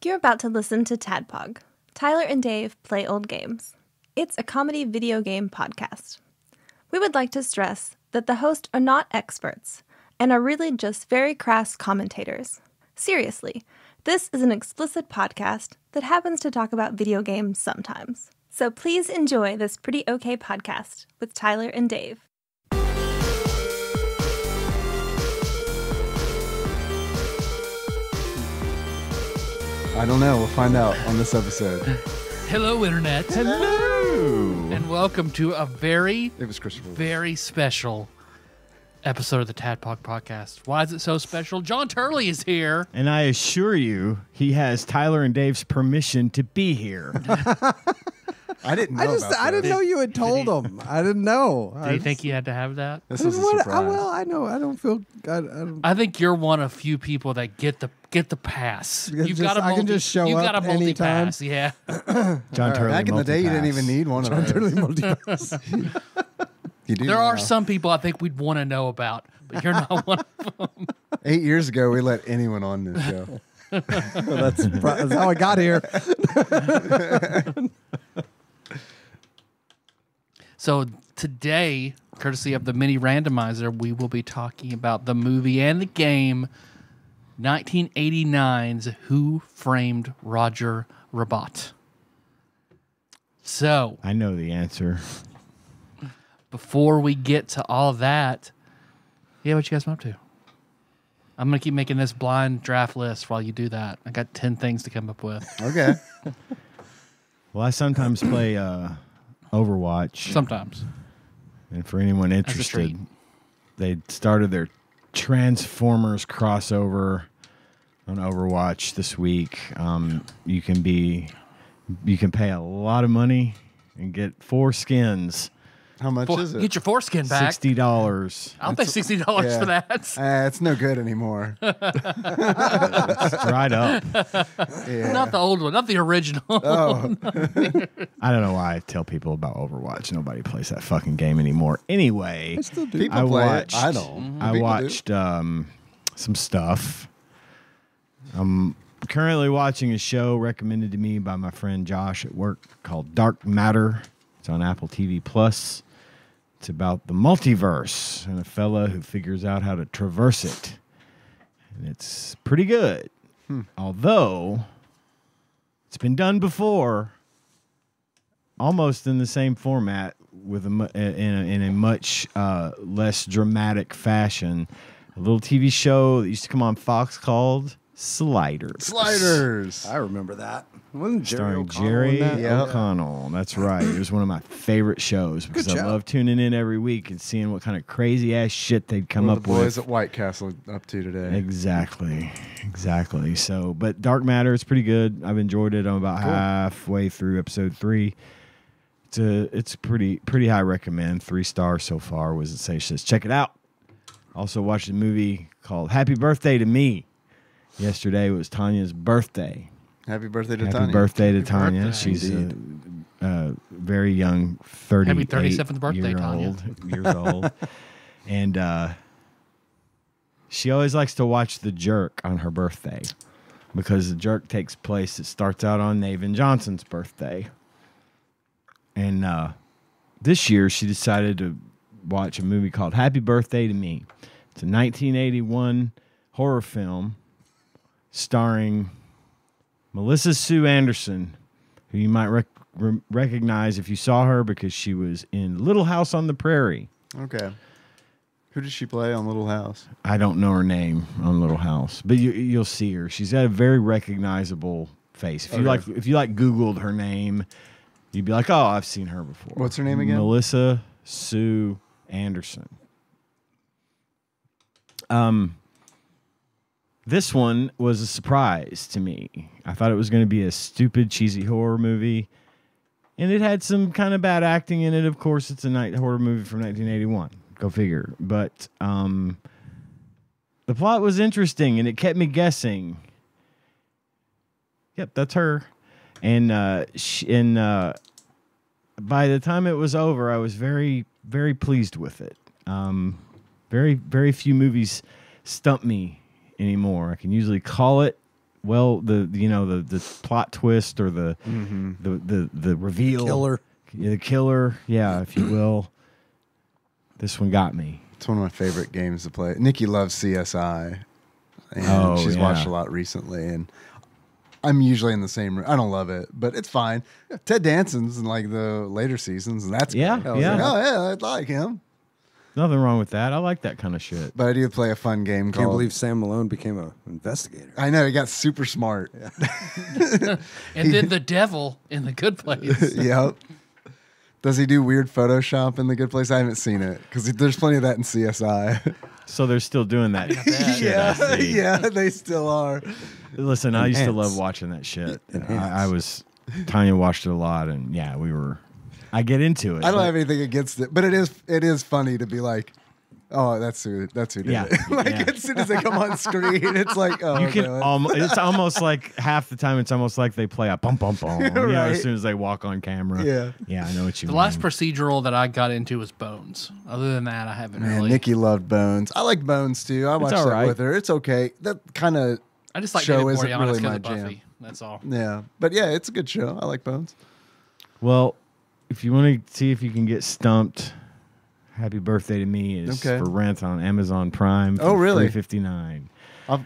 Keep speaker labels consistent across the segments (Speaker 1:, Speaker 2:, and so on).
Speaker 1: You're about to listen to TADPOG. Tyler and Dave play old games. It's a comedy video game podcast. We would like to stress that the hosts are not experts and are really just very crass commentators. Seriously, this is an explicit podcast that happens to talk about video games sometimes. So please enjoy this pretty okay podcast with Tyler and Dave.
Speaker 2: I don't know. We'll find out on this episode.
Speaker 3: Hello, Internet.
Speaker 2: Hello.
Speaker 3: And welcome to a very special episode of the TADPOG podcast. Why is it so special? John Turley is here.
Speaker 4: And I assure you, he has Tyler and Dave's permission to be here.
Speaker 2: I didn't know
Speaker 5: I didn't know you had told him. I didn't know.
Speaker 3: Do you think you had to have that?
Speaker 2: This was a surprise.
Speaker 5: Well, I know. I don't feel. I don't,
Speaker 3: I think you're one of few people that get the pass. You've got a
Speaker 5: I can just show
Speaker 3: You've
Speaker 5: up
Speaker 3: got a
Speaker 5: anytime.
Speaker 3: multi-pass, yeah.
Speaker 4: John Turley
Speaker 2: Back in the day, you didn't even need one of those.
Speaker 5: Turley multipass.
Speaker 2: You do
Speaker 3: There
Speaker 2: now.
Speaker 3: are some people I think we'd want to know about, but you're not one of them.
Speaker 2: 8 years ago, we let anyone on this show.
Speaker 5: That's how I got here.
Speaker 3: So today, courtesy of the mini randomizer, we will be talking about the movie and the game 1989's Who Framed Roger Rabbit. So,
Speaker 4: I know the answer.
Speaker 3: before we get to all that, yeah, what you guys been up to? I'm going to keep making this blind draft list while you do that. I got 10 things to come up with.
Speaker 2: Okay.
Speaker 4: Well, I sometimes play Overwatch.
Speaker 3: Sometimes.
Speaker 4: And for anyone interested,
Speaker 3: treat.
Speaker 4: they started their Transformers crossover on Overwatch this week. You can pay a lot of money and get 4 skins.
Speaker 2: How much is it?
Speaker 3: Get your foreskin back.
Speaker 4: $60.
Speaker 3: I'll pay $60
Speaker 2: yeah.
Speaker 3: for that.
Speaker 2: It's no good anymore.
Speaker 4: It's dried up.
Speaker 2: Yeah.
Speaker 3: Not the old one, not the original.
Speaker 2: Oh,
Speaker 4: I don't know why I tell people about Overwatch. Nobody plays that fucking game anymore. Anyway,
Speaker 5: I still do.
Speaker 2: people
Speaker 4: I
Speaker 2: play
Speaker 4: watched-
Speaker 2: it. I don't.
Speaker 4: I
Speaker 2: People
Speaker 4: watched some stuff. I'm currently watching a show recommended to me by my friend Josh at work called Dark Matter. It's on Apple TV Plus. It's about the multiverse and a fella who figures out how to traverse it. And it's pretty good. Although it's been done before, almost in the same format with in a much less dramatic fashion. A little TV show that used to come on Fox called Sliders.
Speaker 2: Sliders.
Speaker 5: I remember that. Wasn't Jerry
Speaker 4: Starring
Speaker 5: O'Connell
Speaker 4: Jerry
Speaker 5: in that?
Speaker 2: Yep.
Speaker 4: O'Connell. That's right. It was one of my favorite shows because I
Speaker 5: show.
Speaker 4: love tuning in every week and seeing what kind of crazy ass shit they'd come
Speaker 2: What are
Speaker 4: up
Speaker 2: the boys
Speaker 4: with.
Speaker 2: at White Castle up to today?
Speaker 4: Exactly. So, but Dark Matter is pretty good. I've enjoyed it. I'm about halfway through episode 3. It's pretty high recommend. 3 stars so far. Was it say? Says check it out. Also watched a movie called Happy Birthday to Me. Yesterday was Tanya's birthday.
Speaker 2: Happy birthday to
Speaker 4: Happy
Speaker 2: Tanya.
Speaker 4: birthday to
Speaker 3: Happy
Speaker 4: Tanya.
Speaker 3: birthday.
Speaker 4: She's a very young 38
Speaker 3: Happy 37th birthday,
Speaker 4: years old. And she always likes to watch The Jerk on her birthday because The Jerk takes place, it starts out on Navin Johnson's birthday. And this year she decided to watch a movie called Happy Birthday to Me. It's a 1981 horror film starring Melissa Sue Anderson, who you might recognize if you saw her because she was in Little House on the Prairie.
Speaker 2: Okay. Who does she play on Little House?
Speaker 4: I don't know her name on Little House, but you'll see her. She's got a very recognizable face. If you Googled her name, you'd be like, "Oh, I've seen her before."
Speaker 2: What's her name again?
Speaker 4: Melissa Sue Anderson. This one was a surprise to me. I thought it was going to be a stupid, cheesy horror movie, and it had some kind of bad acting in it. Of course, it's a night horror movie from 1981. Go figure. But the plot was interesting, and it kept me guessing. Yep, that's her. And by the time it was over, I was very, very pleased with it. Very, very few movies stump me anymore. I can usually call it the plot twist or the reveal,
Speaker 5: Killer.
Speaker 4: the killer, yeah, if you will. This one got me.
Speaker 6: It's one of my favorite games to play. Nikki loves CSI, and she's watched a lot recently. And I'm usually in the same room. I don't love it, but it's fine. Ted Danson's in like the later seasons, and that's
Speaker 4: Yeah,
Speaker 6: great. I was
Speaker 4: yeah.
Speaker 6: like, oh yeah, I like him.
Speaker 4: Nothing wrong with that. I like that kind of shit.
Speaker 6: But I do play a fun game
Speaker 5: Can't
Speaker 6: called.
Speaker 5: believe Sam Malone became an investigator.
Speaker 6: I know he got super smart.
Speaker 3: And then the devil in the good place.
Speaker 6: Yep. Does he do weird Photoshop in the good place? I haven't seen it because there's plenty of that in CSI.
Speaker 4: So they're still doing that shit. I see.
Speaker 6: Yeah, they still are.
Speaker 4: Listen, I used to
Speaker 5: Enhance.
Speaker 4: love watching that shit.
Speaker 5: Enhance.
Speaker 4: Tanya watched it a lot, and yeah, I get into it.
Speaker 6: I don't
Speaker 4: but-
Speaker 6: have anything against it, but it is funny to be like, oh, that's who did
Speaker 4: Yeah,
Speaker 6: it. Like
Speaker 4: yeah.
Speaker 6: as soon as they come on screen, it's like, oh,
Speaker 4: You can
Speaker 6: no.
Speaker 4: it's almost like half the time it's almost like they play a bum bum bum. You know,
Speaker 6: Right.
Speaker 4: as soon as they walk on camera.
Speaker 6: Yeah.
Speaker 4: Yeah, I know what you
Speaker 3: The
Speaker 4: mean.
Speaker 3: last procedural that I got into was Bones. Other than that, I haven't
Speaker 6: Man,
Speaker 3: really.
Speaker 6: Nikki loved Bones. I like Bones too. I watched
Speaker 4: all
Speaker 6: that
Speaker 4: right.
Speaker 6: with her. It's okay. That kind of
Speaker 3: I just like
Speaker 6: show
Speaker 3: David
Speaker 6: isn't
Speaker 3: Boreanaz
Speaker 6: really
Speaker 3: because
Speaker 6: my
Speaker 3: of
Speaker 6: jam.
Speaker 3: Buffy. That's all.
Speaker 6: yeah, but yeah, it's a good show. I like Bones.
Speaker 4: Well, if you want to see if you can get stumped, Happy Birthday to Me is
Speaker 6: Okay.
Speaker 4: for rent on Amazon Prime. For
Speaker 6: Oh, really?
Speaker 4: $3.59.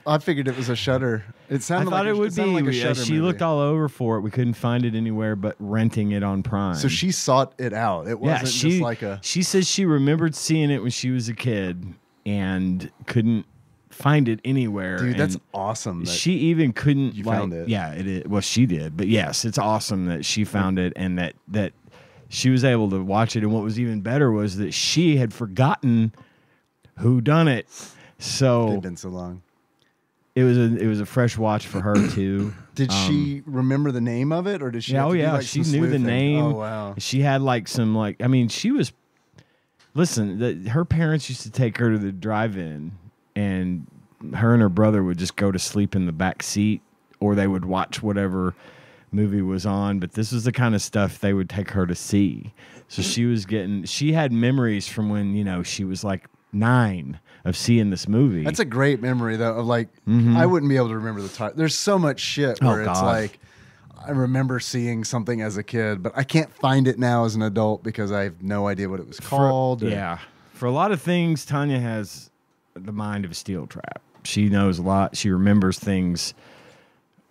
Speaker 6: I figured it was a Shudder. It
Speaker 4: I
Speaker 6: sounded
Speaker 4: thought
Speaker 6: like
Speaker 4: it would
Speaker 6: it sounded
Speaker 4: be.
Speaker 6: like a Shudder
Speaker 4: She
Speaker 6: movie.
Speaker 4: looked all over for it. We couldn't find it anywhere but renting it on Prime.
Speaker 6: So she sought it out. It wasn't just like a.
Speaker 4: She says she remembered seeing it when she was a kid and couldn't find it anywhere.
Speaker 6: Dude, that's
Speaker 4: and
Speaker 6: awesome. That
Speaker 4: she even couldn't.
Speaker 6: you
Speaker 4: like,
Speaker 6: found it.
Speaker 4: Yeah, it is. Well, she did, but yes, it's awesome that she found it and that she was able to watch it. And what was even better was that she had forgotten who done it. So
Speaker 6: They've been so long.
Speaker 4: it was a fresh watch for her too.
Speaker 6: Did she remember the name of it, or did she?
Speaker 4: Yeah,
Speaker 6: have
Speaker 4: oh
Speaker 6: to do,
Speaker 4: yeah,
Speaker 6: like,
Speaker 4: she
Speaker 6: some
Speaker 4: knew the
Speaker 6: sleuthing?
Speaker 4: name.
Speaker 6: Oh wow.
Speaker 4: She had like some I mean, she was. Listen, her parents used to take her to the drive-in, and her and her brother would just go to sleep in the back seat, or they would watch whatever movie was on. But this was the kind of stuff they would take her to see. So she had memories from when she was like 9 of seeing this movie.
Speaker 6: That's a great memory though. Of like, I wouldn't be able to remember the title. There's so much shit where it's
Speaker 4: God.
Speaker 6: like, I remember seeing something as a kid, but I can't find it now as an adult because I have no idea what it was called. or-
Speaker 4: Yeah. For a lot of things, Tanya has the mind of a steel trap. She knows a lot. She remembers things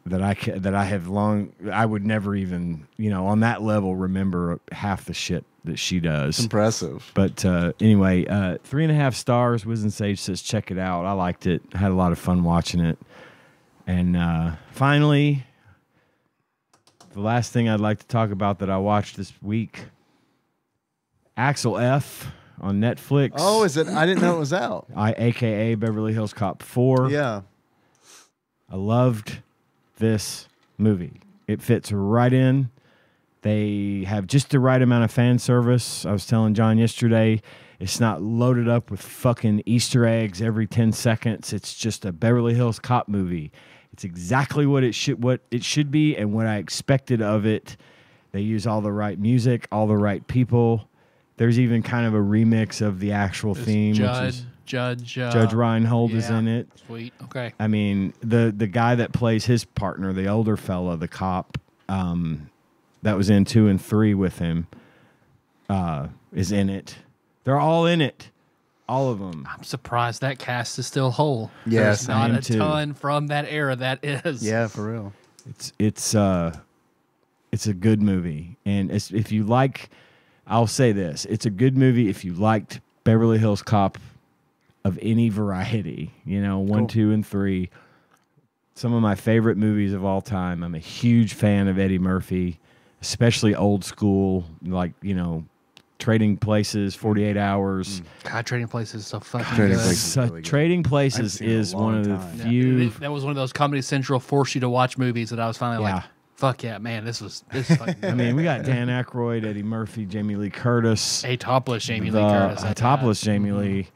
Speaker 4: that I would never even, on that level remember half the shit that she does.
Speaker 6: Impressive.
Speaker 4: But anyway, 3.5 stars. Wiz and Sage says check it out. I liked it. Had a lot of fun watching it. And finally, the last thing I'd like to talk about that I watched this week, Axel F on Netflix.
Speaker 6: Oh, is it? I didn't know it was out.
Speaker 4: AKA Beverly Hills Cop 4.
Speaker 6: Yeah.
Speaker 4: I loved this movie. It fits right in. They have just the right amount of fan service. I was telling John yesterday, it's not loaded up with fucking Easter eggs every 10 seconds. It's just a Beverly Hills Cop movie. It's exactly what it should be and what I expected of it. They use all the right music, all the right people. There's even kind of a remix of the actual theme, which is Judge Reinhold is in it.
Speaker 3: Sweet. Okay.
Speaker 4: I mean, the guy that plays his partner, the older fella, the cop, that was in 2 and 3 with him, is in it. They're all in it. All of them.
Speaker 3: I'm surprised that cast is still whole.
Speaker 6: Yes,
Speaker 3: There's not
Speaker 4: I am
Speaker 3: a
Speaker 4: too.
Speaker 3: ton from that era that is.
Speaker 6: Yeah, for real.
Speaker 4: It's a good movie, and if you like, I'll say this: it's a good movie if you liked Beverly Hills Cop of any variety. 1, 2, and 3. Some of my favorite movies of all time. I'm a huge fan of Eddie Murphy, especially old school, like Trading Places, 48 Hours.
Speaker 3: God, Trading Places is so fucking
Speaker 6: Trading
Speaker 3: good.
Speaker 6: Places. really good.
Speaker 4: Trading
Speaker 6: I
Speaker 4: Places
Speaker 6: haven't seen it in a
Speaker 4: is one of the
Speaker 6: long time.
Speaker 3: Yeah,
Speaker 4: few.
Speaker 3: that was one of those Comedy Central force you to watch movies that I was finally like,
Speaker 4: Yeah.
Speaker 3: fuck yeah, man, this is fucking good.
Speaker 4: I mean, we got Dan Aykroyd, Eddie Murphy, Jamie Lee Curtis.
Speaker 3: A topless Jamie Lee Curtis. at
Speaker 4: Topless
Speaker 3: that.
Speaker 4: Jamie Lee.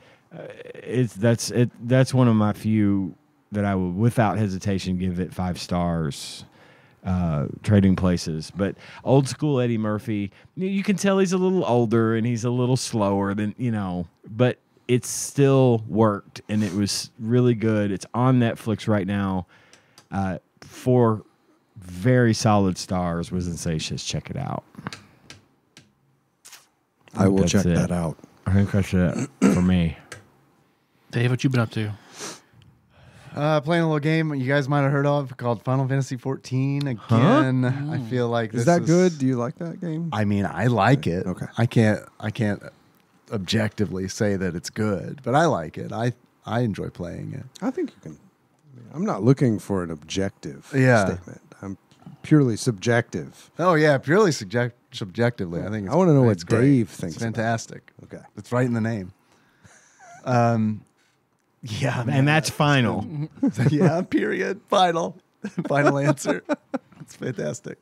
Speaker 4: That's one of my few that I would, without hesitation, give it 5 stars. Trading Places, but old school Eddie Murphy, you can tell he's a little older and he's a little slower than but it still worked and it was really good. It's on Netflix right now. 4 very solid stars. Was Insatious. Check it out.
Speaker 5: I will
Speaker 4: That's
Speaker 5: check
Speaker 4: it.
Speaker 5: that out.
Speaker 4: I think that's it for me.
Speaker 3: Dave, what you been up to?
Speaker 6: Playing a little game you guys might have heard of called Final Fantasy 14. Again, I feel like
Speaker 5: Is
Speaker 6: this
Speaker 5: that good? Do you like that game?
Speaker 6: I mean, I like it.
Speaker 5: Okay.
Speaker 6: I can't objectively say that it's good, but I like it. I enjoy playing it.
Speaker 5: I think you can. I'm not looking for an objective statement. I'm purely subjective.
Speaker 6: Oh yeah, purely subjectively. I think
Speaker 5: I want to know what
Speaker 6: it's great.
Speaker 5: Dave thinks.
Speaker 6: It's fantastic.
Speaker 5: Okay.
Speaker 6: It's right in the name. Yeah, man.
Speaker 4: And that's final.
Speaker 6: Yeah, period. Final answer. It's fantastic.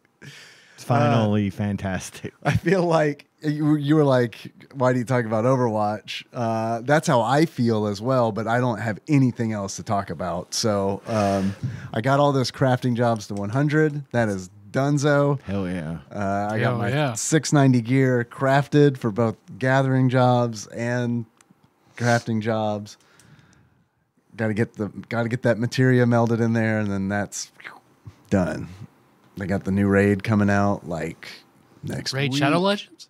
Speaker 4: It's finally fantastic.
Speaker 6: I feel like you were like, why do you talk about Overwatch? That's how I feel as well, but I don't have anything else to talk about. So I got all those crafting jobs to 100. That is donezo.
Speaker 4: Hell yeah.
Speaker 6: I got my 690 gear crafted for both gathering jobs and crafting jobs. Got to get that materia melded in there, and then that's done. They got the new raid coming out like next
Speaker 3: Raid
Speaker 6: week.
Speaker 3: Shadow Legends?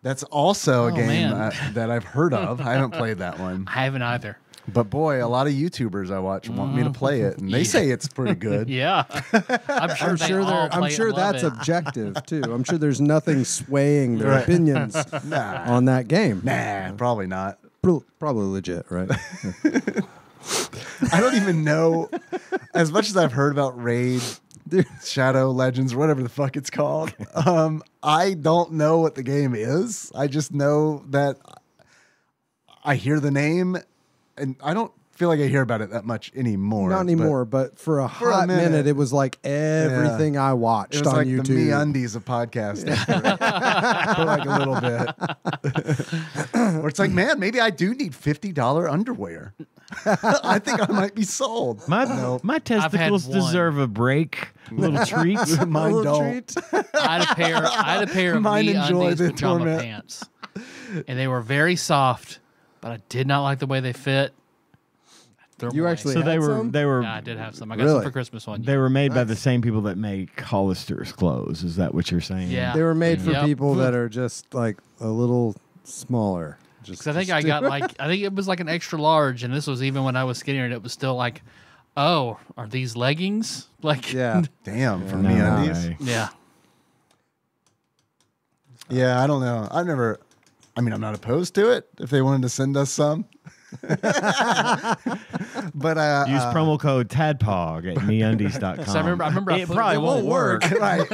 Speaker 6: That's also a
Speaker 3: Oh,
Speaker 6: game
Speaker 3: man.
Speaker 6: that I've heard of. I haven't played that one,
Speaker 3: I haven't either.
Speaker 6: but boy, a lot of YouTubers I watch want me to play it, and they say it's pretty good.
Speaker 3: Yeah. I'm sure,
Speaker 5: I'm sure that's objective too. I'm sure there's nothing swaying their opinions on that game.
Speaker 6: Nah, probably not.
Speaker 5: Probably legit, right?
Speaker 6: I don't even know. As much as I've heard about Raid, Shadow Legends, whatever the fuck it's called, I don't know what the game is. I just know that I hear the name, and I don't feel like I hear about it that much anymore.
Speaker 5: Not anymore, but for a hot minute, it was like everything I watched
Speaker 6: It was
Speaker 5: on
Speaker 6: like
Speaker 5: YouTube.
Speaker 6: the MeUndies of podcasting for like a little bit. Where it's like, man, maybe I do need $50 underwear. I think I might be sold.
Speaker 4: My testicles
Speaker 3: one.
Speaker 4: deserve a break. A little treat.
Speaker 6: Mine
Speaker 5: Little
Speaker 6: don't.
Speaker 5: treat.
Speaker 3: I had a pair of
Speaker 6: Mine enjoy
Speaker 3: MeUndies
Speaker 6: the
Speaker 3: pajama
Speaker 6: torment.
Speaker 3: pants, and they were very soft, but I did not like the way they fit. Threw them
Speaker 5: You
Speaker 3: away.
Speaker 5: actually
Speaker 4: So
Speaker 5: had some?
Speaker 4: they were
Speaker 3: Yeah, I did have some. I got some
Speaker 5: Really?
Speaker 3: for Christmas one
Speaker 4: they
Speaker 3: year.
Speaker 4: were made by the same people that make Hollister's clothes. Is that what you're saying?
Speaker 3: Yeah.
Speaker 5: They were made for
Speaker 3: Yep.
Speaker 5: people that are just like a little smaller.
Speaker 3: Because I think I got I think it was like an extra large, and this was even when I was skinnier, and it was still like, oh, are these leggings? Like,
Speaker 5: Yeah.
Speaker 6: Damn, for
Speaker 4: No
Speaker 6: MeUndies.
Speaker 4: way.
Speaker 3: yeah.
Speaker 6: Yeah, I don't know. I'm not opposed to it if they wanted to send us some. But
Speaker 4: Use promo code TADPOG at MeUndies.com.
Speaker 3: So I remember I
Speaker 4: it
Speaker 3: put-
Speaker 4: probably
Speaker 3: it
Speaker 4: won't work,
Speaker 6: right.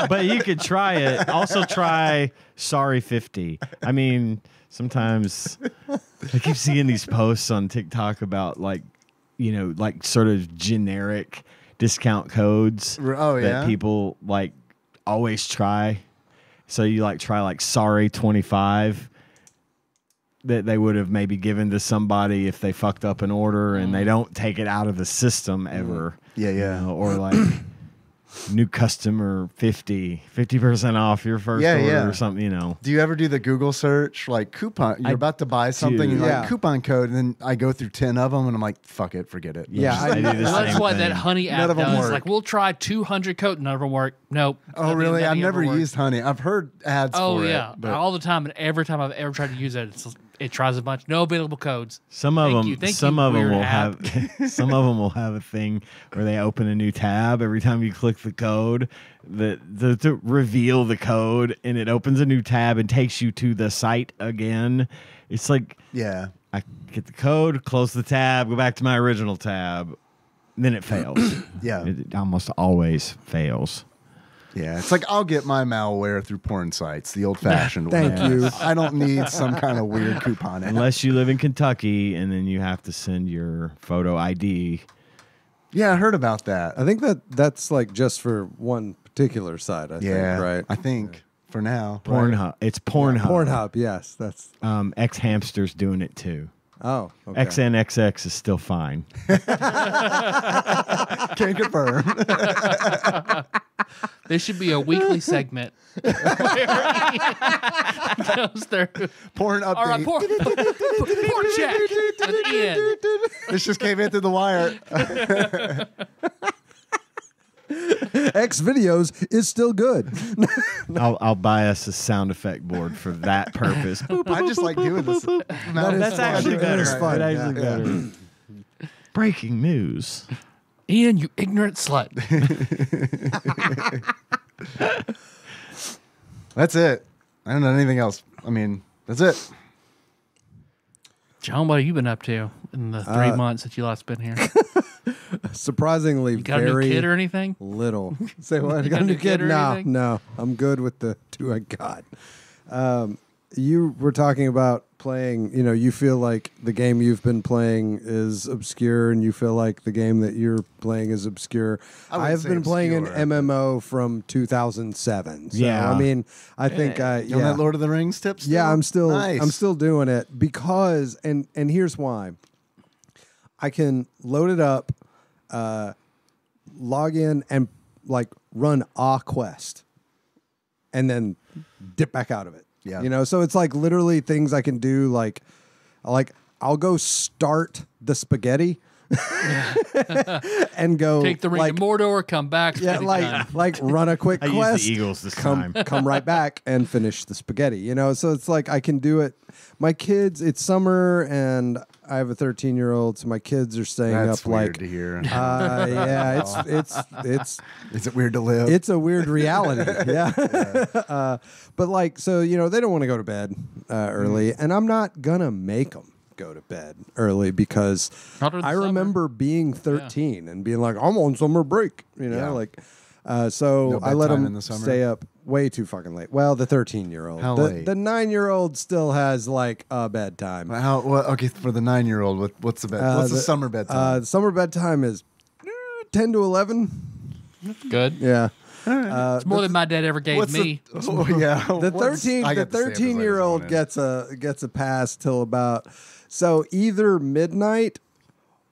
Speaker 4: but you could try it. Also try Sorry 50. I mean, sometimes I keep seeing these posts on TikTok about like sort of generic discount codes
Speaker 6: Oh, yeah?
Speaker 4: that people like always try. So you like try like Sorry 25 that they would have maybe given to somebody if they fucked up an order, and they don't take it out of the system ever.
Speaker 6: Yeah, yeah.
Speaker 4: Or like new customer 50% off your first
Speaker 6: Yeah,
Speaker 4: order
Speaker 6: yeah.
Speaker 4: or something,
Speaker 6: Do you ever do the Google search, like coupon? You're
Speaker 4: I
Speaker 6: about to buy something, and
Speaker 4: do.
Speaker 6: you're
Speaker 5: Yeah.
Speaker 6: like coupon code, and then I go through 10 of them, and I'm like, fuck it, forget it.
Speaker 5: Yeah,
Speaker 4: I do the
Speaker 3: Well, that's
Speaker 4: same
Speaker 3: what
Speaker 4: thing.
Speaker 3: that Honey
Speaker 6: None
Speaker 3: app
Speaker 6: of 'em
Speaker 3: does.
Speaker 6: work.
Speaker 3: Like, we'll try 200 code, none of them work. Nope.
Speaker 6: Oh, really? I've
Speaker 3: Nothing
Speaker 6: never
Speaker 3: ever worked.
Speaker 6: used Honey. I've heard ads
Speaker 3: Oh,
Speaker 6: for
Speaker 3: yeah.
Speaker 6: it. But
Speaker 3: All the time, and every time I've ever tried to use it, it tries a bunch. No available codes.
Speaker 4: Some of
Speaker 3: Thank
Speaker 4: them,
Speaker 3: you. Thank
Speaker 4: some
Speaker 3: you,
Speaker 4: of them
Speaker 3: weird
Speaker 4: will
Speaker 3: app.
Speaker 4: have, some of them will have a thing where they open a new tab every time you click the code, to reveal the code, and it opens a new tab and takes you to the site again. It's like
Speaker 6: yeah.
Speaker 4: I get the code, close the tab, go back to my original tab, then it fails.
Speaker 6: Yeah.
Speaker 4: It almost always fails.
Speaker 6: Yeah, it's like I'll get my malware through porn sites, the old-fashioned way.
Speaker 5: Thank you.
Speaker 6: I don't need some kind of weird coupon. app.
Speaker 4: Unless you live in Kentucky, and then you have to send your photo ID.
Speaker 6: Yeah, I heard about that.
Speaker 5: I think that's like just for one particular site. I think, right?
Speaker 6: I think for now.
Speaker 4: Pornhub. It's Pornhub.
Speaker 5: Pornhub. Yes, that's.
Speaker 4: X Hamster's doing it too.
Speaker 5: Oh, okay.
Speaker 4: XNXX is still fine.
Speaker 6: Can't confirm.
Speaker 3: There should be a weekly segment where he goes through.
Speaker 6: Porn update.
Speaker 3: All right, porn check at the end.
Speaker 6: This just came in through the wire.
Speaker 5: X videos is still good.
Speaker 4: I'll buy us a sound effect board for that purpose.
Speaker 6: I just like doing this.
Speaker 4: That's actually better.
Speaker 5: That is fun.
Speaker 4: It's actually better. Breaking news.
Speaker 3: Ian, you ignorant slut.
Speaker 6: That's it. I don't know anything else. I mean, that's it.
Speaker 3: John, what have you been up to in the 3 months that you last been here?
Speaker 5: Surprisingly,
Speaker 3: You got
Speaker 5: very
Speaker 3: a new kid or anything?
Speaker 5: little. Say what?
Speaker 3: You got a new kid or
Speaker 5: No,
Speaker 3: anything?
Speaker 5: no. I'm good with the 2 I got. You were talking about playing, you feel like the game you've been playing is obscure and you feel like the game that you're playing is obscure. I've been playing an MMO from 2007. So,
Speaker 4: Yeah.
Speaker 5: I mean, I think,
Speaker 6: You on
Speaker 5: yeah.
Speaker 6: that Lord of the Rings tips?
Speaker 5: Yeah, I'm still
Speaker 6: Nice.
Speaker 5: doing it because and here's why. I can load it up, log in and like run a quest and then dip back out of it.
Speaker 6: Yeah.
Speaker 5: So it's like literally things I can do like I'll go start the spaghetti and go
Speaker 3: Take the ring
Speaker 5: like,
Speaker 3: to Mordor, come back.
Speaker 5: yeah, like run a quick
Speaker 4: I
Speaker 5: quest.
Speaker 4: used the Eagles this time.
Speaker 5: Come right back and finish the spaghetti. So it's like I can do it. My kids, it's summer and I have a 13-year-old, so my kids are staying
Speaker 6: That's
Speaker 5: up
Speaker 6: weird
Speaker 5: like
Speaker 6: to hear.
Speaker 5: yeah, it's
Speaker 6: Is it weird to live?
Speaker 5: it's a weird reality. Yeah. But like so they don't want to go to bed early and I'm not gonna make them go to bed early because
Speaker 3: Not during the
Speaker 5: I
Speaker 3: summer.
Speaker 5: remember being 13 and being like, I'm on summer break,
Speaker 6: Yeah.
Speaker 5: so
Speaker 6: No
Speaker 5: I let
Speaker 6: bedtime
Speaker 5: them
Speaker 6: in the summer?
Speaker 5: stay up way too fucking late. Well, the 13-year-old.
Speaker 6: How
Speaker 5: the,
Speaker 6: late?
Speaker 5: The 9-year-old still has like a bedtime.
Speaker 6: Okay, for the 9-year-old, what's the bed? What's the summer bedtime?
Speaker 5: The summer bedtime is 10 to 11.
Speaker 3: Good.
Speaker 5: Yeah.
Speaker 3: It's more than my dad ever gave me.
Speaker 6: Yeah.
Speaker 5: The 13-year-old gets a pass till about either midnight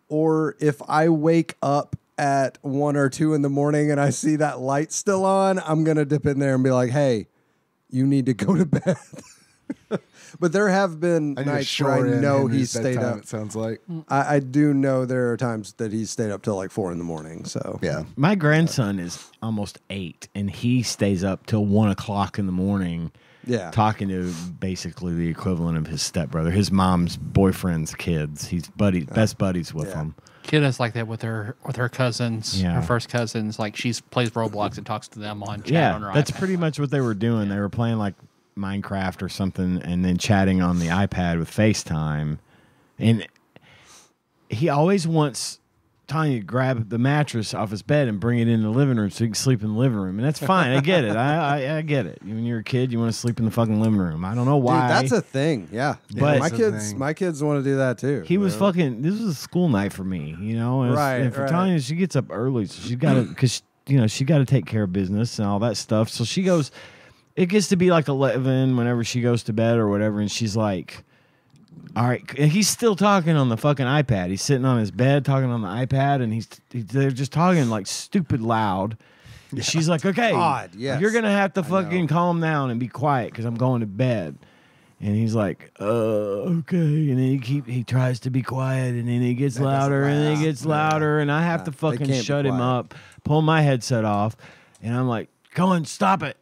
Speaker 5: or if I wake up at 1 or 2 in the morning and I see that light still on, I'm gonna dip in there and be like, "Hey, you need to go to bed." But there have been nights where I know he stayed up.
Speaker 6: It sounds like.
Speaker 5: I do know there are times that he's stayed up till like 4 in the morning. So
Speaker 6: Yeah.
Speaker 4: My grandson is almost 8, and he stays up till 1 o'clock in the morning.
Speaker 5: yeah,
Speaker 4: Talking to basically the equivalent of his stepbrother, his mom's boyfriend's kids. He's best buddies with
Speaker 5: Yeah.
Speaker 4: them.
Speaker 3: Kidda's like that with her cousins,
Speaker 4: Yeah.
Speaker 3: her first cousins. Like she plays Roblox and talks to them on chat
Speaker 4: Yeah,
Speaker 3: on her
Speaker 4: that's
Speaker 3: iPad.
Speaker 4: pretty much what they were doing. They were playing like Minecraft or something, and then chatting on the iPad with FaceTime. And he always wants Tanya to grab the mattress off his bed and bring it in the living room so he can sleep in the living room. And that's fine. I get it. I get it. When you're a kid, you want to sleep in the fucking living room. I don't know why.
Speaker 5: dude, that's a thing. Yeah,
Speaker 4: But-
Speaker 5: my kids want to do that too.
Speaker 4: He was fucking. This was a school night for me, And
Speaker 5: Right,
Speaker 4: And for
Speaker 5: right.
Speaker 4: Tanya, she gets up early, so she's got to because she got to take care of business and all that stuff. So she goes. It gets to be like 11 whenever she goes to bed or whatever, and she's like, "All right." And he's still talking on the fucking iPad. He's sitting on his bed talking on the iPad, and they're just talking like stupid loud. Yeah. She's like, "Okay,
Speaker 5: God, yes.
Speaker 4: you're gonna have to fucking calm down and be quiet because I'm going to bed." And he's like, okay. And then he tries to be quiet, and then he gets louder, and then he gets louder, and I have to fucking
Speaker 5: can't be
Speaker 4: shut him
Speaker 5: quiet.
Speaker 4: up, pull my headset off, and I'm like, "Go on, stop it.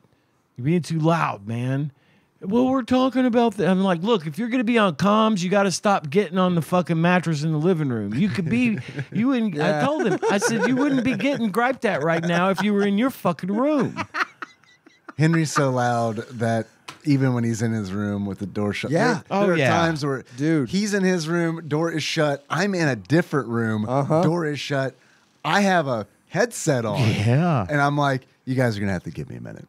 Speaker 4: You're being too loud, man." Well, we're talking about I'm like, look, if you're going to be on comms, you got to stop getting on the fucking mattress in the living room. You could be, you wouldn't, I told him, I said, you wouldn't be getting griped at right now if you were in your fucking room.
Speaker 6: Henry's so loud that even when he's in his room with the door shut.
Speaker 5: Yeah.
Speaker 6: There are times where
Speaker 5: Dude.
Speaker 6: he's in his room, door is shut. I'm in a different room, door is shut. I have a headset on.
Speaker 4: Yeah.
Speaker 6: And I'm like, you guys are going to have to give me a minute.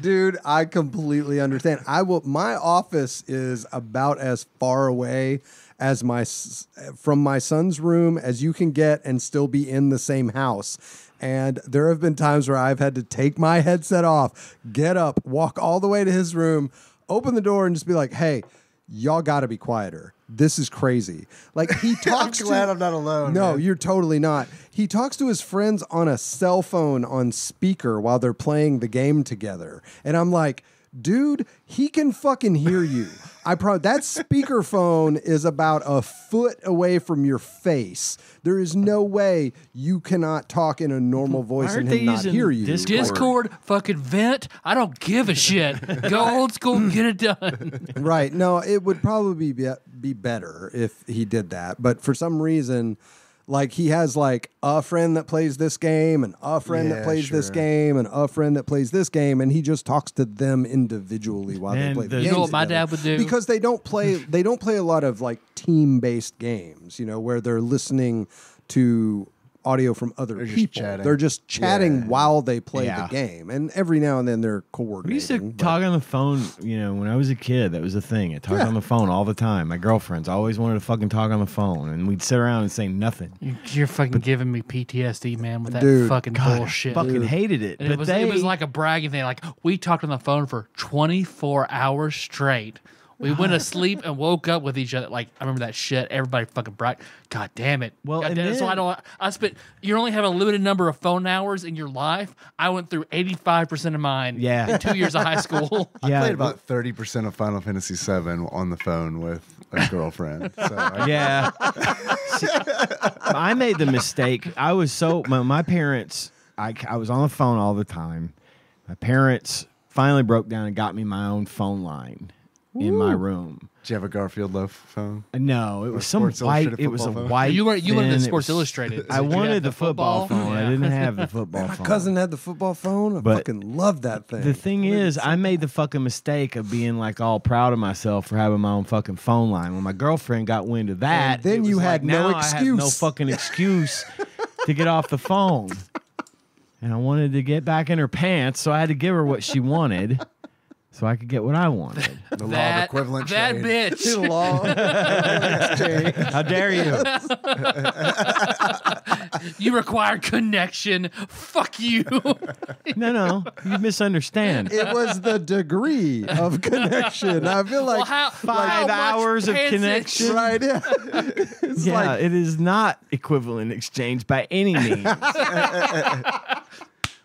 Speaker 5: Dude, I completely understand. My office is about as far away as from my son's room as you can get and still be in the same house. And there have been times where I've had to take my headset off, get up, walk all the way to his room, open the door, and just be like, "Hey, y'all got to be quieter. This is crazy." Like he talks.
Speaker 6: I'm glad I'm not alone.
Speaker 5: No,
Speaker 6: man.
Speaker 5: you're totally not. He talks to his friends on a cell phone on speaker while they're playing the game together. And I'm like, dude, he can fucking hear you. That speakerphone is about a foot away from your face. There is no way you cannot talk in a normal voice and him not hear you.
Speaker 3: Discord, fucking vent. I don't give a shit. Go old school and get it done.
Speaker 5: Right. No, it would probably be better if he did that. But for some reason, like he has like a friend that plays this game and a friend that plays this game and a friend that plays this game, and he just talks to them individually while they play the games.
Speaker 3: You know what my
Speaker 5: together.
Speaker 3: dad would do?
Speaker 5: Because they don't play a lot of like team-based games, where they're listening to audio from other people. They're just chatting while they play the game, and every now and then they're coordinating.
Speaker 4: We used to talk on the phone, when I was a kid. That was a thing. I talked on the phone all the time. My girlfriends always wanted to fucking talk on the phone, and we'd sit around and say nothing.
Speaker 3: You're fucking giving me PTSD, man, with that fucking bullshit.
Speaker 4: I fucking hated it.
Speaker 3: And
Speaker 4: but
Speaker 3: it was like a bragging thing. Like, we talked on the phone for 24 hours straight. We went to sleep and woke up with each other. Like, I remember that shit. Everybody fucking bright. God damn it.
Speaker 4: Well,
Speaker 3: God damn it. So you only have a limited number of phone hours in your life. I went through 85% of mine in 2 years of high school.
Speaker 6: I played about 30% of Final Fantasy VII on the phone with a girlfriend. So
Speaker 4: See, I made the mistake. I was my parents, I was on the phone all the time. My parents finally broke down and got me my own phone line. In my room.
Speaker 6: Did you have a Garfield Loaf phone?
Speaker 4: No, it was some white. It was a white.
Speaker 3: You wanted the Sports Illustrated.
Speaker 4: I wanted the football phone. I didn't have the football phone.
Speaker 5: My cousin had the football phone. I fucking loved that thing.
Speaker 4: The thing is, I made the fucking mistake of being like all proud of myself for having my own fucking phone line. When my girlfriend got wind of that,
Speaker 5: and then you had no excuse.
Speaker 4: I had no fucking excuse to get off the phone. And I wanted to get back in her pants, so I had to give her what she wanted. So I could get what I wanted.
Speaker 6: The law of equivalent
Speaker 3: that
Speaker 6: trade.
Speaker 3: bitch.
Speaker 5: The law of exchange.
Speaker 4: How dare you?
Speaker 3: You require connection. Fuck you.
Speaker 4: No, you misunderstand.
Speaker 5: It was the degree of connection. I feel like
Speaker 4: 5 hours of connection.
Speaker 5: Right? Yeah.
Speaker 4: It is not equivalent exchange by any means.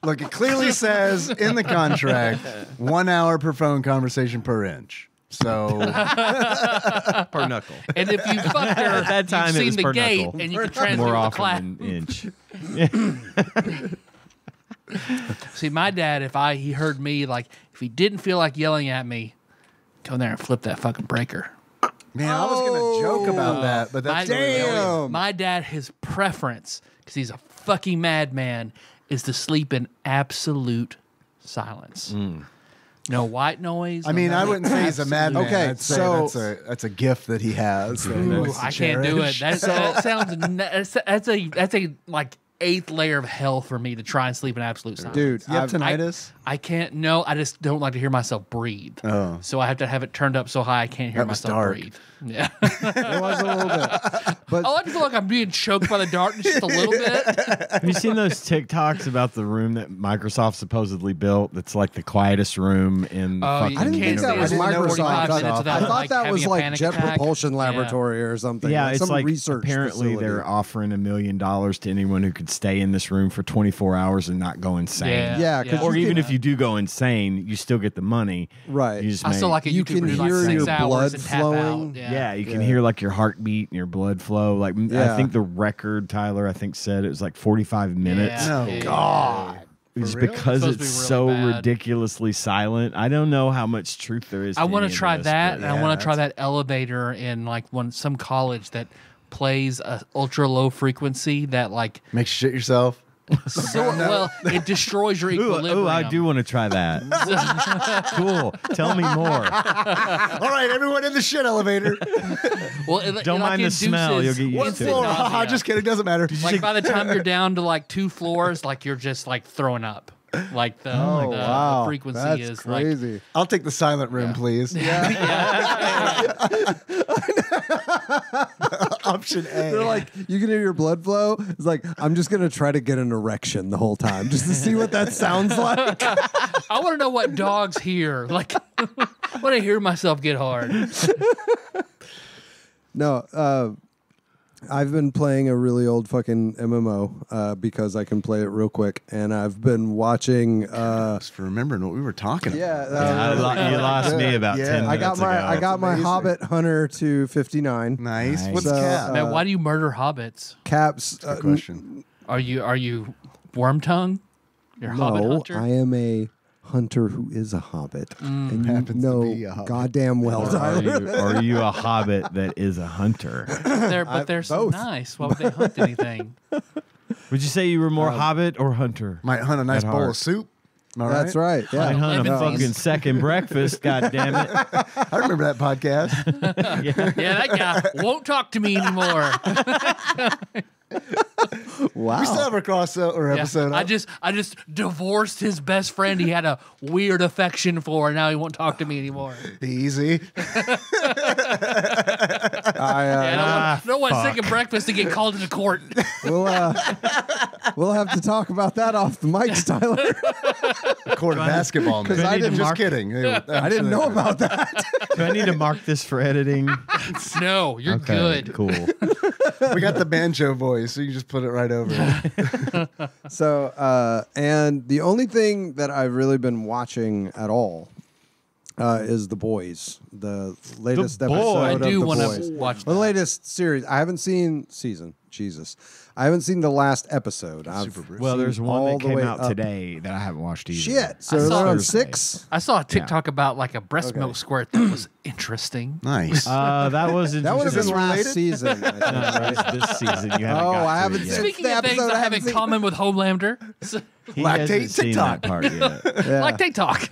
Speaker 6: Look, it clearly says in the contract 1 hour per phone conversation per inch. So
Speaker 4: per knuckle.
Speaker 3: And if you fucked her,
Speaker 4: at that time,
Speaker 3: you've
Speaker 4: it was
Speaker 3: seen the
Speaker 4: per
Speaker 3: gate
Speaker 4: knuckle.
Speaker 3: and you can transfer
Speaker 4: More
Speaker 3: the
Speaker 4: often
Speaker 3: class.
Speaker 4: than inch.
Speaker 3: See, my dad, if he heard me, like, if he didn't feel like yelling at me, go in there and flip that fucking breaker.
Speaker 6: man, I was gonna joke about that, but that's
Speaker 3: My dad, his preference, because he's a fucking madman, is to sleep in absolute silence. No white noise.
Speaker 6: I mean, I wouldn't say he's a madman.
Speaker 5: Okay,
Speaker 6: I'd say
Speaker 5: so-
Speaker 6: that's a gift that he has. that he
Speaker 3: Ooh,
Speaker 6: wants to
Speaker 3: I can't do it.
Speaker 6: cherish.
Speaker 3: That sounds. That's a like 8th layer of hell for me to try and sleep in absolute silence.
Speaker 5: Dude,
Speaker 6: You have tinnitus?
Speaker 3: I can't. No, I just don't like to hear myself breathe.
Speaker 6: Oh.
Speaker 3: So I have to have it turned up so high I can't hear
Speaker 6: That was
Speaker 3: myself
Speaker 6: dark.
Speaker 3: breathe. Yeah.
Speaker 5: it was a little bit. But
Speaker 3: I like to feel like I'm being choked by the darkness just a little bit.
Speaker 4: Have you seen those TikToks about the room that Microsoft supposedly built? That's like the quietest room in. Fucking
Speaker 5: I didn't think that was
Speaker 6: I didn't know it was
Speaker 5: Microsoft.
Speaker 6: Microsoft.
Speaker 5: I thought that was
Speaker 3: having a
Speaker 5: like
Speaker 3: panic
Speaker 5: Jet
Speaker 3: attack.
Speaker 5: Propulsion Laboratory or something.
Speaker 4: Yeah,
Speaker 5: like
Speaker 4: it's
Speaker 5: some
Speaker 4: like
Speaker 5: research
Speaker 4: apparently
Speaker 5: facility.
Speaker 4: they're offering $1 million to anyone who could stay in this room for 24 hours and not go insane.
Speaker 5: Yeah, 'cause
Speaker 4: Or
Speaker 5: you
Speaker 4: even
Speaker 5: can-
Speaker 4: if you do go insane, you still get the money.
Speaker 5: Right.
Speaker 4: You just
Speaker 3: I still like a
Speaker 5: You
Speaker 3: YouTuber
Speaker 5: can
Speaker 3: who's like
Speaker 5: hear
Speaker 3: 6
Speaker 5: your
Speaker 3: hours
Speaker 5: blood
Speaker 3: and tap
Speaker 5: flowing.
Speaker 3: out.
Speaker 4: Yeah, you can hear like your heartbeat and your blood flow. Like
Speaker 5: Yeah.
Speaker 4: I think the record Tyler said it was like 45 minutes.
Speaker 6: No.
Speaker 5: God.
Speaker 4: It's
Speaker 6: For real?
Speaker 4: because
Speaker 3: It's
Speaker 4: it's,
Speaker 3: supposed to be really
Speaker 4: so
Speaker 3: bad.
Speaker 4: ridiculously silent. I don't know how much truth there is.
Speaker 3: I
Speaker 4: want to
Speaker 3: try that, and I
Speaker 6: yeah,
Speaker 3: want to try that elevator in like some college that plays a ultra low frequency that like
Speaker 6: Make you shit yourself.
Speaker 3: well it destroys your equilibrium.
Speaker 4: Ooh, I do want to try that. Cool. Tell me more.
Speaker 6: All right, everyone in the shit elevator.
Speaker 3: Well,
Speaker 4: Don't mind the smell. You'll get used
Speaker 6: What
Speaker 4: to it.
Speaker 6: floor? Haha, just kidding. Doesn't matter.
Speaker 3: Like by the time you're down to like 2 floors, like you're just like throwing up. Like the,
Speaker 5: Oh,
Speaker 3: the,
Speaker 5: wow.
Speaker 3: the frequency
Speaker 5: That's
Speaker 3: is
Speaker 5: crazy.
Speaker 6: I'll take the silent room, please. Option A.
Speaker 5: They're like, you can hear your blood flow. It's like, I'm just going to try to get an erection the whole time just to see what that sounds like.
Speaker 3: I want to know what dogs hear. Like when I hear myself get hard.
Speaker 5: No, I've been playing a really old fucking MMO because I can play it real quick, and I've been watching.
Speaker 6: Just remembering what we were talking about.
Speaker 4: You lost me about 10
Speaker 5: I got
Speaker 4: minutes
Speaker 5: my
Speaker 4: ago.
Speaker 5: I got my
Speaker 6: amazing.
Speaker 5: Hobbit Hunter to 59.
Speaker 6: Nice.
Speaker 4: Nice.
Speaker 6: What's
Speaker 5: So,
Speaker 6: Cap?
Speaker 3: Man, why do you murder hobbits?
Speaker 5: Caps.
Speaker 6: Good question.
Speaker 3: Are you worm tongue? You're a hobbit
Speaker 5: No,
Speaker 3: hunter.
Speaker 5: I am a hunter who is a hobbit, and you
Speaker 6: Happens to
Speaker 5: know
Speaker 6: be a hobbit.
Speaker 5: goddamn well, Tyler.
Speaker 4: Are you a hobbit that is a hunter?
Speaker 3: They're so
Speaker 5: both.
Speaker 3: nice. Why would they hunt anything?
Speaker 4: Would you say you were more hobbit or hunter?
Speaker 6: Might hunt a nice
Speaker 4: At
Speaker 6: bowl
Speaker 4: heart.
Speaker 6: of soup. Am I
Speaker 5: That's right. Yeah.
Speaker 4: I'd hunt a
Speaker 3: Lemon
Speaker 4: fucking
Speaker 3: beans.
Speaker 4: second breakfast, God damn it.
Speaker 6: I remember that podcast.
Speaker 3: Yeah, that guy won't talk to me anymore.
Speaker 5: Wow.
Speaker 6: We still have our crossover
Speaker 3: Yeah,
Speaker 6: episode.
Speaker 3: I just divorced his best friend he had a weird affection for, and now he won't talk to me anymore.
Speaker 6: Easy.
Speaker 3: I don't want second breakfast to get called into court.
Speaker 5: We'll have to talk about that off the mics, Tyler.
Speaker 6: Court of basketball.
Speaker 5: Because I didn't
Speaker 6: Just kidding.
Speaker 5: I didn't know about that.
Speaker 4: Do I need to mark this for editing?
Speaker 3: No, you're good.
Speaker 4: Cool.
Speaker 6: We got the banjo voice, so you just put it right over it.
Speaker 5: So, and the only thing that I've really been watching at all is The Boys, the latest
Speaker 4: The
Speaker 5: episode
Speaker 4: Boys.
Speaker 3: I
Speaker 5: of
Speaker 3: do
Speaker 5: The
Speaker 3: want
Speaker 5: Boys.
Speaker 3: to watch
Speaker 5: The
Speaker 3: that.
Speaker 5: latest series. I haven't seen season. Jesus. I haven't seen the last episode.
Speaker 4: Well, there's one
Speaker 5: all
Speaker 4: that
Speaker 5: the
Speaker 4: came
Speaker 5: way
Speaker 4: out
Speaker 5: up.
Speaker 4: today that I haven't watched either.
Speaker 5: Shit. So
Speaker 3: I
Speaker 5: they're
Speaker 3: saw
Speaker 5: on
Speaker 4: Thursday.
Speaker 5: 6?
Speaker 3: I saw a TikTok about like a breast milk squirt that was interesting.
Speaker 6: Nice.
Speaker 4: That was
Speaker 5: That would have been
Speaker 4: interesting.
Speaker 5: last
Speaker 6: related?
Speaker 5: season. I think,
Speaker 4: No,
Speaker 5: right?
Speaker 4: this season. You haven't
Speaker 5: Oh,
Speaker 4: got
Speaker 5: I
Speaker 4: to
Speaker 5: haven't
Speaker 4: it yet.
Speaker 5: seen-
Speaker 3: Speaking
Speaker 5: the
Speaker 3: of things
Speaker 5: episode
Speaker 3: I
Speaker 5: I
Speaker 3: have
Speaker 5: haven't
Speaker 3: in
Speaker 5: seen.
Speaker 3: common with Homelander, so,
Speaker 4: He
Speaker 6: Lactate
Speaker 4: hasn't seen
Speaker 6: TikTok.
Speaker 4: that part yet.
Speaker 5: Yeah.
Speaker 3: like TikTok.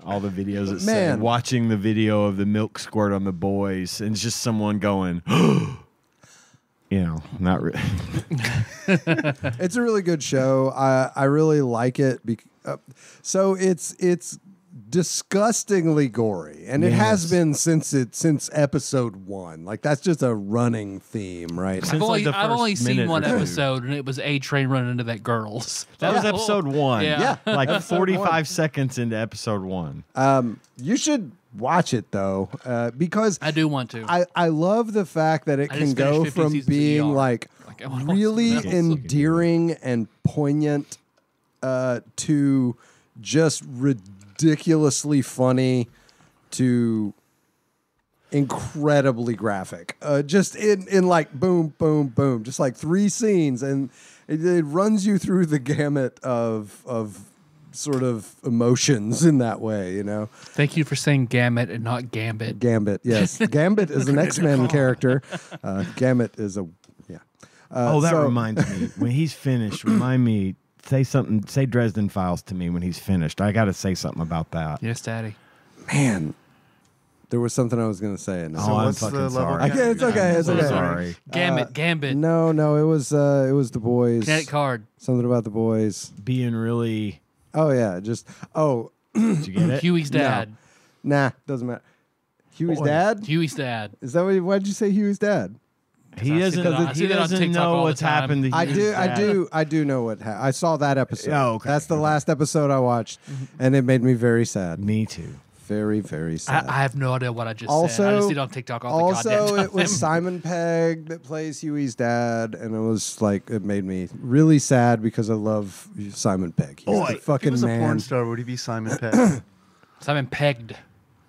Speaker 4: All the videos that say
Speaker 5: Man.
Speaker 4: watching the video of the milk squirt on The Boys, and it's just someone going, you know, not really.
Speaker 5: It's a really good show. I really like it. So it's disgustingly gory, and it has
Speaker 4: Yes.
Speaker 5: been since episode 1. Like that's just a running theme, right?
Speaker 4: Since, like, the
Speaker 3: I've only
Speaker 4: first
Speaker 3: seen
Speaker 4: minute
Speaker 3: one
Speaker 4: or two.
Speaker 3: episode, and it was A Train running into that girl's.
Speaker 4: That was episode 1.
Speaker 3: Yeah.
Speaker 4: Like
Speaker 5: Episode
Speaker 4: 45
Speaker 5: 1.
Speaker 4: seconds into episode 1.
Speaker 5: You should watch it though, because
Speaker 3: I do want to.
Speaker 5: I love the fact that it
Speaker 3: I
Speaker 5: can
Speaker 3: just
Speaker 5: go
Speaker 3: finished 50
Speaker 5: from
Speaker 3: seasons of
Speaker 5: being
Speaker 3: ER.
Speaker 5: like
Speaker 3: Like, I wanna watch
Speaker 5: really
Speaker 3: something else.
Speaker 5: endearing and poignant to just ridiculously funny to incredibly graphic. Just in like boom, boom, boom, just like 3 scenes, and it runs you through the gamut of sort of emotions in that way, you know.
Speaker 3: Thank you for saying Gamut and not Gambit.
Speaker 5: Gambit, yes. Gambit is an X-Men character. Gambit is a
Speaker 4: That
Speaker 5: so-
Speaker 4: reminds me. When he's finished, remind me, say something, say Dresden Files to me when he's finished. I got to say something about that.
Speaker 3: Yes, Daddy.
Speaker 5: Man, there was something I was going to say. And
Speaker 4: Oh, I'm
Speaker 6: what's the
Speaker 4: fucking
Speaker 6: level
Speaker 4: sorry.
Speaker 5: I can't, it's okay. It's
Speaker 4: I'm
Speaker 5: okay.
Speaker 4: sorry.
Speaker 3: Gambit.
Speaker 5: No, it was The Boys.
Speaker 3: Kinetic card.
Speaker 5: Something about The Boys.
Speaker 4: Being really,
Speaker 5: Oh yeah,
Speaker 4: did you get it?
Speaker 3: Huey's dad.
Speaker 5: Nah, doesn't matter. Huey's
Speaker 4: Boy.
Speaker 5: dad?
Speaker 3: Huey's dad.
Speaker 5: Is that why'd you say Huey's dad?
Speaker 4: He
Speaker 3: I see
Speaker 4: doesn't,
Speaker 3: that on- I see
Speaker 4: he
Speaker 3: that on
Speaker 4: doesn't
Speaker 3: TikTok all
Speaker 4: know
Speaker 3: the
Speaker 4: what's
Speaker 3: time.
Speaker 4: happened to
Speaker 5: I
Speaker 4: Hugh's
Speaker 5: do,
Speaker 4: dad.
Speaker 5: I do know what I saw that episode.
Speaker 4: Oh, okay.
Speaker 5: That's the last episode I watched, and it made me very sad.
Speaker 4: Me too.
Speaker 5: Very, very sad.
Speaker 3: I have no idea what I just said. I
Speaker 5: Also-
Speaker 3: just see it on TikTok all the goddamn
Speaker 5: Also,
Speaker 3: time.
Speaker 5: it was Simon Pegg that plays Huey's dad, and it was like it made me really sad because I love Simon Pegg. He's the
Speaker 6: If he
Speaker 5: fucking
Speaker 6: was a porn
Speaker 5: man.
Speaker 6: star, would he be Simon Pegg?
Speaker 3: Simon pegged.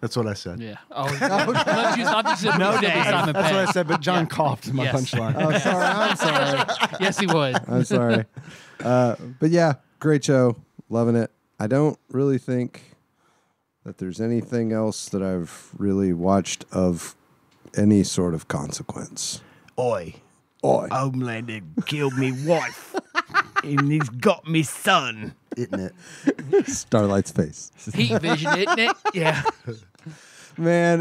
Speaker 6: That's what I said.
Speaker 3: Yeah. Oh, I thought you said
Speaker 4: No,
Speaker 3: Simon
Speaker 6: That's what I
Speaker 3: Pegg.
Speaker 6: said, but John coughed in my
Speaker 3: Yes.
Speaker 6: punchline.
Speaker 5: Oh, sorry. I'm sorry.
Speaker 3: Yes, he would.
Speaker 5: I'm sorry. But yeah, great show. Loving it. I don't really think that there's anything else that I've really watched of any sort of consequence.
Speaker 4: Oi,
Speaker 5: Oi.
Speaker 4: Homelander killed me wife, and he's got me son.
Speaker 6: Isn't it?
Speaker 5: Starlight's face.
Speaker 3: Heat vision, isn't it? Yeah.
Speaker 5: Man,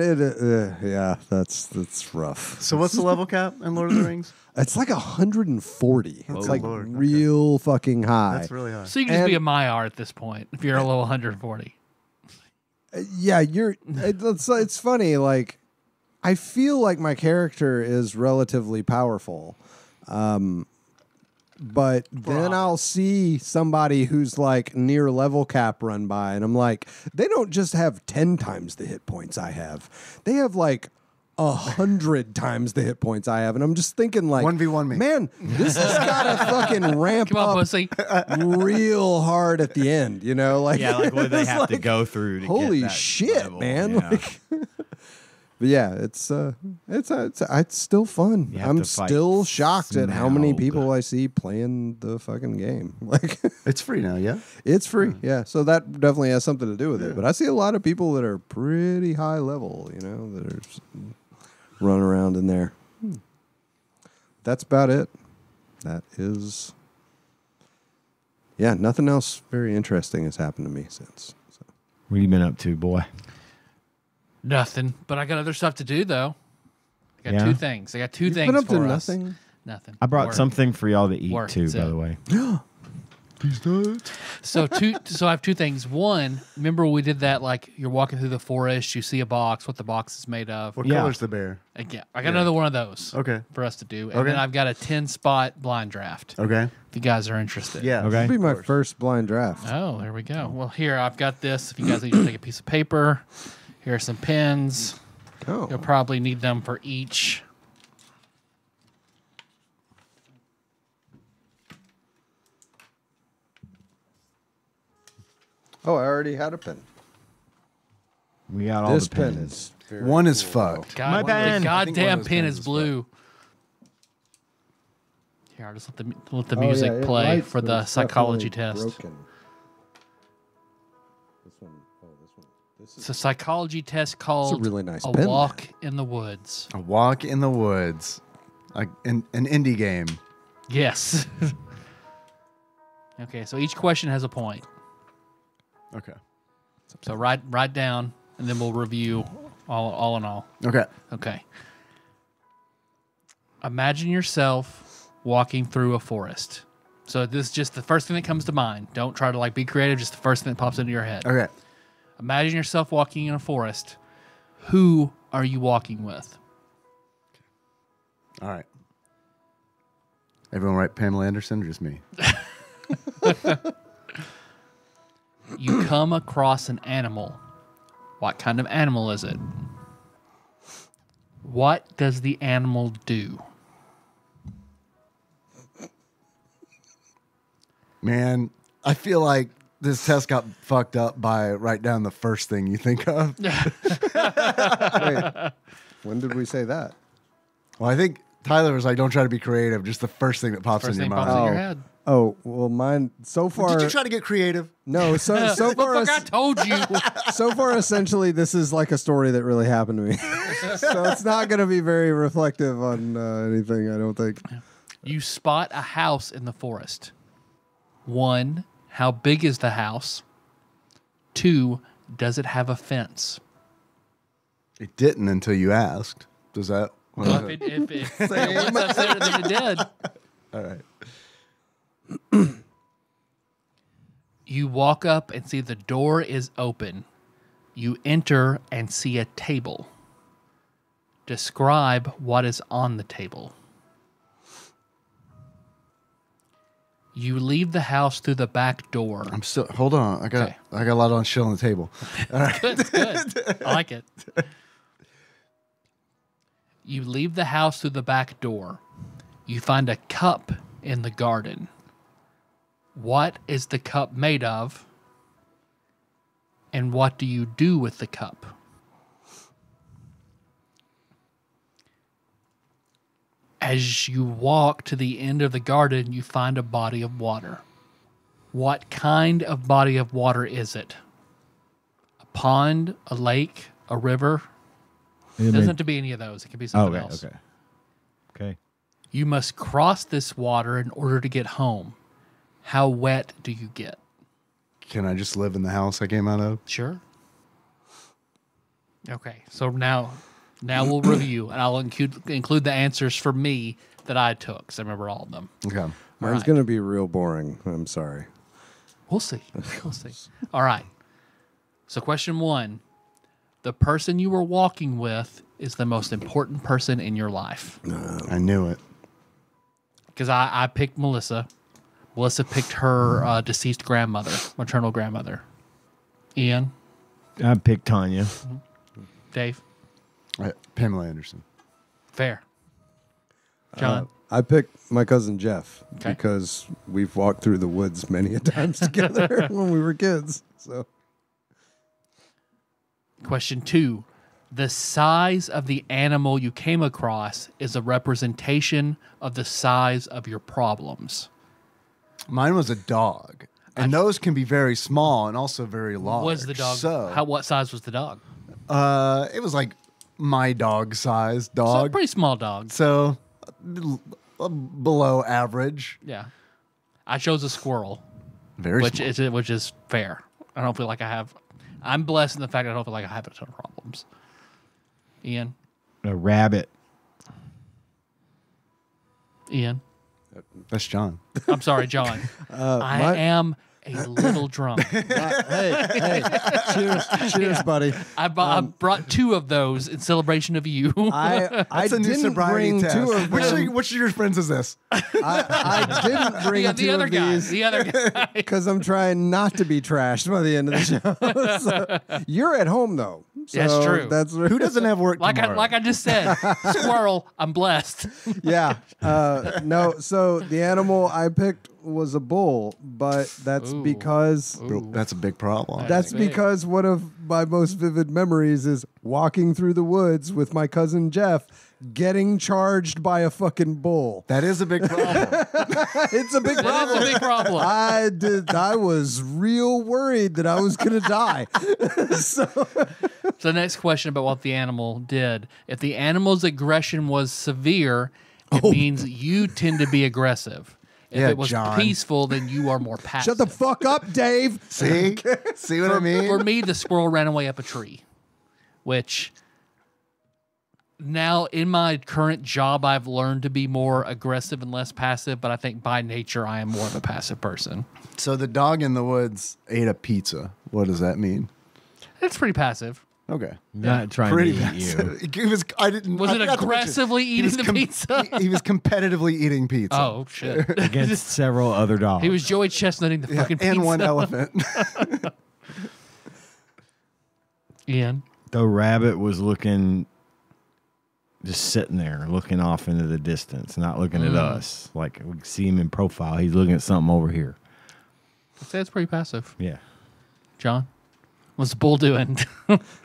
Speaker 5: yeah, that's rough.
Speaker 6: So what's the level cap in Lord of the Rings?
Speaker 5: It's like 140.
Speaker 6: Oh,
Speaker 5: It's like
Speaker 6: Lord. Okay.
Speaker 5: real fucking high.
Speaker 6: That's really high.
Speaker 3: So you can just be a
Speaker 5: And-
Speaker 3: Maiar at this point if you're a little 140.
Speaker 5: Yeah, it's funny. Like, I feel like my character is relatively powerful, but then I'll see somebody who's like near level cap run by, and I'm like, they don't just have 10 times the hit points I have. They have like 100 times the hit points I have, and I'm just thinking like
Speaker 6: 1v1 me.
Speaker 5: Man, this has got to fucking ramp
Speaker 3: Come on,
Speaker 5: up
Speaker 3: pussy.
Speaker 5: real hard at the end. You know, like
Speaker 4: Yeah, like what do they
Speaker 5: it's
Speaker 4: have to
Speaker 5: like,
Speaker 4: go through to
Speaker 5: holy
Speaker 4: get that
Speaker 5: shit,
Speaker 4: level.
Speaker 5: man!
Speaker 4: Yeah.
Speaker 5: Like, but yeah, it's still fun.
Speaker 4: You have
Speaker 5: I'm
Speaker 4: to fight
Speaker 5: still shocked at how many
Speaker 4: Smaug.
Speaker 5: people I see playing the fucking game. Like,
Speaker 6: It's free now, yeah?
Speaker 5: it's free, yeah. So that definitely has something to do with it. But I see a lot of people that are pretty high level, you know, that are running around in there. That's about it. That is, yeah. Nothing else very interesting has happened to me since. So.
Speaker 4: What have you been up to, boy?
Speaker 3: Nothing. But I got other stuff to do, though. I got
Speaker 4: Yeah?
Speaker 3: two things. I got two
Speaker 5: You've
Speaker 3: things
Speaker 5: been up
Speaker 3: for
Speaker 5: to
Speaker 3: us.
Speaker 5: nothing.
Speaker 3: Nothing.
Speaker 4: I brought
Speaker 3: Work.
Speaker 4: something for y'all to eat
Speaker 3: Work,
Speaker 4: too,
Speaker 3: that's
Speaker 4: by
Speaker 3: it.
Speaker 4: the way.
Speaker 3: So I have two things. One, remember we did that, like you're walking through the forest, you see a box, what the box is made of.
Speaker 6: What
Speaker 4: Yeah.
Speaker 6: color's the bear?
Speaker 3: Yeah, I got another one of those.
Speaker 6: Okay.
Speaker 3: For us to do. And
Speaker 6: Okay.
Speaker 3: then I've got a 10-spot blind draft.
Speaker 6: Okay.
Speaker 3: If you guys are interested.
Speaker 6: Yeah.
Speaker 4: Okay.
Speaker 5: This will be my first blind draft.
Speaker 3: Oh, there we go. Well, here, I've got this. If you guys need to take a piece of paper, here are some pens.
Speaker 5: Oh,
Speaker 3: You'll probably need them for each.
Speaker 5: oh, I already had a pen.
Speaker 4: We got all
Speaker 5: This
Speaker 4: the
Speaker 5: pen
Speaker 4: pens.
Speaker 5: is very
Speaker 6: One is
Speaker 5: cool.
Speaker 6: fucked.
Speaker 3: God,
Speaker 4: My pen.
Speaker 3: The
Speaker 6: I think one
Speaker 3: goddamn
Speaker 6: of those
Speaker 3: pen
Speaker 6: pens
Speaker 3: is
Speaker 6: is
Speaker 3: blue. Here, I'll just let the
Speaker 5: Oh,
Speaker 3: music
Speaker 5: yeah, it
Speaker 3: play
Speaker 5: writes,
Speaker 3: for
Speaker 5: but
Speaker 3: the
Speaker 5: it's
Speaker 3: psychology
Speaker 5: definitely
Speaker 3: test.
Speaker 5: broken. This one. Oh, this one. This
Speaker 3: It's a psychology test called
Speaker 5: really nice
Speaker 3: A
Speaker 5: pen
Speaker 3: Walk in the Woods.
Speaker 6: A walk in the woods. Like an indie game.
Speaker 3: Yes. Okay, so each question has a point.
Speaker 6: Okay.
Speaker 3: So write down, and then we'll review all in all.
Speaker 6: Okay.
Speaker 3: Okay. Imagine yourself walking through a forest. So this is just the first thing that comes to mind. Don't try to like be creative, just the first thing that pops into your head.
Speaker 6: Okay.
Speaker 3: Imagine yourself walking in a forest. Who are you walking with?
Speaker 6: All right. Everyone write Pamela Anderson or just me?
Speaker 3: You come across an animal. What kind of animal is it? What does the animal do?
Speaker 6: Man, I feel like this test got fucked up by write down the first thing you think of.
Speaker 5: Wait, when did we say that?
Speaker 6: Well, I think Tyler was like, don't try to be creative. Just the first thing that pops
Speaker 3: First
Speaker 6: in your
Speaker 3: thing pops
Speaker 6: mind.
Speaker 3: in your
Speaker 5: Oh.
Speaker 3: head.
Speaker 5: Oh, well, mine so far.
Speaker 6: Did you try to get creative?
Speaker 5: No, so far,
Speaker 3: Motherfucker, I told you.
Speaker 5: so far, essentially, this is like a story that really happened to me. So it's not going to be very reflective on anything, I don't think.
Speaker 3: You spot a house in the forest. 1, how big is the house? 2, does it have a fence?
Speaker 6: It didn't until you asked. Does that?
Speaker 3: Well, if once I've said it, then it did.
Speaker 6: All right.
Speaker 3: You walk up and see the door is open. You enter and see a table. Describe what is on the table. You leave the house through the back door.
Speaker 6: I'm still. Hold on. I got
Speaker 3: Okay.
Speaker 6: a lot on shit on the table.
Speaker 3: Good, good. I like it. You leave the house through the back door. You find a cup in the garden. What is the cup made of? And what do you do with the cup? As you walk to the end of the garden, you find a body of water. What kind of body of water is it? A pond, a lake, a river? It doesn't have to be any of those. It can be something
Speaker 4: Okay,
Speaker 3: else.
Speaker 4: okay.
Speaker 3: You must cross this water in order to get home. How wet do you get?
Speaker 6: Can I just live in the house I came out of?
Speaker 3: Sure. Okay, so now we'll review, and I'll include the answers for me that I took, because I remember all of them.
Speaker 6: Okay.
Speaker 5: Mine's
Speaker 3: right.
Speaker 5: going to be real boring. I'm sorry.
Speaker 3: We'll see. We'll see. All right. So question 1. The person you were walking with is the most important person in your life.
Speaker 6: I knew it.
Speaker 3: Because I picked Melissa. Melissa picked her deceased grandmother, maternal grandmother. Ian,
Speaker 4: I picked Tanya.
Speaker 3: Dave.
Speaker 6: Pamela Anderson.
Speaker 3: Fair. John?
Speaker 5: I picked my cousin Jeff
Speaker 3: Okay.
Speaker 5: because we've walked through the woods many a times together when we were kids. So
Speaker 3: Question 2. The size of the animal you came across is a representation of the size of your problems.
Speaker 6: Mine was a dog. And those can be very small and also very large.
Speaker 3: Was the dog?
Speaker 6: So,
Speaker 3: What size was the dog?
Speaker 6: it was like my dog size
Speaker 3: So a
Speaker 6: dog.
Speaker 3: pretty small dog.
Speaker 6: So, below average.
Speaker 3: Yeah. I chose a squirrel,
Speaker 6: Very
Speaker 3: which
Speaker 6: small.
Speaker 3: is fair. I don't feel like I have. I'm blessed in the fact that I don't feel like I have a ton of problems. Ian.
Speaker 4: A rabbit.
Speaker 3: Ian.
Speaker 6: That's John.
Speaker 3: I'm sorry, John. I am a little drunk.
Speaker 5: hey, cheers, buddy.
Speaker 3: I brought 2 of those in celebration of you.
Speaker 5: I
Speaker 6: That's a new
Speaker 5: didn't
Speaker 6: sobriety
Speaker 5: bring
Speaker 6: test.
Speaker 5: 2 of them.
Speaker 6: Which of your friends is this?
Speaker 5: I didn't bring
Speaker 3: the
Speaker 5: 2
Speaker 3: other
Speaker 5: of
Speaker 3: guy.
Speaker 5: these
Speaker 3: The other guy.
Speaker 5: because I'm trying not to be trashed by the end of the show. So, you're at home though. So
Speaker 3: That's true.
Speaker 5: That's
Speaker 6: Who doesn't have work
Speaker 3: Like
Speaker 6: tomorrow?
Speaker 3: I just said, squirrel. I'm blessed.
Speaker 5: yeah. No. So the animal I picked was a bull, but that's
Speaker 3: Ooh.
Speaker 5: because
Speaker 6: Bro, that's a big problem.
Speaker 5: that's
Speaker 3: big.
Speaker 5: because one of my most vivid memories is walking through the woods with my cousin Jeff, getting charged by a fucking bull.
Speaker 6: That is a big problem.
Speaker 5: It's a big
Speaker 3: That is
Speaker 5: problem.
Speaker 3: a big problem.
Speaker 5: I was real worried that I was gonna die.
Speaker 3: So the next question about what the animal did. If the animal's aggression was severe, it means you tend to be aggressive. If
Speaker 6: Yeah,
Speaker 3: it was
Speaker 6: John.
Speaker 3: peaceful, then you are more passive.
Speaker 5: Shut the fuck up, Dave.
Speaker 6: See? See what I mean?
Speaker 3: For me, the squirrel ran away up a tree, which now in my current job, I've learned to be more aggressive and less passive, but I think by nature, I am more of a passive person.
Speaker 6: So the dog in the woods ate a pizza. What does that mean?
Speaker 3: It's pretty passive.
Speaker 6: Okay.
Speaker 4: Not trying
Speaker 6: Pretty
Speaker 4: to eat
Speaker 6: passive.
Speaker 4: you.
Speaker 6: He was, I didn't,
Speaker 3: Was
Speaker 6: I
Speaker 3: it
Speaker 6: forgot to mention,
Speaker 3: aggressively
Speaker 6: he
Speaker 3: eating
Speaker 6: was
Speaker 3: the pizza?
Speaker 6: He was competitively eating pizza.
Speaker 3: Oh, shit.
Speaker 4: Against several other dogs.
Speaker 3: He was Joey Chestnutting the
Speaker 6: Yeah,
Speaker 3: fucking pizza.
Speaker 6: and one elephant.
Speaker 3: Ian.
Speaker 4: The rabbit was looking, just sitting there, looking off into the distance, not looking at us. Like we see him in profile. He's looking at something over here.
Speaker 3: I'd say it's pretty passive.
Speaker 4: Yeah.
Speaker 3: John? What's the bull doing?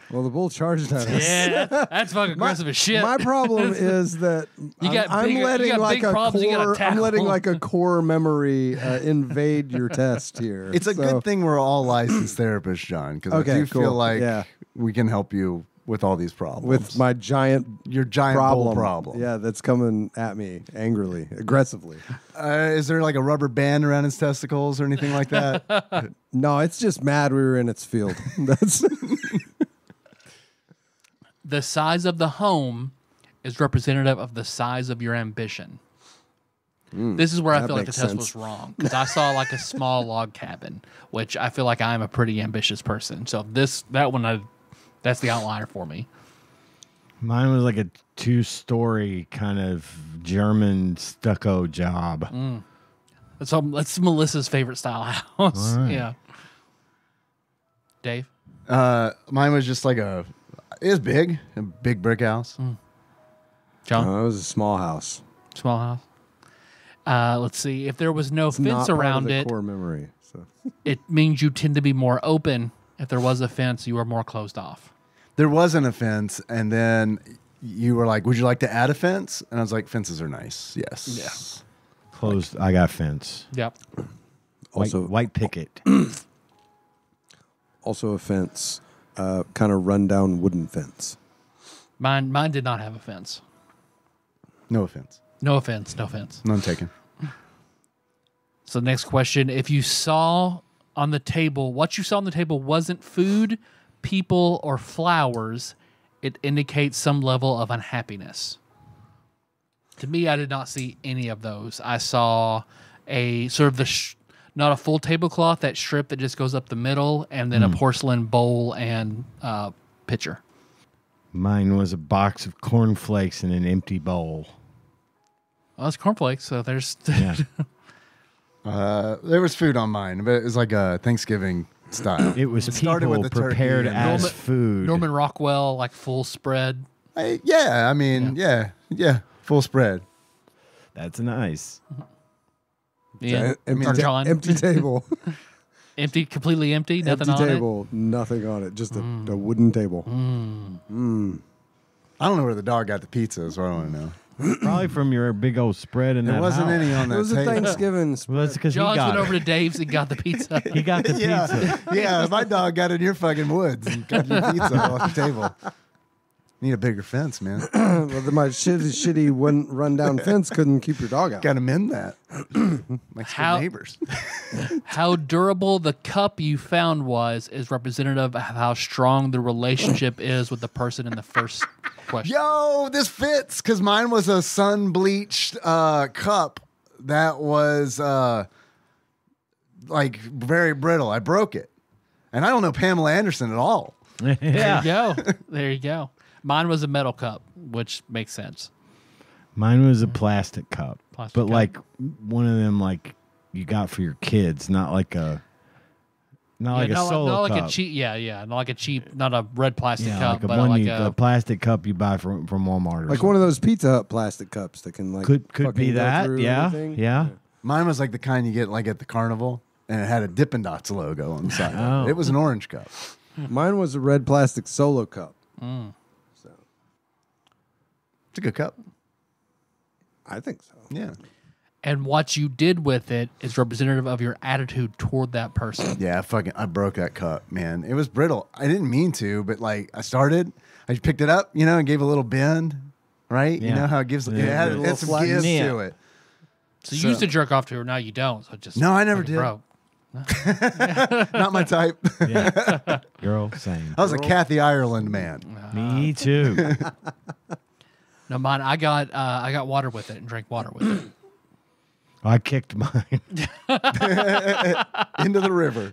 Speaker 5: Well, the bull charged at us.
Speaker 3: Yeah, that's fucking aggressive as shit.
Speaker 5: My problem is that
Speaker 3: You got
Speaker 5: I'm
Speaker 3: big-
Speaker 5: letting
Speaker 3: you got
Speaker 5: like
Speaker 3: big
Speaker 5: a
Speaker 3: problems you gotta
Speaker 5: core. I'm
Speaker 3: tackle.
Speaker 5: letting like a core memory invade your test here.
Speaker 6: It's a
Speaker 5: So-
Speaker 6: good thing we're all licensed therapists, John, because
Speaker 5: Okay,
Speaker 6: I do
Speaker 5: cool.
Speaker 6: feel like
Speaker 5: Yeah.
Speaker 6: we can help you with all these problems.
Speaker 5: with my giant
Speaker 6: your giant bull problem.
Speaker 5: Yeah, that's coming at me angrily, aggressively.
Speaker 6: Is there like a rubber band around his testicles or anything like that?
Speaker 5: No, it's just mad we were in its field. That's
Speaker 3: The size of the home is representative of the size of your ambition. This is where I
Speaker 5: that
Speaker 3: feel like the
Speaker 5: makes
Speaker 3: test
Speaker 5: sense.
Speaker 3: was wrong because I saw like a small log cabin, which I feel like I'm a pretty ambitious person. So that's the outliner for me.
Speaker 4: Mine was like a 2-story kind of German stucco job.
Speaker 3: That's Melissa's favorite style house.
Speaker 4: All right.
Speaker 3: Yeah. Dave?
Speaker 6: Mine was just like it was big, a big brick house.
Speaker 3: John?
Speaker 5: it was a small house.
Speaker 3: Small house? Let's see. If there was no
Speaker 5: It's
Speaker 3: fence
Speaker 5: not part of
Speaker 3: around
Speaker 5: the
Speaker 3: it,
Speaker 5: core memory. So
Speaker 3: it means you tend to be more open. If there was a fence, you are more closed off.
Speaker 6: There wasn't a fence, and then you were like, "Would you like to add a fence?" And I was like, "Fences are nice, yes."
Speaker 3: Yeah.
Speaker 4: Closed. I got fence.
Speaker 3: Yep.
Speaker 4: White picket.
Speaker 5: also a fence, kind of rundown wooden fence.
Speaker 3: Mine did not have a fence.
Speaker 6: No offense,
Speaker 3: No offense. No offense.
Speaker 6: none taken.
Speaker 3: So next question. If you saw on the table, what you saw on the table wasn't food, people, or flowers, it indicates some level of unhappiness. To me, I did not see any of those. I saw a sort of not a full tablecloth, that strip that just goes up the middle, and then a porcelain bowl and pitcher.
Speaker 4: Mine was a box of cornflakes in an empty bowl.
Speaker 3: Well, it's cornflakes, so there's...
Speaker 4: Yeah.
Speaker 6: There was food on mine, but it was like a Thanksgiving style.
Speaker 4: It was
Speaker 6: started
Speaker 4: people
Speaker 6: with the turkey
Speaker 4: prepared
Speaker 6: and
Speaker 4: as
Speaker 3: Norman-
Speaker 4: food.
Speaker 3: Norman Rockwell, like full spread.
Speaker 6: I mean, yeah, full spread.
Speaker 4: That's nice.
Speaker 3: Yeah.
Speaker 5: Empty,
Speaker 3: Or John.
Speaker 5: empty table.
Speaker 3: Empty, completely empty, nothing
Speaker 5: empty
Speaker 3: on
Speaker 5: table, nothing on it. Just a wooden table.
Speaker 6: I don't know where the dog got the pizza, is what I want to know.
Speaker 4: Probably from your big old spread in
Speaker 6: There
Speaker 4: that
Speaker 6: wasn't
Speaker 4: house.
Speaker 6: any on
Speaker 5: It
Speaker 6: that
Speaker 5: was a
Speaker 6: table.
Speaker 5: Thanksgiving
Speaker 4: Well,
Speaker 5: spread.
Speaker 4: that's because
Speaker 3: it.
Speaker 4: he
Speaker 3: John's
Speaker 4: got
Speaker 3: went
Speaker 4: it.
Speaker 3: over to Dave's and got the pizza.
Speaker 4: He got the pizza.
Speaker 6: Yeah, my dog got in your fucking woods and got your pizza off the table. Need a bigger fence, man.
Speaker 5: Well, my shitty run-down fence couldn't keep your dog out.
Speaker 6: Got to mend that. Makes
Speaker 3: How-
Speaker 6: good neighbors.
Speaker 3: How durable the cup you found was is representative of how strong the relationship is with the person in the first question.
Speaker 6: Yo, this fits because mine was a sun-bleached cup that was like very brittle. I broke it. And I don't know Pamela Anderson at all.
Speaker 3: There
Speaker 4: Yeah.
Speaker 3: you go. There you go. Mine was a metal cup, which makes sense.
Speaker 4: Mine was a plastic cup,
Speaker 3: Plastic
Speaker 4: but
Speaker 3: cup.
Speaker 4: like one of them like you got for your kids, not like a solo
Speaker 3: not like
Speaker 4: cup.
Speaker 3: a cheap, not like a cheap, not a red plastic
Speaker 4: Yeah,
Speaker 3: cup,
Speaker 4: like a
Speaker 3: but
Speaker 4: one
Speaker 3: like
Speaker 4: a plastic cup you buy from Walmart. Or
Speaker 5: Like one of those Pizza Hut plastic cups that can like
Speaker 4: could
Speaker 5: fucking
Speaker 4: be
Speaker 5: go
Speaker 4: that.
Speaker 5: through
Speaker 4: Yeah,
Speaker 5: everything.
Speaker 4: yeah.
Speaker 6: Mine was like the kind you get like at the carnival, and it had a Dippin' Dots logo on the side.
Speaker 4: Oh.
Speaker 6: It was an orange cup.
Speaker 5: Mine was a red plastic Solo cup. So
Speaker 6: It's a good cup.
Speaker 5: I think so.
Speaker 6: Yeah.
Speaker 3: and what you did with it is representative of your attitude toward that person.
Speaker 6: Yeah, I broke that cup, man. It was brittle. I didn't mean to, but like I picked it up, and gave a little bend, right?
Speaker 4: Yeah.
Speaker 6: You know how it gives,
Speaker 4: Yeah.
Speaker 6: it had
Speaker 5: A little
Speaker 6: some
Speaker 5: flat-
Speaker 6: give
Speaker 4: Yeah.
Speaker 6: to it.
Speaker 3: So you used to jerk off to her, now you don't. So it just
Speaker 6: No, I never
Speaker 3: fucking
Speaker 6: did.
Speaker 3: broke.
Speaker 6: Not my type.
Speaker 4: Yeah. Girl, same.
Speaker 6: I was a Kathy Ireland man.
Speaker 4: Me too.
Speaker 3: No, mine. I got water with it and drank water with it.
Speaker 4: I kicked mine.
Speaker 6: Into the river.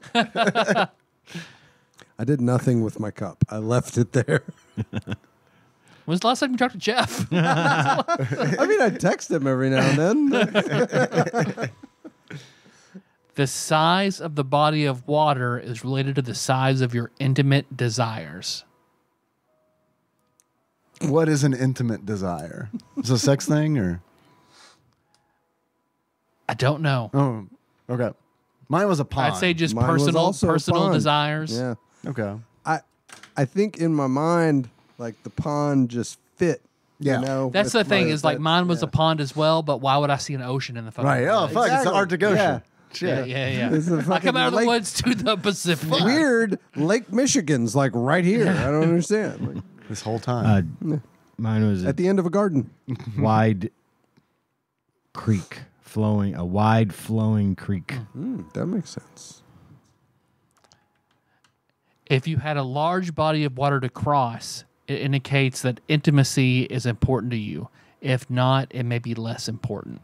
Speaker 5: I did nothing with my cup. I left it there.
Speaker 3: When's the last time you talked to Jeff?
Speaker 5: I mean, I text him every now and then.
Speaker 3: The size of the body of water is related to the size of your intimate desires.
Speaker 6: What is an intimate desire? Is it a sex thing or?
Speaker 3: I don't know.
Speaker 6: Oh, okay. Mine was a pond.
Speaker 3: I'd say just
Speaker 5: Mine was also a
Speaker 3: personal
Speaker 5: pond.
Speaker 3: desires.
Speaker 5: Yeah.
Speaker 6: Okay.
Speaker 5: I think in my mind, like the pond just fit.
Speaker 6: Yeah.
Speaker 3: That's the
Speaker 5: with
Speaker 3: thing
Speaker 5: my-
Speaker 3: is like mine was
Speaker 5: yeah.
Speaker 3: a pond as well, but why would I see an ocean in the fucking
Speaker 6: Right. Oh,
Speaker 3: place?
Speaker 6: fuck. It's the
Speaker 5: Exactly.
Speaker 6: Arctic Ocean.
Speaker 5: Yeah.
Speaker 6: Shit.
Speaker 3: Yeah.
Speaker 5: It's a
Speaker 3: I
Speaker 5: fucking
Speaker 3: come out of the
Speaker 5: lake.
Speaker 3: woods to the Pacific.
Speaker 5: Weird. Lake Michigan's like right here. I don't understand. Like,
Speaker 6: This whole time.
Speaker 4: Mine was
Speaker 5: at the end of a garden.
Speaker 4: wide creek flowing, a wide flowing creek.
Speaker 5: That makes sense.
Speaker 3: If you had a large body of water to cross, it indicates that intimacy is important to you. If not, it may be less important.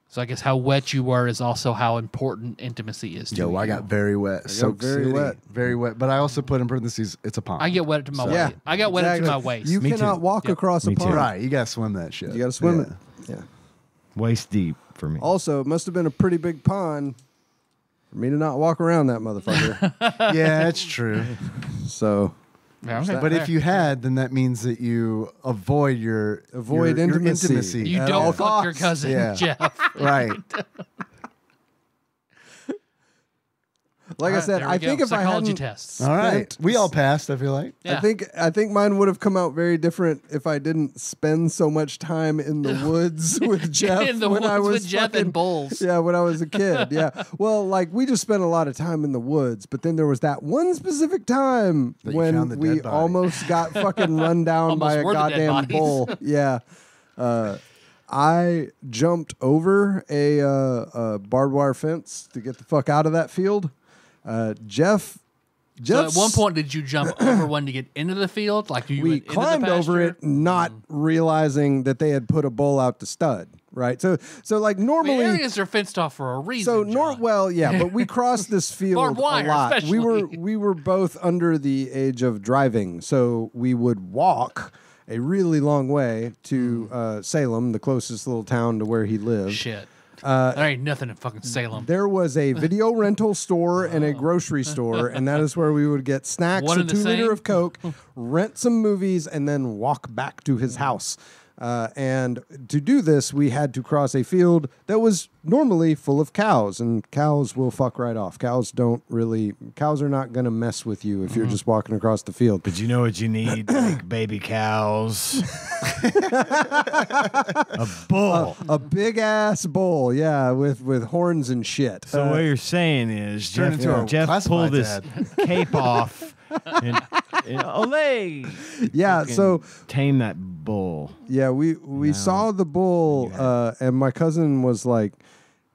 Speaker 3: So I guess how wet you were is also how important intimacy is to you.
Speaker 6: Yo, I got very wet. So
Speaker 5: very wet.
Speaker 6: Very wet. But I also put in parentheses, it's a pond.
Speaker 3: I get wet to my
Speaker 5: Yeah,
Speaker 3: waist. I got wet to
Speaker 5: exactly.
Speaker 3: my waist.
Speaker 5: You
Speaker 4: Me
Speaker 5: cannot
Speaker 4: too.
Speaker 5: walk
Speaker 3: Yep.
Speaker 5: across a
Speaker 4: Me too.
Speaker 5: pond.
Speaker 6: Right. You got to swim that shit.
Speaker 5: You got to swim
Speaker 6: Yeah.
Speaker 5: it. Yeah.
Speaker 4: Waist deep for me.
Speaker 5: Also, it must have been a pretty big pond for me to not walk around that motherfucker.
Speaker 6: Yeah, it's true.
Speaker 5: So
Speaker 3: Yeah, okay,
Speaker 6: But
Speaker 3: fair.
Speaker 6: if you had, then that means that you avoid your
Speaker 5: intimacy.
Speaker 3: you
Speaker 5: at
Speaker 3: don't
Speaker 5: all
Speaker 3: fuck your
Speaker 5: costs.
Speaker 3: cousin,
Speaker 6: Yeah.
Speaker 3: Jeff.
Speaker 6: Right.
Speaker 5: like
Speaker 3: All
Speaker 5: I
Speaker 3: right,
Speaker 5: said,
Speaker 3: there we
Speaker 5: I
Speaker 3: go.
Speaker 5: think if I
Speaker 3: Psychology
Speaker 5: hadn't,
Speaker 3: tests.
Speaker 6: All right.
Speaker 5: Spent-
Speaker 6: We all passed, I feel like.
Speaker 3: Yeah.
Speaker 5: I think mine would have come out very different if I didn't spend so much time in the woods with Jeff
Speaker 3: In the
Speaker 5: when I
Speaker 3: woods
Speaker 5: was
Speaker 3: with Jeff
Speaker 5: fucking,
Speaker 3: and Bulls.
Speaker 5: Yeah, when I was a kid. Yeah. Well, like we just spent a lot of time in the woods, but then there was that one specific time
Speaker 6: That you
Speaker 5: when
Speaker 6: found the
Speaker 5: we
Speaker 6: dead body.
Speaker 5: almost got fucking run down by a
Speaker 3: Almost were the dead
Speaker 5: goddamn
Speaker 3: bodies.
Speaker 5: bull. Yeah. I jumped over a barbed wire fence to get the fuck out of that field. Jeff.
Speaker 3: So at one point, did you jump over one to get into the field? Like you
Speaker 5: we
Speaker 3: went into
Speaker 5: climbed
Speaker 3: the
Speaker 5: over
Speaker 3: pasture?
Speaker 5: it, not realizing that they had put a bull out to stud. Right. So like
Speaker 3: I mean,
Speaker 5: normally.
Speaker 3: areas are fenced off for a reason.
Speaker 5: So
Speaker 3: John.
Speaker 5: well, yeah, but we crossed this field
Speaker 3: Barbed wire,
Speaker 5: a lot.
Speaker 3: especially.
Speaker 5: We were both under the age of driving, so we would walk a really long way to Salem, the closest little town to where he lived.
Speaker 3: Shit. There ain't nothing in fucking Salem.
Speaker 5: There was a video rental store and a grocery store, and that is where we would get snacks,
Speaker 3: One
Speaker 5: a
Speaker 3: and the
Speaker 5: 2 liter
Speaker 3: same?
Speaker 5: of Coke, rent some movies, and then walk back to his house. And to do this, we had to cross a field that was normally full of cows, and cows will fuck right off. Cows are not going to mess with you if you're just walking across the field.
Speaker 4: But you know what you need? Like baby cows. A bull.
Speaker 5: A big ass bull, yeah, with horns and shit.
Speaker 4: So what you're saying is
Speaker 6: Turn into a
Speaker 4: Jeff pulled his
Speaker 6: classified
Speaker 4: cape off and olay.
Speaker 5: Yeah,
Speaker 4: Fucking
Speaker 5: so
Speaker 4: tame that bull.
Speaker 5: yeah, we saw the bull, and my cousin was like,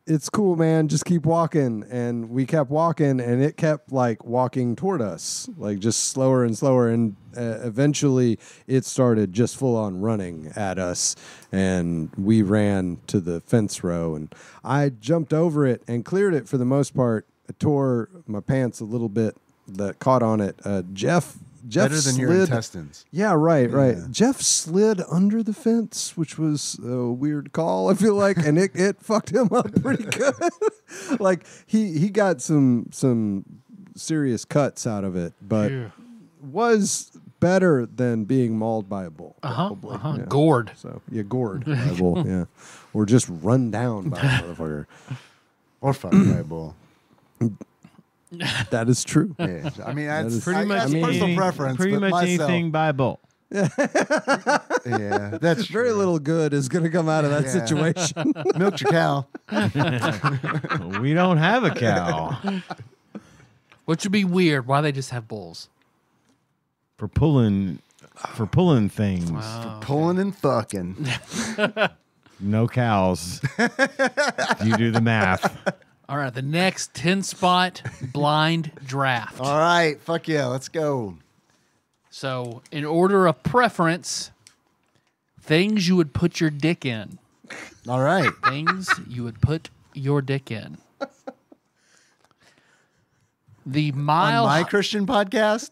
Speaker 5: "It's cool, man. Just keep walking." And we kept walking, and it kept like walking toward us, like just slower and slower. And eventually, it started just full on running at us, and we ran to the fence row, and I jumped over it and cleared it for the most part. I tore my pants a little bit that caught on it. Jeff
Speaker 6: Better than your
Speaker 5: slid.
Speaker 6: intestines.
Speaker 5: Yeah, right.
Speaker 6: Yeah.
Speaker 5: Jeff slid under the fence, which was a weird call, I feel like, and it fucked him up pretty good. Like he got some serious cuts out of it, but was better than being mauled by a bull. Probably. Yeah.
Speaker 3: Gored.
Speaker 5: So gored by a bull, yeah, or just run down by a motherfucker.
Speaker 6: Or fucking by a bull.
Speaker 5: That is true.
Speaker 6: Yeah. I mean, that's
Speaker 5: is
Speaker 4: Pretty much
Speaker 6: personal
Speaker 4: anything,
Speaker 6: preference.
Speaker 4: Pretty
Speaker 6: but
Speaker 4: much
Speaker 6: myself,
Speaker 4: anything by bull.
Speaker 6: Yeah, that's
Speaker 5: Very
Speaker 6: true.
Speaker 5: little good is going to come out of that
Speaker 6: Yeah.
Speaker 5: situation.
Speaker 6: Milk your cow.
Speaker 4: We don't have a cow
Speaker 3: Which would be weird. Why they just have bulls?
Speaker 4: for pulling things.
Speaker 6: Pulling and fucking.
Speaker 4: No cows. You do the math.
Speaker 3: All right, the next 10-spot blind draft.
Speaker 6: All right. Fuck yeah. Let's go.
Speaker 3: So, in order of preference, things you would put your dick in.
Speaker 6: All right.
Speaker 3: Things you would put your dick in. The
Speaker 6: On
Speaker 3: mile
Speaker 6: my Christian podcast.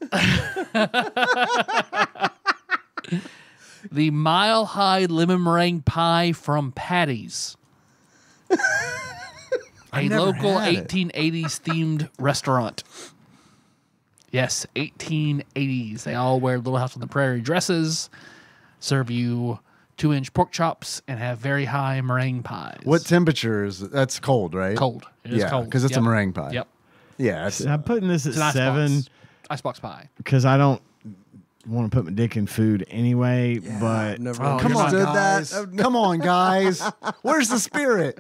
Speaker 3: the Mile High lemon meringue pie from Patty's. A
Speaker 6: never
Speaker 3: local
Speaker 6: had it.
Speaker 3: 1880s themed restaurant. Yes, 1880s. They all wear Little House on the Prairie dresses, serve you 2-inch pork chops, and have very high meringue pies.
Speaker 6: What temperature is it? That's cold, right?
Speaker 3: Cold. It is
Speaker 6: Yeah,
Speaker 3: cold.
Speaker 6: because it's
Speaker 3: Yep.
Speaker 6: a meringue pie.
Speaker 3: Yep.
Speaker 6: Yeah. It's,
Speaker 4: I'm putting this at
Speaker 3: It's an
Speaker 4: 7
Speaker 3: icebox pie.
Speaker 4: because I don't want to put my dick in food anyway. But
Speaker 5: Never
Speaker 3: Oh,
Speaker 6: come on,
Speaker 5: understood
Speaker 6: guys.
Speaker 5: that.
Speaker 6: Come on, guys. Where's the spirit?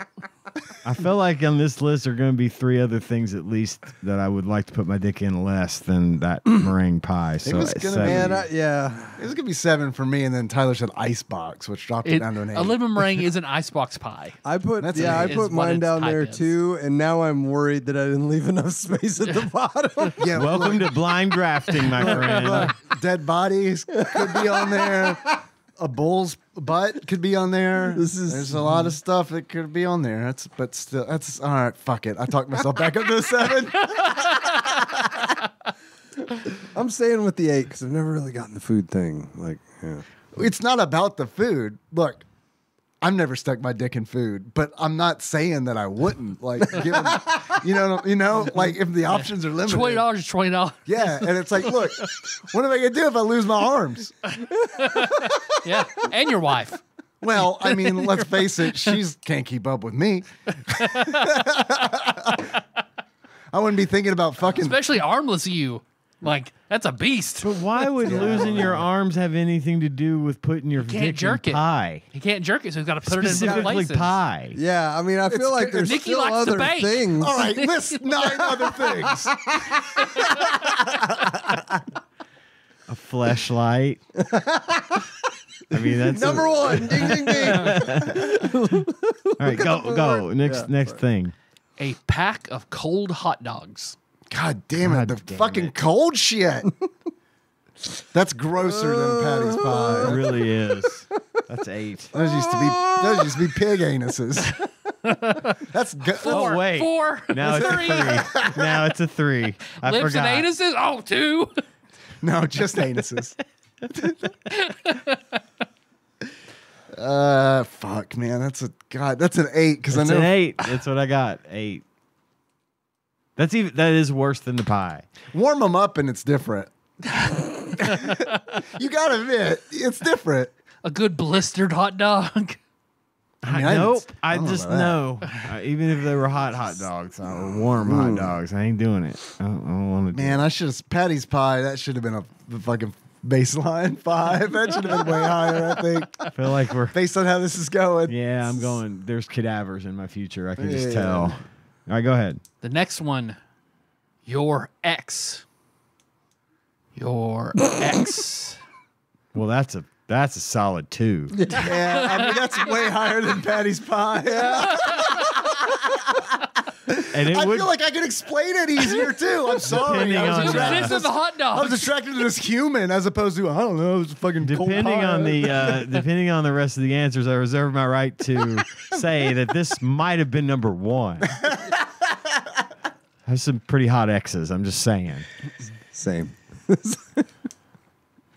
Speaker 4: I feel like on this list are going to be 3 other things at least that I would like to put my dick in less than that meringue pie. So
Speaker 6: was
Speaker 4: at
Speaker 6: gonna
Speaker 4: 7.
Speaker 5: Man, yeah.
Speaker 6: It was going to be 7 for me, and then Tyler said icebox, which dropped it down to an 8.
Speaker 3: A lemon meringue is an icebox pie.
Speaker 5: I put
Speaker 6: That's
Speaker 5: I
Speaker 6: amazing.
Speaker 5: put
Speaker 3: Is what
Speaker 5: mine
Speaker 3: its
Speaker 5: down
Speaker 3: type
Speaker 5: there
Speaker 3: is.
Speaker 5: too, and now I'm worried that I didn't leave enough space at the bottom.
Speaker 6: Yeah,
Speaker 4: Welcome to blind drafting, my friend.
Speaker 6: look, dead bodies could be on there. A bull's butt could be on there. There's a lot of stuff that could be on there. That's all right. Fuck it. I talked myself back up to a 7.
Speaker 5: I'm staying with the 8 because I've never really gotten the food thing. Like, yeah.
Speaker 6: It's not about the food. Look, I've never stuck my dick in food, but I'm not saying that I wouldn't. Like, given, you know, like if the options are limited.
Speaker 3: $20 is $20.
Speaker 6: Yeah, and it's like, look, what am I gonna do if I lose my arms?
Speaker 3: Yeah, and your wife.
Speaker 6: Well, I mean, let's face it, she's can't keep up with me. I wouldn't be thinking about fucking.
Speaker 3: Especially armless you. Like, that's a beast.
Speaker 4: But why would losing your arms have anything to do with putting your
Speaker 3: can't
Speaker 4: dick
Speaker 3: jerk
Speaker 4: in
Speaker 3: it.
Speaker 4: pie?
Speaker 3: He can't jerk it, so he's got to put it in different
Speaker 4: Specifically
Speaker 3: places.
Speaker 4: pie.
Speaker 5: Yeah, I mean, I feel like there's
Speaker 3: Nikki
Speaker 5: still
Speaker 3: likes to
Speaker 5: other
Speaker 3: bake.
Speaker 5: things.
Speaker 6: All right, list 9 other things.
Speaker 4: A fleshlight. I mean, that's
Speaker 5: Number 1, ding, ding, ding.
Speaker 4: All right, go. Next thing.
Speaker 3: A pack of cold hot dogs.
Speaker 6: God damn it,
Speaker 4: God
Speaker 6: the
Speaker 4: damn
Speaker 6: fucking
Speaker 4: it.
Speaker 6: cold shit. That's grosser than Patty's
Speaker 4: It
Speaker 6: pie.
Speaker 4: really is. That's 8.
Speaker 6: Those used to be pig anuses. That's good.
Speaker 4: Oh, wait.
Speaker 3: 4.
Speaker 4: Now it's a
Speaker 3: 3.
Speaker 4: 3. Now it's a 3. I
Speaker 3: Lips
Speaker 4: forgot.
Speaker 3: and anuses? Oh, 2.
Speaker 6: No, just anuses. Fuck, man. That's an 8 because I
Speaker 4: That's
Speaker 6: know
Speaker 4: an 8. That's what I got. 8. That is worse than the pie.
Speaker 6: warm them up and it's different. You gotta admit, it's different.
Speaker 3: A good blistered hot dog.
Speaker 4: Nope. I
Speaker 6: don't
Speaker 4: just
Speaker 6: know
Speaker 4: know. Even if they were hot dogs or warm hot dogs, I ain't doing it. I don't want to.
Speaker 6: Man, I should have Patty's pie. That should have been the fucking baseline 5. That should have been way higher. I think.
Speaker 4: I feel like we're
Speaker 6: Based on how this is going.
Speaker 4: Yeah, I'm going. There's cadavers in my future. I can just
Speaker 6: Yeah.
Speaker 4: tell. All right, go ahead.
Speaker 3: The next one, your ex. Your ex.
Speaker 4: Well, that's a solid 2.
Speaker 6: Yeah, I mean that's way higher than Patty's pie.
Speaker 4: And it
Speaker 6: I
Speaker 4: would
Speaker 6: feel like I could explain it easier too. I'm sorry.
Speaker 4: Depending
Speaker 6: I
Speaker 4: on
Speaker 6: was,
Speaker 4: the-
Speaker 6: attracted
Speaker 3: This
Speaker 6: to
Speaker 3: is the hot
Speaker 6: I was
Speaker 3: dog.
Speaker 6: attracted to this human as opposed to I don't know. It's fucking cold
Speaker 4: depending
Speaker 6: pie.
Speaker 4: on the depending on the rest of the answers. I reserve my right to say that this might have been number 1. There's some pretty hot X's. I'm just saying.
Speaker 5: Same.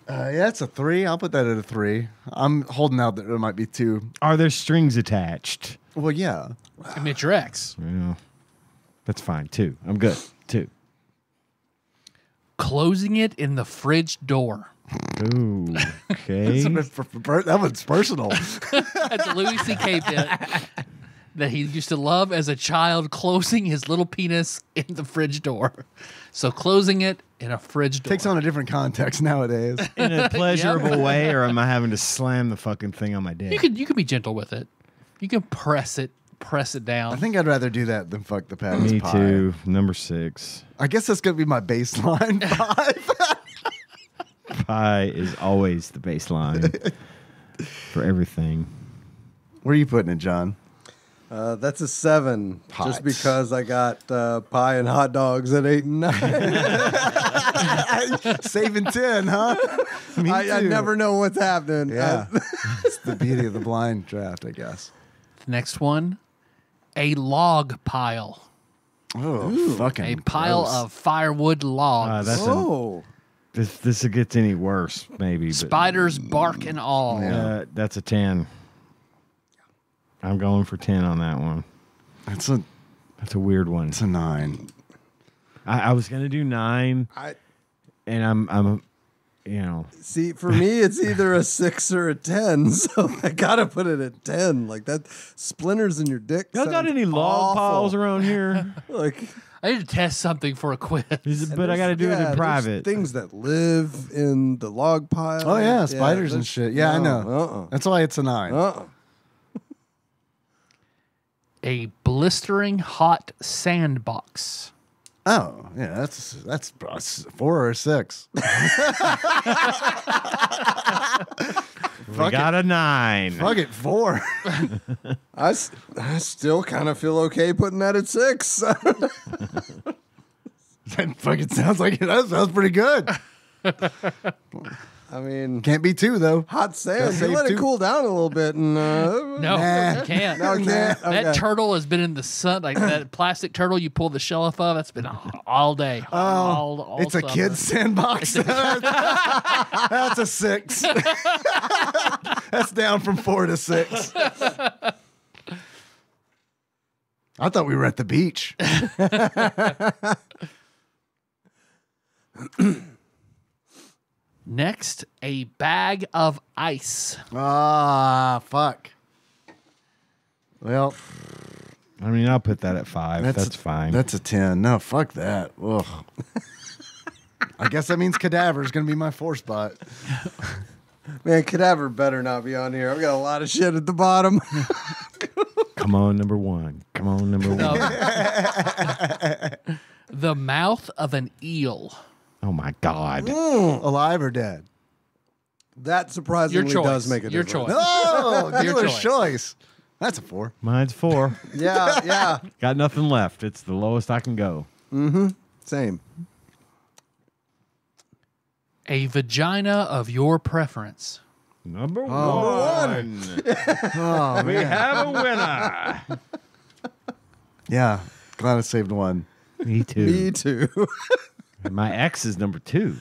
Speaker 6: Yeah, it's a 3. I'll put that at a 3. I'm holding out that it might be 2.
Speaker 4: Are there strings attached?
Speaker 6: Well, yeah.
Speaker 3: I mean, it's your ex.
Speaker 4: Well, that's fine. 2. I'm good. 2.
Speaker 3: Closing it in the fridge door.
Speaker 4: Ooh. Okay.
Speaker 6: That one's personal.
Speaker 3: That's a Louis C.K. bit that he used to love as a child, closing his little penis in the fridge door. So closing it in a fridge door.
Speaker 6: Takes on a different context nowadays.
Speaker 4: In a pleasurable way, or am I having to slam the fucking thing on my dick?
Speaker 3: You could be gentle with it. You can press it down.
Speaker 6: I think I'd rather do that than fuck the Patty's
Speaker 4: Me
Speaker 6: pie.
Speaker 4: too. Number 6.
Speaker 6: I guess that's gonna be my baseline 5.
Speaker 4: Pie is always the baseline for everything.
Speaker 6: Where are you putting it, John?
Speaker 5: That's a 7,
Speaker 6: Hot.
Speaker 5: just because I got pie and hot dogs at 8 and 9.
Speaker 6: Saving 10, huh? Me
Speaker 5: I
Speaker 6: too.
Speaker 5: never know what's happening.
Speaker 6: Yeah. It's the beauty of the blind draft, I guess.
Speaker 3: The next one, a log pile.
Speaker 6: Oh, fucking
Speaker 3: A pile
Speaker 6: gross.
Speaker 3: of firewood logs.
Speaker 4: This gets any worse, maybe. But,
Speaker 3: Spiders bark and all.
Speaker 4: that's a 10. I'm going for 10 on that one.
Speaker 6: That's
Speaker 4: a weird one.
Speaker 6: a 9.
Speaker 4: I was gonna do 9, and I'm
Speaker 5: See, for me, it's either a 6 or a 10, so I gotta put it at 10. Like that, splinters in your dick.
Speaker 4: y'all got
Speaker 5: sounds
Speaker 4: any log
Speaker 5: awful.
Speaker 4: piles around here?
Speaker 5: Like,
Speaker 3: I need to test something for a quiz.
Speaker 4: But I got to do it in
Speaker 5: there's
Speaker 4: private.
Speaker 5: Things that live in the log pile.
Speaker 6: Oh, yeah, spiders and
Speaker 5: that's-
Speaker 6: shit. Yeah, I know.
Speaker 5: Uh-uh.
Speaker 6: That's why it's a 9.
Speaker 3: A blistering hot sandbox.
Speaker 6: Oh, yeah, that's 4 or 6.
Speaker 4: We got a 9.
Speaker 6: Fuck it, 4.
Speaker 5: I still kind of feel okay putting that at 6.
Speaker 6: That fucking sounds like it. That sounds pretty good.
Speaker 5: I mean,
Speaker 6: Can't be 2 though.
Speaker 5: hot sand.
Speaker 6: Save
Speaker 5: You let it
Speaker 6: 2.
Speaker 5: cool down a little bit, and
Speaker 3: No,
Speaker 6: Nah.
Speaker 3: you can't.
Speaker 5: no, it can't.
Speaker 3: That
Speaker 5: Okay.
Speaker 3: turtle has been in the sun, like that plastic turtle you pull the shell off of. That's been all day. All
Speaker 6: It's a
Speaker 3: summer.
Speaker 6: kid's sandbox. That's a 6. That's down from 4 to 6. I thought we were at the beach.
Speaker 3: Next, a bag of ice.
Speaker 6: Ah, fuck. Well,
Speaker 4: I mean, I'll put that at 5. That's fine.
Speaker 6: That's a 10. No, fuck that. Ugh. I guess that means cadaver is going to be my 4 spot.
Speaker 5: Man, cadaver better not be on here. I've got a lot of shit at the bottom.
Speaker 4: Come on, number 1. Come on, number 1.
Speaker 3: The mouth of an eel.
Speaker 4: Oh my God.
Speaker 6: Alive or dead?
Speaker 5: That surprisingly
Speaker 3: Your choice.
Speaker 5: does make a
Speaker 3: Your
Speaker 5: difference.
Speaker 3: choice.
Speaker 6: Oh,
Speaker 3: Your
Speaker 6: dealer's
Speaker 3: choice.
Speaker 6: choice. That's a 4.
Speaker 4: Mine's 4.
Speaker 5: Yeah, yeah.
Speaker 4: Got nothing left. It's the lowest I can go.
Speaker 5: Same.
Speaker 3: A vagina of your preference.
Speaker 4: Number 1.
Speaker 6: Oh,
Speaker 4: We have a winner.
Speaker 6: yeah. Glad I saved 1.
Speaker 4: Me too.
Speaker 5: Me too.
Speaker 4: My ex is number 2.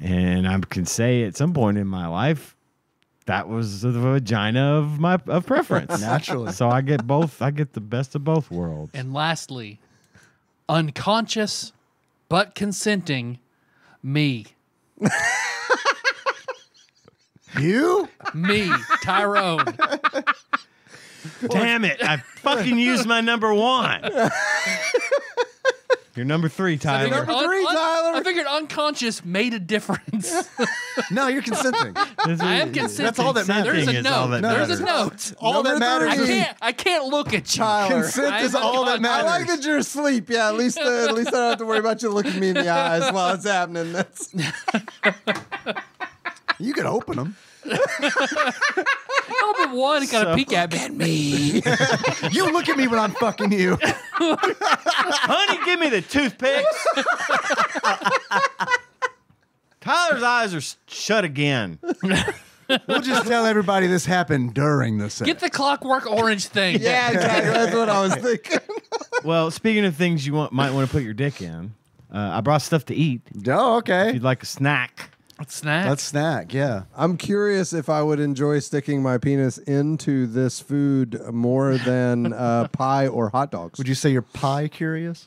Speaker 4: And I can say at some point in my life, that was the vagina of preference.
Speaker 6: Naturally.
Speaker 4: So I get both. I get the best of both worlds.
Speaker 3: And lastly, unconscious but consenting me.
Speaker 6: You?
Speaker 3: Me, Tyrone.
Speaker 4: Damn it! I fucking used my number 1. You're number 3, Tyler.
Speaker 5: Number 3, Tyler.
Speaker 3: I figured unconscious made a difference.
Speaker 6: No, you're consenting.
Speaker 3: I am consenting.
Speaker 6: That's all that matters.
Speaker 3: There's a note. There's a note.
Speaker 6: All that matters is
Speaker 3: I can't look at you.
Speaker 5: Tyler.
Speaker 6: consent is all that
Speaker 5: I
Speaker 6: matters.
Speaker 5: like that you're asleep. Yeah, at least I don't have to worry about you looking me in the eyes while it's happening. That's
Speaker 6: You can open them.
Speaker 3: Open one, got a peek at me.
Speaker 6: You look at me when I'm fucking you.
Speaker 4: Honey, give me the toothpicks. Tyler's eyes are shut again.
Speaker 6: We'll just tell everybody this happened during the set.
Speaker 3: Get the Clockwork Orange thing.
Speaker 5: yeah, exactly. That's what I was thinking.
Speaker 4: Well, speaking of things you might want to put your dick in, I brought stuff to eat.
Speaker 6: Oh,
Speaker 4: If
Speaker 6: okay.
Speaker 4: you'd like a snack.
Speaker 3: Let's snack.
Speaker 6: Let's snack, yeah.
Speaker 5: I'm curious if I would enjoy sticking my penis into this food more than pie or hot dogs.
Speaker 6: Would you say you're pie curious?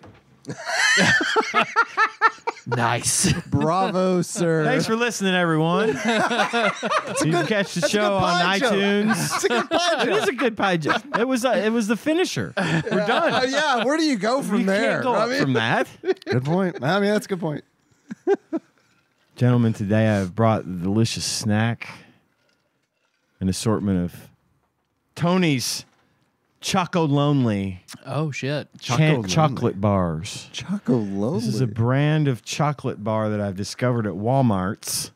Speaker 3: Nice.
Speaker 5: Bravo, sir.
Speaker 4: Thanks for listening, everyone. You can catch the show on
Speaker 6: pie joke.
Speaker 4: iTunes.
Speaker 6: It's a good pie
Speaker 4: It is a good pie joke. It was the finisher. We're done.
Speaker 5: Yeah, where do you go from
Speaker 4: You
Speaker 5: there?
Speaker 4: can't go up from that.
Speaker 6: Good point. I mean, that's a good point.
Speaker 4: Gentlemen, today I've brought a delicious snack, an assortment of Tony's Choco Lonely
Speaker 3: Oh shit.
Speaker 4: chocolate bars.
Speaker 5: Choco Lonely.
Speaker 4: This is a brand of chocolate bar that I've discovered at Walmart's.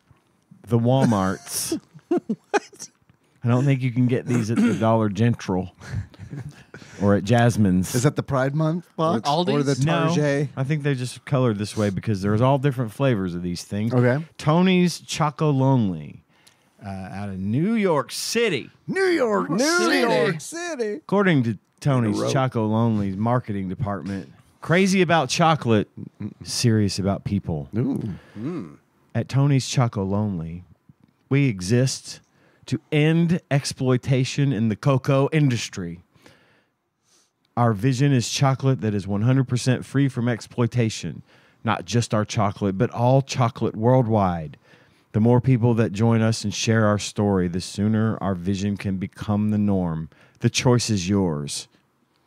Speaker 4: The Walmarts. What? I don't think you can get these at the Dollar General or at Jasmine's.
Speaker 6: Is that the Pride Month box?
Speaker 3: Aldi's?
Speaker 5: Or the Target.
Speaker 4: I think they're just colored this way because there's all different flavors of these things.
Speaker 6: Okay.
Speaker 4: Tony's Choco Lonely out of New York City.
Speaker 6: New York
Speaker 5: New York City.
Speaker 4: According to Tony's Choco Lonely's marketing department, crazy about chocolate, serious about people.
Speaker 6: Ooh.
Speaker 4: At Tony's Choco Lonely, we exist to end exploitation in the cocoa industry. Our vision is chocolate that is 100% free from exploitation. Not just our chocolate, but all chocolate worldwide. The more people that join us and share our story, the sooner our vision can become the norm. The choice is yours.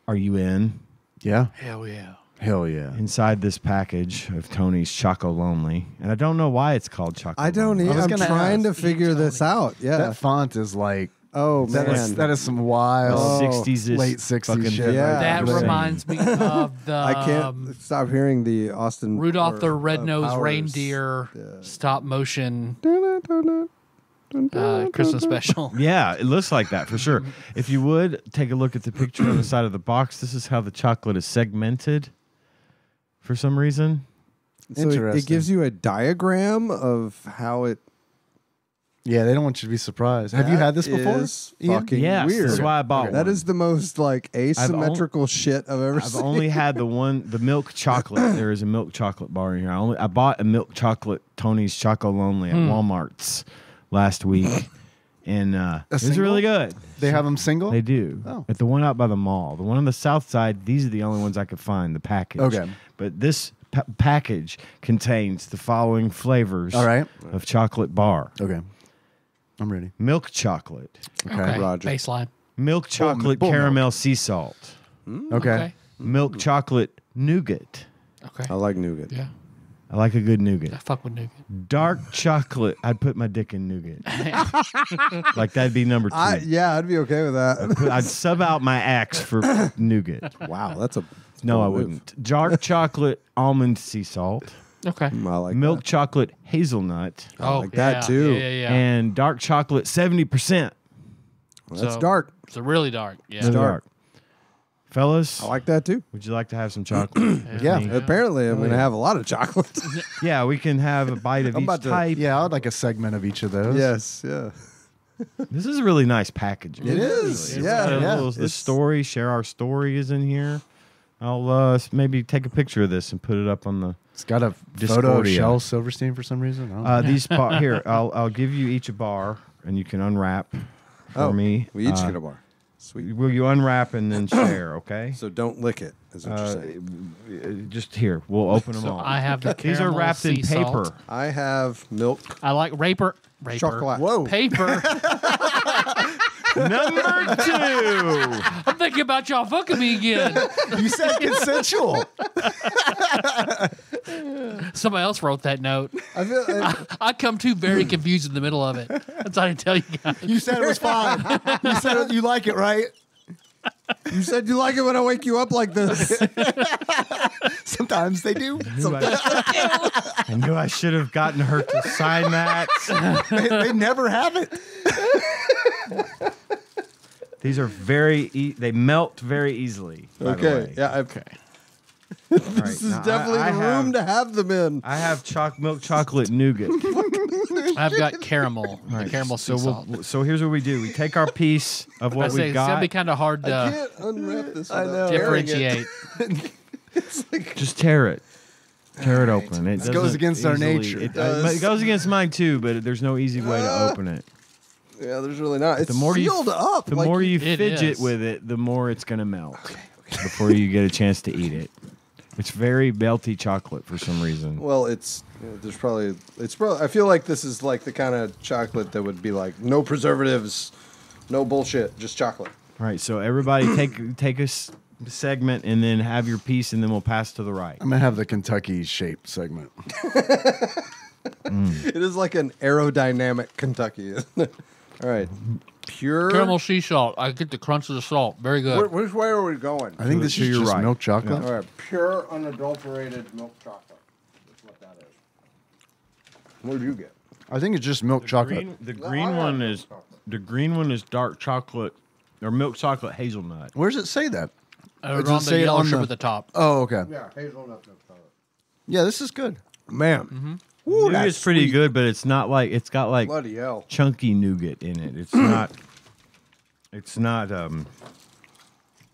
Speaker 4: Are you in?
Speaker 6: Yeah.
Speaker 3: Hell yeah.
Speaker 6: Hell yeah.
Speaker 4: Inside this package of Tony's Choco Lonely, and I don't know why it's called Choco
Speaker 5: I don't
Speaker 4: Lonely.
Speaker 5: either. I'm
Speaker 6: gonna
Speaker 5: trying
Speaker 6: ask.
Speaker 5: to figure this out. Yeah.
Speaker 6: That font is like,
Speaker 5: Oh,
Speaker 6: that
Speaker 5: man.
Speaker 6: is some wild
Speaker 4: 60s,
Speaker 6: late 60s
Speaker 4: fucking
Speaker 6: shit.
Speaker 5: Yeah.
Speaker 6: right
Speaker 3: That
Speaker 6: there.
Speaker 3: reminds me of the
Speaker 5: I can't stop hearing the Austin
Speaker 3: Rudolph the
Speaker 5: or,
Speaker 3: Red-Nosed
Speaker 5: Powers.
Speaker 3: Reindeer stop motion
Speaker 5: Dun-dun-dun-dun.
Speaker 3: Christmas special.
Speaker 4: Yeah, it looks like that for sure. If you would take a look at the picture on the side of the box, this is how the chocolate is segmented for some reason.
Speaker 5: So it
Speaker 6: Interesting.
Speaker 5: gives you a diagram of how it.
Speaker 6: Yeah, they don't want you to be surprised. Have you had this before?
Speaker 5: Is
Speaker 6: Ian?
Speaker 5: fucking
Speaker 4: Yes,
Speaker 5: weird.
Speaker 4: that's why I bought one.
Speaker 5: That is the most like asymmetrical shit I've ever
Speaker 4: I've
Speaker 5: seen.
Speaker 4: only had the milk chocolate. There is a milk chocolate bar in here. I bought a milk chocolate Tony's Choco Lonely at Walmart's last week, and it was
Speaker 6: single?
Speaker 4: really good.
Speaker 6: They have them single?
Speaker 4: They do.
Speaker 6: Oh.
Speaker 4: At the one out by the mall, the one on the south side. These are the only ones I could find. The package.
Speaker 6: Okay.
Speaker 4: But this package contains the following flavors.
Speaker 6: All right.
Speaker 4: Of chocolate bar:
Speaker 6: Okay. I'm ready.
Speaker 4: milk chocolate,
Speaker 3: Okay.
Speaker 5: Roger.
Speaker 3: Baseline.
Speaker 4: milk chocolate
Speaker 6: bull milk.
Speaker 4: caramel sea salt,
Speaker 3: Okay.
Speaker 4: milk chocolate nougat.
Speaker 3: Okay.
Speaker 5: I like nougat.
Speaker 3: Yeah.
Speaker 4: I like a good
Speaker 3: I
Speaker 4: nougat.
Speaker 3: fuck with nougat.
Speaker 4: Dark chocolate. I'd put my dick in nougat. Like that'd be number 2.
Speaker 5: I'd be okay with that.
Speaker 4: I'd sub out my axe for nougat.
Speaker 5: Wow, that's a
Speaker 4: No, I
Speaker 5: bold move.
Speaker 4: wouldn't. Dark chocolate almond sea salt,
Speaker 3: Okay.
Speaker 5: I like
Speaker 4: milk
Speaker 5: that.
Speaker 4: chocolate hazelnut,
Speaker 3: Oh,
Speaker 5: like that,
Speaker 3: yeah,
Speaker 5: too.
Speaker 3: Yeah, yeah, yeah.
Speaker 4: and dark chocolate 70%.
Speaker 5: That's
Speaker 3: So-
Speaker 5: dark.
Speaker 3: It's really dark. Yeah.
Speaker 4: Really
Speaker 5: dark.
Speaker 4: Fellas,
Speaker 5: I like that too.
Speaker 4: would you like to have some chocolate? with
Speaker 6: Yeah.
Speaker 4: me?
Speaker 5: Apparently, I'm going to have a lot of chocolate.
Speaker 4: Yeah, we can have a bite of
Speaker 5: I'm
Speaker 4: each
Speaker 5: about to-
Speaker 4: type.
Speaker 6: Yeah, I'd like a segment of each of those.
Speaker 5: yes, yeah.
Speaker 4: This is a really nice packaging.
Speaker 5: It is.
Speaker 4: It's
Speaker 5: Yeah,
Speaker 4: got a
Speaker 5: yeah.
Speaker 4: little- the story, share our story is in here. I'll maybe take a picture of this and put it up on the
Speaker 6: It's got a photo of
Speaker 4: Discordia.
Speaker 6: Shel Silverstein for some reason. I don't know.
Speaker 4: these here. I'll give you each a bar, and you can unwrap for me.
Speaker 5: We each get a bar. Sweet.
Speaker 4: Will you unwrap and then share? Okay.
Speaker 5: So don't lick it. Is what you're saying.
Speaker 4: Just here. We'll open them
Speaker 3: So
Speaker 4: all.
Speaker 3: I have the
Speaker 4: These are
Speaker 3: caramel
Speaker 4: wrapped in
Speaker 3: sea
Speaker 4: paper.
Speaker 3: salt.
Speaker 5: I have milk
Speaker 3: I like raper.
Speaker 5: chocolate.
Speaker 6: Whoa.
Speaker 3: Paper.
Speaker 4: Number 2.
Speaker 3: I'm thinking about y'all fucking me again.
Speaker 6: You said consensual.
Speaker 3: Somebody else wrote that note.
Speaker 5: I feel
Speaker 3: I come too very confused in the middle of it. That's all I tell you guys.
Speaker 6: You said it was fine. You said you like it, right?
Speaker 5: you said you like it when I wake you up like this.
Speaker 6: Sometimes they do.
Speaker 4: I knew I should have gotten her to sign that.
Speaker 6: They never have it.
Speaker 4: These are they melt very easily. By the way.
Speaker 5: Yeah.
Speaker 3: Okay.
Speaker 4: All
Speaker 5: This
Speaker 4: right,
Speaker 5: is
Speaker 4: now,
Speaker 5: definitely
Speaker 4: I
Speaker 5: the room to have them in.
Speaker 4: I have milk chocolate nougat.
Speaker 3: I've got caramel. The caramel sea salt.
Speaker 4: So here's what we do. We take our piece of what
Speaker 3: I say
Speaker 4: we've
Speaker 3: it's gonna
Speaker 4: got.
Speaker 3: be kind of hard
Speaker 5: I
Speaker 3: to
Speaker 5: can't unwrap this.
Speaker 6: I know.
Speaker 3: differentiate.
Speaker 4: Just tear it. Tear it open. It
Speaker 6: This goes
Speaker 4: doesn't
Speaker 6: against our
Speaker 4: easily-
Speaker 6: nature.
Speaker 4: It goes against mine too, but there's no easy way to open it.
Speaker 5: Yeah, there's really not. It's
Speaker 4: The more you-
Speaker 5: sealed up.
Speaker 4: The
Speaker 5: like
Speaker 4: more you
Speaker 3: It
Speaker 4: fidget
Speaker 3: is.
Speaker 4: with it, the more it's going to melt before you get a chance to eat it. It's very melty chocolate for some reason.
Speaker 5: Well, there's probably I feel like this is like the kind of chocolate that would be like no preservatives, no bullshit, just chocolate.
Speaker 4: All right, so everybody take a segment and then have your piece, and then we'll pass to the right.
Speaker 6: I'm gonna have the Kentucky shape segment.
Speaker 5: It is like an aerodynamic Kentucky, isn't it? All right, pure
Speaker 3: Caramel sea salt. I get the crunch of the salt. Very good.
Speaker 5: Which way are we going?
Speaker 6: I think this
Speaker 4: To
Speaker 6: is
Speaker 4: your
Speaker 6: just
Speaker 4: right.
Speaker 6: milk chocolate.
Speaker 5: All right, pure unadulterated milk chocolate. That's what that is. What did you get?
Speaker 6: I think it's just milk chocolate.
Speaker 4: The green one is dark chocolate or milk chocolate hazelnut.
Speaker 6: Where does it say that?
Speaker 3: It's
Speaker 6: Does it
Speaker 3: on
Speaker 6: say
Speaker 3: the
Speaker 6: it
Speaker 3: yellow
Speaker 6: on
Speaker 3: strip
Speaker 6: the-
Speaker 3: at the top.
Speaker 6: Oh, okay.
Speaker 5: Yeah, hazelnut milk chocolate.
Speaker 6: Yeah, this is good.
Speaker 5: Man,
Speaker 4: Ooh,
Speaker 5: that's
Speaker 4: it's pretty
Speaker 5: sweet.
Speaker 4: good, but it's not like it's got like
Speaker 5: Bloody hell!
Speaker 4: chunky nougat in it. It's not. It's not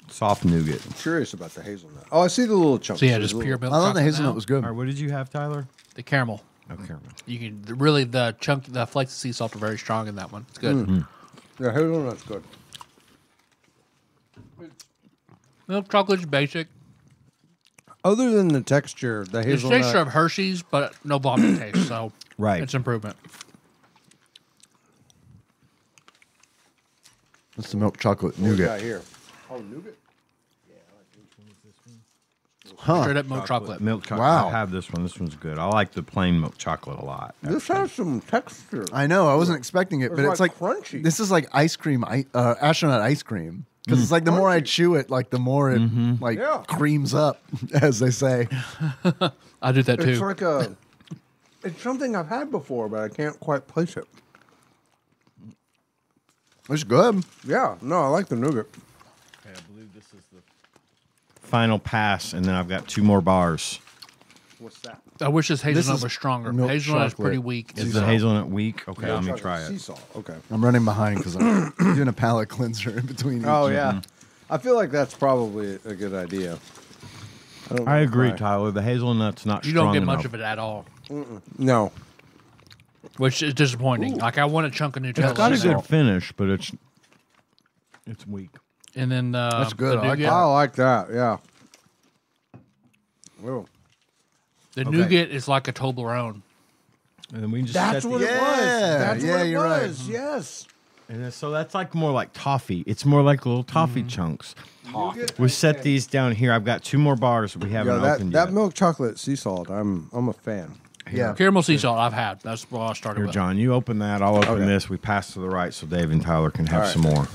Speaker 4: soft nougat.
Speaker 5: I'm curious about the hazelnut. Oh, I see the little chunks.
Speaker 3: So yeah,
Speaker 5: There's
Speaker 3: just
Speaker 5: a
Speaker 3: pure
Speaker 5: little-
Speaker 3: milk
Speaker 6: I thought
Speaker 3: chocolate
Speaker 6: the hazelnut
Speaker 3: now.
Speaker 6: was good.
Speaker 4: All right, what did you have, Tyler?
Speaker 3: The caramel.
Speaker 4: Oh, caramel.
Speaker 3: You can really the flakes of sea salt are very strong in that one. It's good.
Speaker 5: Yeah, hazelnut's good.
Speaker 3: Milk chocolate's basic.
Speaker 5: Other than the texture, the
Speaker 3: It's
Speaker 5: hazelnut.
Speaker 3: texture of Hershey's, but no vomit taste. So
Speaker 4: Right.
Speaker 3: it's improvement.
Speaker 6: That's the milk chocolate
Speaker 5: What we got
Speaker 6: nougat.
Speaker 5: here? Oh, nougat.
Speaker 6: Huh.
Speaker 3: Straight up milk chocolate.
Speaker 4: Milk chocolate.
Speaker 6: Wow.
Speaker 4: I have this one. This one's good. I like the plain milk chocolate a lot.
Speaker 5: This has some texture.
Speaker 6: I know. I wasn't expecting it, but
Speaker 5: It's
Speaker 6: it's
Speaker 5: like
Speaker 6: like
Speaker 5: crunchy.
Speaker 6: This is like ice cream, astronaut ice cream. Because it's like the more I chew it, like the more it like
Speaker 5: Yeah.
Speaker 6: creams up, as they say.
Speaker 3: I do that too.
Speaker 5: It's like it's something I've had before, but I can't quite place it.
Speaker 6: It's good.
Speaker 5: Yeah, no, I like the nougat.
Speaker 4: Okay, I believe this is the final pass, and then I've got 2 more bars.
Speaker 5: What's that?
Speaker 3: I wish this hazelnut
Speaker 6: is
Speaker 3: was stronger.
Speaker 6: milk
Speaker 3: Hazelnut is pretty
Speaker 6: chocolate.
Speaker 3: weak.
Speaker 4: Is the hazelnut weak? Okay, let me
Speaker 5: Chocolate
Speaker 4: try
Speaker 5: sea
Speaker 4: it.
Speaker 5: salt. Okay.
Speaker 6: I'm running behind because I'm doing a palate cleanser in between.
Speaker 5: Oh
Speaker 6: each.
Speaker 5: yeah, I feel like that's probably a good idea. don't know
Speaker 4: I agree,
Speaker 5: why.
Speaker 4: Tyler. The hazelnut's not
Speaker 3: You
Speaker 4: strong
Speaker 3: don't get
Speaker 4: enough.
Speaker 3: much of it at all,
Speaker 5: No,
Speaker 3: which is disappointing. Like I want a chunk of Nutella.
Speaker 4: It's got a
Speaker 3: in there.
Speaker 4: good finish, but it's weak.
Speaker 3: And then
Speaker 6: That's good.
Speaker 3: The
Speaker 6: I like
Speaker 3: nougat,
Speaker 5: I like that. Yeah. Oh,
Speaker 3: the nougat is like a Toblerone.
Speaker 4: And then we can just
Speaker 5: that's
Speaker 4: set
Speaker 5: what
Speaker 4: the,
Speaker 5: it was.
Speaker 6: Yeah,
Speaker 5: That's
Speaker 6: yeah,
Speaker 5: what it
Speaker 6: you're right.
Speaker 5: was. Yes.
Speaker 4: and then, so that's like more like toffee. It's more like little toffee chunks. We set these down here. I've got 2 more bars we haven't
Speaker 5: Yeah,
Speaker 4: opened
Speaker 5: that
Speaker 4: yet.
Speaker 5: milk chocolate sea salt. I'm a fan.
Speaker 6: Yeah.
Speaker 3: Caramel sea salt I've had. That's what I started
Speaker 4: Here,
Speaker 3: with.
Speaker 4: John, you open that. I'll open
Speaker 5: Okay.
Speaker 4: this. We pass to the right so Dave and Tyler can have
Speaker 5: All right.
Speaker 4: some more.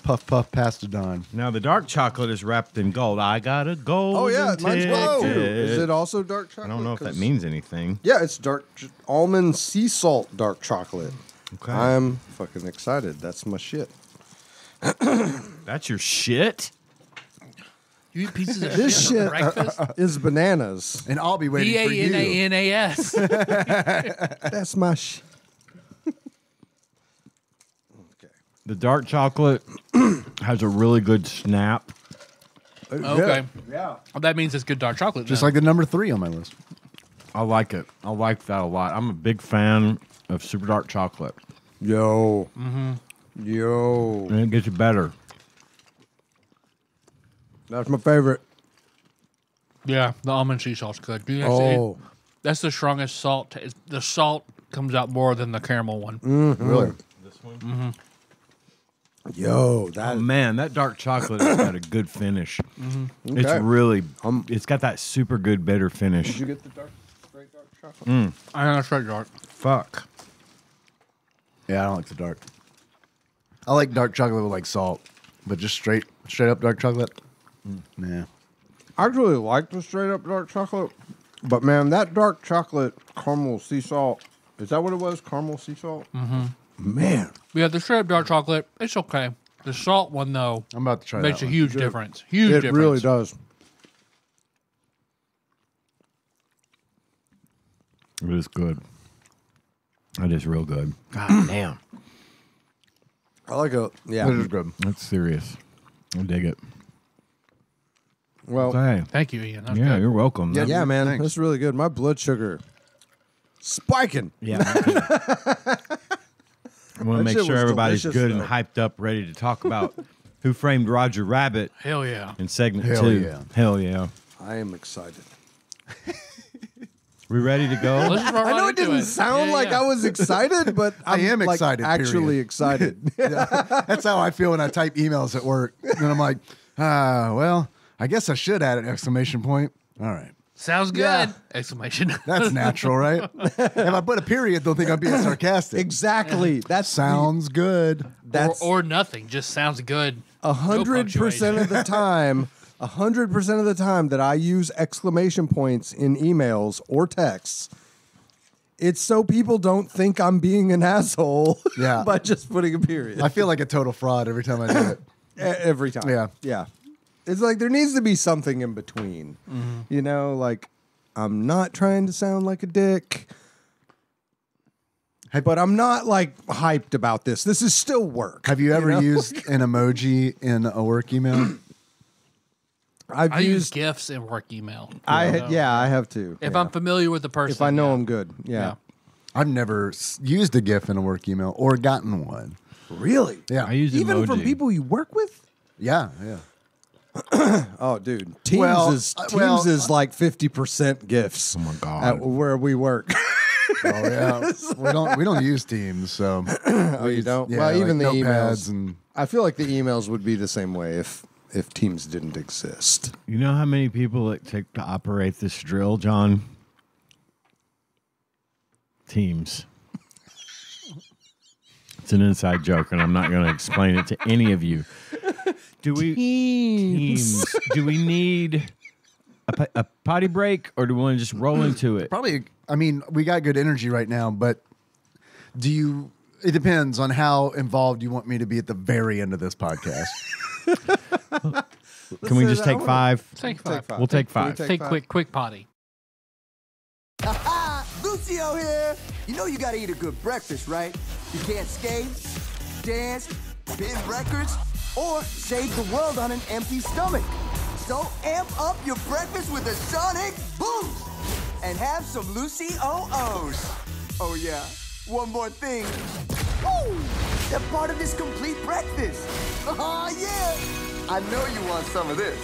Speaker 6: Puff, puff, past the dawn.
Speaker 4: Now, the dark chocolate is wrapped in gold. I got a gold.
Speaker 5: Oh yeah, mine's black too. Is
Speaker 4: ticket.
Speaker 5: it also dark chocolate?
Speaker 4: I don't know if that
Speaker 5: 'Cause-
Speaker 4: means anything.
Speaker 5: Yeah, it's dark almond sea salt dark chocolate.
Speaker 4: Okay.
Speaker 5: I'm fucking excited. That's my shit.
Speaker 4: That's your shit?
Speaker 3: You eat pieces of
Speaker 5: This
Speaker 3: shit
Speaker 5: shit
Speaker 3: for breakfast?
Speaker 5: is bananas.
Speaker 6: And I'll be waiting for you.
Speaker 3: BANANAS.
Speaker 5: That's my shit. Okay.
Speaker 4: The dark chocolate has a really good snap.
Speaker 3: Okay.
Speaker 5: Yeah.
Speaker 3: Well, that means it's good dark chocolate.
Speaker 6: Just
Speaker 3: then.
Speaker 6: like the number 3 on my list.
Speaker 4: I like it. I like that a lot. I'm a big fan of super dark chocolate.
Speaker 5: Yo.
Speaker 3: Mm-hmm.
Speaker 5: Yo.
Speaker 4: And it gets better.
Speaker 5: That's my favorite.
Speaker 3: Yeah, the almond sea salt's good.
Speaker 5: Oh.
Speaker 3: That's the strongest salt. The salt comes out more than the caramel one.
Speaker 6: Really?
Speaker 4: This one?
Speaker 3: Mm-hmm.
Speaker 5: Yo, that
Speaker 4: Oh man, that dark chocolate has got a good finish.
Speaker 3: Mm-hmm.
Speaker 4: It's
Speaker 5: Okay.
Speaker 4: really, it's got that super good bitter finish.
Speaker 5: Did you get the straight dark chocolate?
Speaker 3: I know it's right, dark.
Speaker 4: Fuck.
Speaker 6: Yeah, I don't like the dark. I like dark chocolate with like salt, but just straight up dark chocolate. Nah.
Speaker 5: I really like the straight up dark chocolate, but man, that dark chocolate caramel sea salt, is that what it was? Caramel sea salt? Mm-hmm. Man.
Speaker 3: Yeah, the straight up dark chocolate, it's okay. The salt one, though,
Speaker 6: I'm about to try
Speaker 3: makes
Speaker 6: that
Speaker 3: a
Speaker 6: one.
Speaker 3: huge difference. Huge
Speaker 5: It
Speaker 3: difference.
Speaker 5: really does.
Speaker 4: It is good. That is real good. God damn.
Speaker 5: I like it. Yeah.
Speaker 6: This is good.
Speaker 4: That's serious. I dig it.
Speaker 5: Well,
Speaker 4: Okay.
Speaker 3: Thank you, Ian. That's
Speaker 4: Yeah,
Speaker 3: good.
Speaker 4: you're welcome.
Speaker 6: Yeah.
Speaker 5: yeah, man.
Speaker 6: Thanks.
Speaker 5: That's really good. My blood sugar spiking.
Speaker 4: Yeah. I want to
Speaker 5: That
Speaker 4: make
Speaker 5: shit
Speaker 4: sure
Speaker 5: was
Speaker 4: everybody's
Speaker 5: delicious,
Speaker 4: good
Speaker 5: though.
Speaker 4: and hyped up, ready to talk about Who Framed Roger Rabbit
Speaker 3: Hell yeah.
Speaker 4: in segment
Speaker 6: Hell
Speaker 4: 2.
Speaker 6: yeah.
Speaker 4: Hell yeah.
Speaker 5: I am excited.
Speaker 4: We ready to go?
Speaker 3: Let's roll
Speaker 5: I know
Speaker 3: right
Speaker 5: it
Speaker 3: into
Speaker 5: didn't sound
Speaker 3: Yeah,
Speaker 5: like
Speaker 3: yeah.
Speaker 5: I was excited, but
Speaker 6: I am
Speaker 5: like,
Speaker 6: excited,
Speaker 5: Actually
Speaker 6: period.
Speaker 5: excited.
Speaker 6: That's how I feel when I type emails at work. And I'm like, well, I guess I should add an exclamation point. All right.
Speaker 3: Sounds good!
Speaker 5: Yeah.
Speaker 3: Exclamation.
Speaker 6: That's natural, right? If I put a period, they'll think I'm being sarcastic.
Speaker 5: Exactly. That
Speaker 6: Sounds good.
Speaker 5: That's
Speaker 3: or nothing. Just sounds good.
Speaker 5: 100% of the time. 100% of the time that I use exclamation points in emails or texts, it's so people don't think I'm being an asshole.
Speaker 6: Yeah.
Speaker 5: by just putting a period
Speaker 6: I feel like a total fraud every time I do it.
Speaker 5: every time.
Speaker 6: Yeah.
Speaker 5: yeah. It's like there needs to be something in between. You know, like I'm not trying to sound like a dick. But I'm not like hyped about this. This is still work.
Speaker 6: Have you ever
Speaker 5: know?
Speaker 6: used an emoji in a work email?
Speaker 5: I've
Speaker 3: I use
Speaker 5: used.
Speaker 3: GIFs in work email.
Speaker 5: I have to.
Speaker 3: If
Speaker 5: yeah.
Speaker 3: I'm familiar with the person.
Speaker 5: if I know
Speaker 3: yeah.
Speaker 5: I'm good. Yeah.
Speaker 6: I've never used a GIF in a work email or gotten one.
Speaker 5: Really?
Speaker 6: Yeah.
Speaker 4: I use
Speaker 5: Even
Speaker 4: emoji.
Speaker 5: from people you work with?
Speaker 6: Yeah.
Speaker 5: Oh, dude. Teams
Speaker 6: Well,
Speaker 5: is
Speaker 6: well,
Speaker 5: like 50% gifts.
Speaker 4: Oh my God.
Speaker 5: At where we work.
Speaker 6: Oh yeah. we don't use Teams, so
Speaker 5: Oh, you don't?
Speaker 6: yeah,
Speaker 5: well, even the
Speaker 6: like
Speaker 5: emails.
Speaker 6: notepads and
Speaker 5: I feel like the emails would be the same way if Teams didn't exist.
Speaker 4: You know how many people it take to operate this drill, John? Teams. It's an inside joke, and I'm not going to explain it to any of you. Do we teams? Do we need a potty break, or do we want to just roll into it?
Speaker 6: probably. I mean, we got good energy right now, but do you? It depends on how involved you want me to be at the very end of this podcast.
Speaker 4: Can we just take 5?
Speaker 3: Take five.
Speaker 4: We'll take 5.
Speaker 3: Take quick potty.
Speaker 7: Lucio here. You know you gotta eat a good breakfast, right? You can't skate, dance, spin records, or save the world on an empty stomach. So amp up your breakfast with a Sonic Boost and have some Lucy OOs. Oh yeah, one more thing. Woo! They're part of this complete breakfast. Oh yeah! I know you want some of this.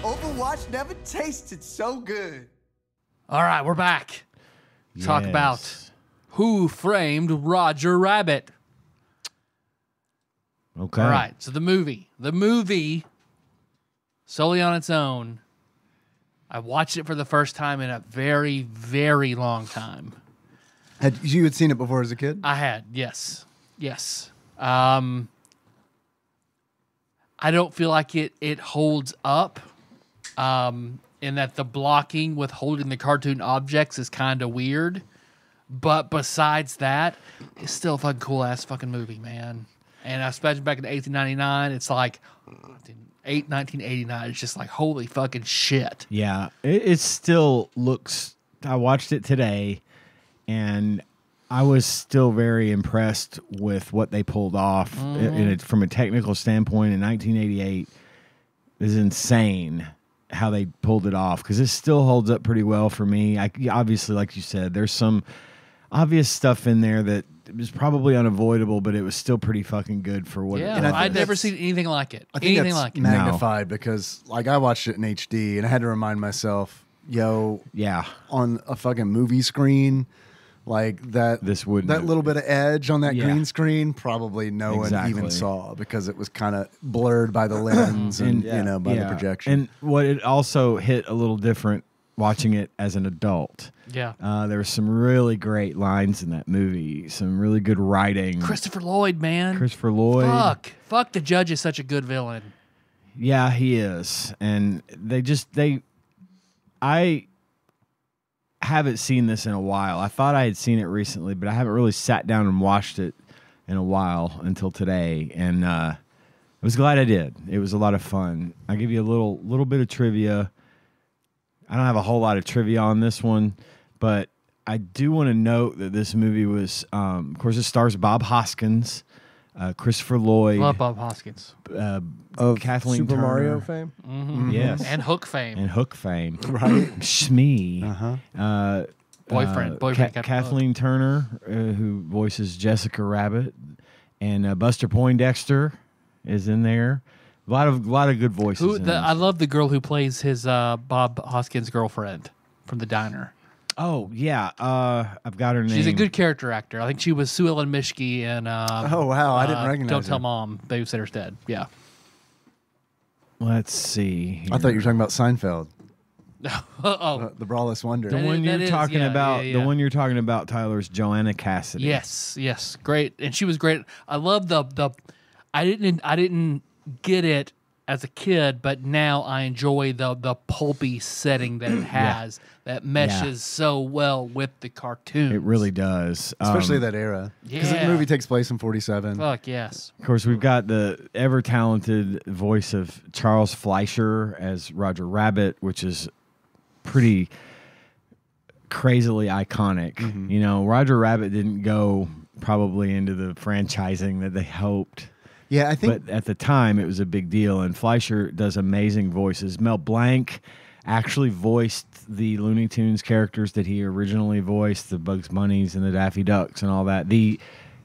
Speaker 7: Overwatch never tasted so good.
Speaker 3: All right, we're back. Talk
Speaker 4: Yes.
Speaker 3: about Who Framed Roger Rabbit.
Speaker 4: Okay.
Speaker 3: All right, so the movie, solely on its own, I watched it for the first time in a very, very long time.
Speaker 6: Had you seen it before as a kid?
Speaker 3: I had, yes. I don't feel like it holds up, in that the blocking with holding the cartoon objects is kind of weird. But besides that, it's still a fucking cool ass fucking movie, man. And especially back in 1899, it's like 1989. It's just like holy fucking shit.
Speaker 4: Yeah, it still looks. I watched it today, and I was still very impressed with what they pulled off from a technical standpoint in 1988. It is insane how they pulled it off because it still holds up pretty well for me. Obviously, like you said, there's some obvious stuff in there that was probably unavoidable, but it was still pretty fucking good for what.
Speaker 3: Yeah,
Speaker 4: it was.
Speaker 3: I'd never seen anything like it.
Speaker 6: I think
Speaker 3: Anything
Speaker 6: that's
Speaker 3: like it.
Speaker 6: magnified because, like, I watched it in HD and I had to remind myself,
Speaker 4: Yeah,
Speaker 6: on a fucking movie screen, like that.
Speaker 4: This wouldn't
Speaker 6: that
Speaker 4: have-
Speaker 6: little bit of edge on that
Speaker 4: Yeah.
Speaker 6: green screen, probably no one
Speaker 4: Exactly.
Speaker 6: even saw because it was kind of blurred by the lens and by the projection.
Speaker 4: And what it also hit a little different watching it as an adult.
Speaker 3: Yeah.
Speaker 4: There were some really great lines in that movie. Some really good writing.
Speaker 3: Christopher Lloyd, man.
Speaker 4: Christopher Lloyd.
Speaker 3: Fuck. The judge is such a good villain.
Speaker 4: Yeah, he is. And I haven't seen this in a while. I thought I had seen it recently, but I haven't really sat down and watched it in a while until today. And I was glad I did. It was a lot of fun. I'll give you a little bit of trivia. I don't have a whole lot of trivia on this one, but I do want to note that this movie was, of course, it stars Bob Hoskins, Christopher Lloyd,
Speaker 3: Love Bob Hoskins.
Speaker 5: Of
Speaker 4: Kathleen
Speaker 5: Super
Speaker 4: Turner.
Speaker 5: Mario fame.
Speaker 4: Yes,
Speaker 3: And Hook fame.
Speaker 4: and Hook fame, right? Shmee,
Speaker 3: Boyfriend.
Speaker 4: Kathleen Turner, who voices Jessica Rabbit, and Buster Poindexter is in there. A lot of good voices. in this.
Speaker 3: I love the girl who plays his Bob Hoskins' girlfriend from the diner.
Speaker 4: Oh yeah, I've got her name.
Speaker 3: She's a good character actor. I think she was Sue Ellen Mishke in
Speaker 6: oh wow, I didn't recognize
Speaker 3: Don't Tell
Speaker 6: her.
Speaker 3: Mom, Babysitter's Dead. Yeah.
Speaker 4: Let's see.
Speaker 6: I thought you were talking about Seinfeld,
Speaker 3: Oh.
Speaker 6: the Braless Wonder.
Speaker 4: The one
Speaker 3: that
Speaker 4: you're
Speaker 3: is,
Speaker 4: talking
Speaker 3: yeah,
Speaker 4: about.
Speaker 3: yeah.
Speaker 4: The one you're talking about, Tyler, is Joanna Cassidy.
Speaker 3: Yes, great, and she was great. I love the. I didn't get it as a kid, but now I enjoy the pulpy setting that it has. That meshes so well with the cartoon.
Speaker 4: It really does.
Speaker 6: Especially that era. Because
Speaker 3: Yeah.
Speaker 6: the movie takes place in 47.
Speaker 3: Fuck yes.
Speaker 4: Of course, we've got the ever talented voice of Charles Fleischer as Roger Rabbit, which is pretty crazily iconic. You know, Roger Rabbit didn't go probably into the franchising that they hoped.
Speaker 6: Yeah, I think
Speaker 4: But at the time, it was a big deal, and Fleischer does amazing voices. Mel Blanc actually voiced the Looney Tunes characters that he originally voiced, the Bugs Bunnies and the Daffy Ducks and all that.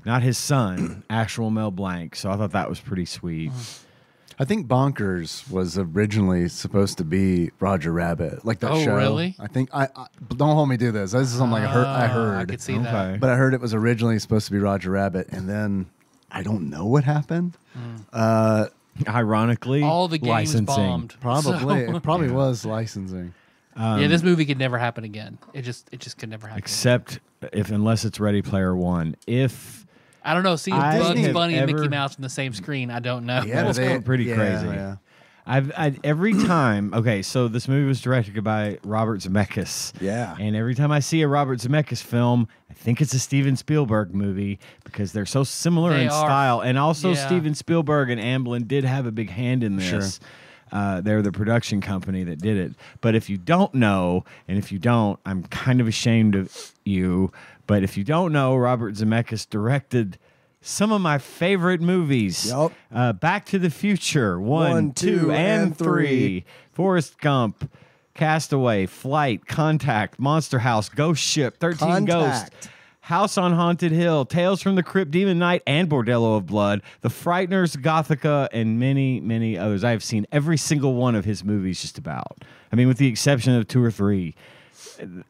Speaker 4: Not his son, actual Mel Blanc. So I thought that was pretty sweet.
Speaker 6: I think Bonkers was originally supposed to be Roger Rabbit, like that
Speaker 3: Oh,
Speaker 6: show.
Speaker 3: really?
Speaker 6: I think I don't hold me to this. This is something I heard.
Speaker 3: I could see that.
Speaker 4: Okay.
Speaker 6: But I heard it was originally supposed to be Roger Rabbit, and then I don't know what happened.
Speaker 4: Ironically,
Speaker 3: All the games
Speaker 4: licensing.
Speaker 3: bombed.
Speaker 6: Probably
Speaker 3: So-
Speaker 6: it probably was licensing.
Speaker 3: yeah, this movie could never happen again. It just could never happen.
Speaker 4: Except unless it's Ready Player One. If
Speaker 3: I don't know. Seeing
Speaker 4: I
Speaker 3: Bugs
Speaker 4: have
Speaker 3: Bunny and
Speaker 4: ever-
Speaker 3: Mickey Mouse on the same screen, I don't know.
Speaker 6: Yeah,
Speaker 4: That's pretty crazy.
Speaker 6: Yeah.
Speaker 4: I've every time. Okay, so this movie was directed by Robert Zemeckis.
Speaker 5: Yeah.
Speaker 4: And every time I see a Robert Zemeckis film, I think it's a Steven Spielberg movie because they're so similar
Speaker 3: They
Speaker 4: in
Speaker 3: are.
Speaker 4: style. And also,
Speaker 3: Yeah.
Speaker 4: Steven Spielberg and Amblin did have a big hand in this. They're the production company that did it. But if you don't know, and if you don't, I'm kind of ashamed of you. But if you don't know, Robert Zemeckis directed some of my favorite movies.
Speaker 5: Yup.
Speaker 4: Back to the Future, 1, 2, and 3. Forrest Gump, Castaway, Flight, Contact, Monster House, Ghost Ship, 13 Ghosts,
Speaker 5: Contact.
Speaker 4: House on Haunted Hill, Tales from the Crypt, Demon Knight, and Bordello of Blood, The Frighteners, Gothica, and many, many others. I have seen every single one of his movies just about. I mean, with the exception of 2 or 3.